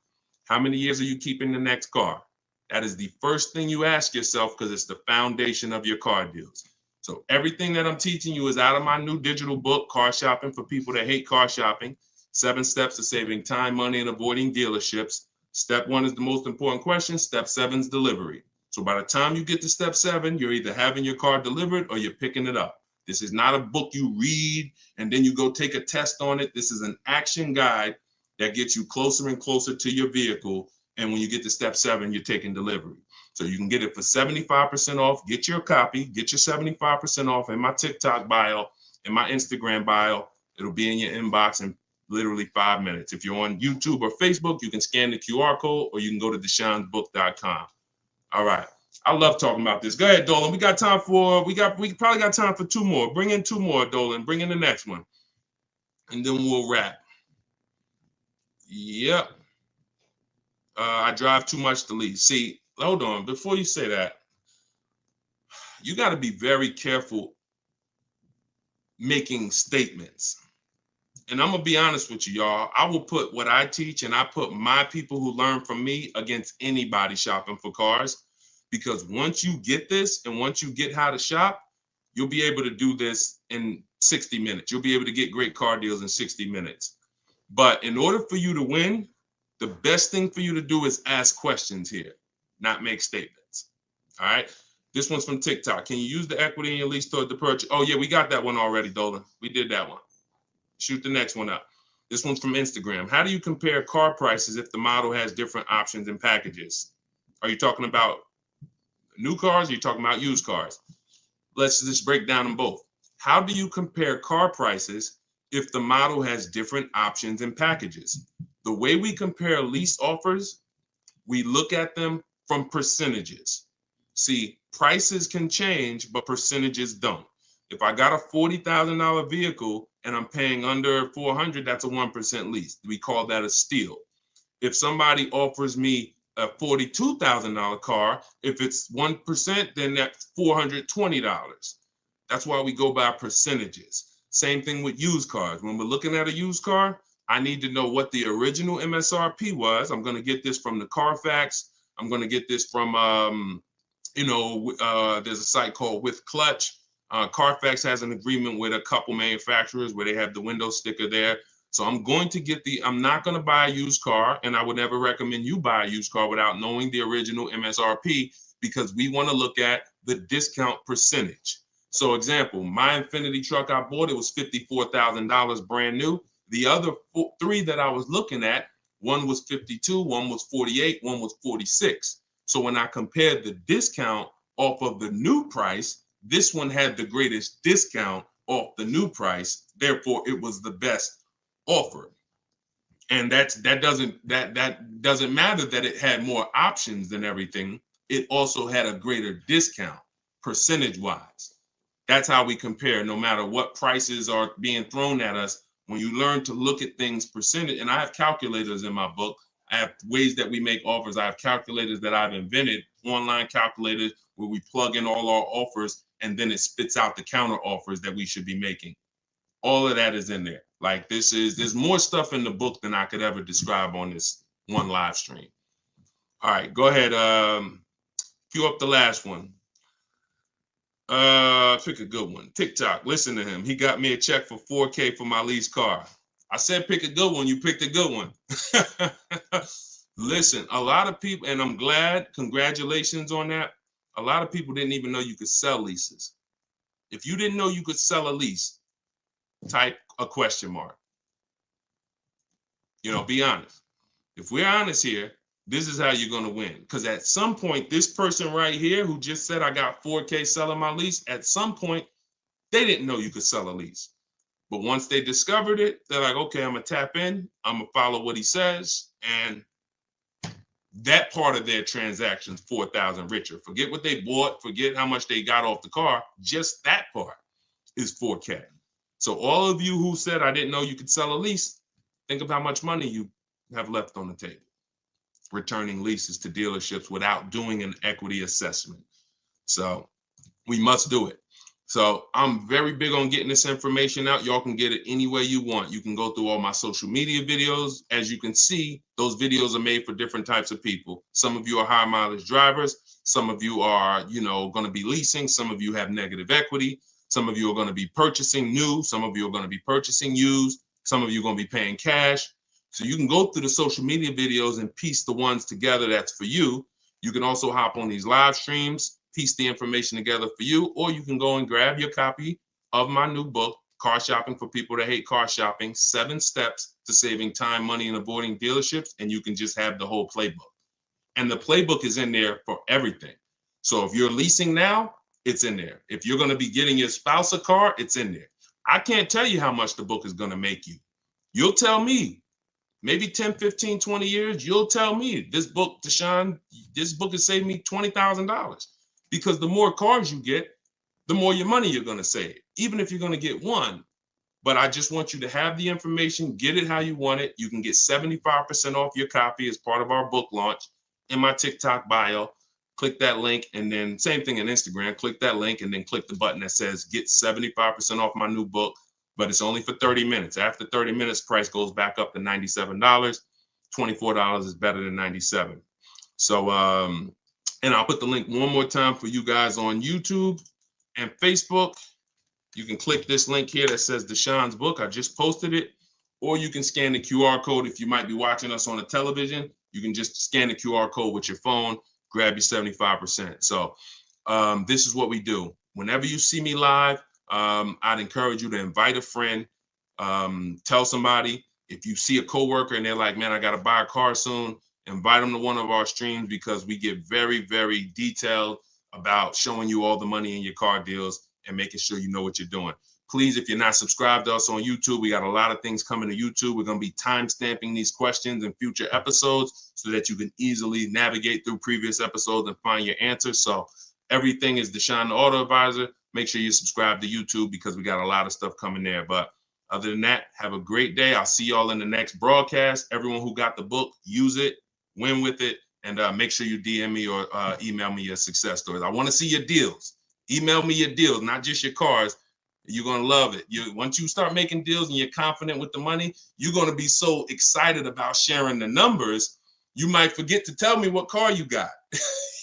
How many years are you keeping the next car? That is the first thing you ask yourself because it's the foundation of your car deals. So everything that I'm teaching you is out of my new digital book, Car Shopping for People That Hate Car Shopping. 7 steps to saving time, money, and avoiding dealerships. Step 1 is the most important question. Step 7 is delivery. So by the time you get to step 7, you're either having your car delivered or you're picking it up. This is not a book you read and then you go take a test on it. This is an action guide that gets you closer and closer to your vehicle. And when you get to step 7, you're taking delivery. So you can get it for 75% off. Get your copy. Get your 75% off in my TikTok bio, in my Instagram bio. It'll be in your inbox in literally 5 minutes. If you're on YouTube or Facebook, you can scan the QR code or you can go to deshonebook.com. All right. I love talking about this. Go ahead, Dolan. We probably got time for 2 more. Bring in 2 more, Dolan. Bring in the next one. And then we'll wrap. Yep. I drive too much to lease. See, hold on. Before you say that, you got to be very careful making statements. And I'm going to be honest with you, y'all. I will put what I teach and I put my people who learn from me against anybody shopping for cars. Because once you get this and once you get how to shop, you'll be able to do this in 60 minutes. You'll be able to get great car deals in 60 minutes. But in order for you to win, the best thing for you to do is ask questions here, not make statements. All right. This one's from TikTok. Can you use the equity in your lease toward the purchase? Oh, yeah, we got that one already, Dolan. We did that one. Shoot the next one up. This one's from Instagram. How do you compare car prices if the model has different options and packages? Are you talking about new cars or are you talking about used cars? let's just break down them both. How do you compare car prices if the model has different options and packages? The way we compare lease offers, we look at them from percentages. See, prices can change, but percentages don't. If I got a $40,000 vehicle and I'm paying under 400, that's a 1% lease. We call that a steal. If somebody offers me a $42,000 car, if it's 1%, then that's $420. That's why we go by percentages. Same thing with used cars. When we're looking at a used car, I need to know what the original MSRP was. I'm going to get this from the Carfax. I'm going to get this from, there's a site called With Clutch. Carfax has an agreement with a couple manufacturers where they have the window sticker there. So I'm going to get I'm not going to buy a used car, and I would never recommend you buy a used car without knowing the original MSRP, because we want to look at the discount percentage. So example, my Infiniti truck I bought, it was $54,000 brand new. The other three that I was looking at, one was 52, one was 48, one was 46. So when I compared the discount off of the new price, this one had the greatest discount off the new price. Therefore, it was the best offer. And that doesn't matter that it had more options than everything. It also had a greater discount percentage wise. That's how we compare, no matter what prices are being thrown at us. When you learn to look at things percentage, and I have calculators in my book. I have ways that we make offers. I have calculators that I've invented, online calculators where we plug in all our offers and then it spits out the counter offers that we should be making. All of that is in there. Like there's more stuff in the book than I could ever describe on this one live stream. All right, go ahead. Cue up the last one. Pick a good one. TikTok. Listen to him. He got me a check for $4K for my lease car. I said pick a good one. You picked a good one. Listen, a lot of people, and I'm glad. Congratulations on that. A lot of people didn't even know you could sell leases. If you didn't know you could sell a lease, type a question mark. Be honest. If we're honest here, this is how you're going to win. Because at some point, this person right here who just said I got $4K selling my lease, at some point, they didn't know you could sell a lease. But once they discovered it, they're like, okay, I'm going to tap in. I'm going to follow what he says. And that part of their transaction's 4,000 richer. Forget what they bought. Forget how much they got off the car. Just that part is 4K. So all of you who said I didn't know you could sell a lease, think of how much money you have left on the table returning leases to dealerships without doing an equity assessment. So we must do it. So I'm very big on getting this information out. Y'all can get it any way you want. You can go through all my social media videos. As you can see, those videos are made for different types of people. Some of you are high mileage drivers. Some of you are, going to be leasing. Some of you have negative equity. Some of you are going to be purchasing new. Some of you are going to be purchasing used. Some of you are going to be paying cash. So you can go through the social media videos and piece the ones together that's for you. You can also hop on these live streams, piece the information together for you, or you can go and grab your copy of my new book, Car Shopping for People That Hate Car Shopping, 7 Steps to Saving Time, Money, and Avoiding Dealerships, and you can just have the whole playbook. And the playbook is in there for everything. So if you're leasing now, it's in there. If you're going to be getting your spouse a car, it's in there. I can't tell you how much the book is going to make you. You'll tell me. Maybe 10, 15, 20 years, you'll tell me, this book, Deshone, this book has saved me $20,000. Because the more cars you get, the more your money you're going to save, even if you're going to get one. But I just want you to have the information, get it how you want it. You can get 75% off your copy as part of our book launch in my TikTok bio. Click that link, and then same thing on Instagram. Click that link and then click the button that says get 75% off my new book. But it's only for 30 minutes. After 30 minutes, price goes back up to $97. $24 is better than $97. So, and I'll put the link one more time for you guys on YouTube and Facebook. You can click this link here that says Deshone's book. I just posted it. Or you can scan the QR code if you might be watching us on a television. You can just scan the QR code with your phone, grab your 75%. So this is what we do. Whenever you see me live, I'd encourage you to invite a friend, tell somebody. If you see a coworker and they're like, man, I got to buy a car soon, invite them to one of our streams, because we get very, very detailed about showing you all the money in your car deals and making sure you know what you're doing. Please, if you're not subscribed to us on YouTube, we got a lot of things coming to YouTube. We're going to be time stamping these questions in future episodes so that you can easily navigate through previous episodes and find your answers. So everything is Deshone the Auto Advisor. Make sure you subscribe to YouTube because we got a lot of stuff coming there. But other than that, have a great day. I'll see y'all in the next broadcast. Everyone who got the book, use it, win with it, and make sure you DM me or email me your success stories. I want to see your deals. Email me your deals, not just your cars. You're going to love it. Once you start making deals and you're confident with the money, you're going to be so excited about sharing the numbers, you might forget to tell me what car you got.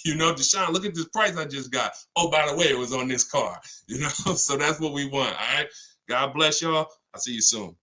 You know, Deshone, look at this price I just got. Oh, by the way, it was on this car. You know, so that's what we want. All right. God bless y'all. I'll see you soon.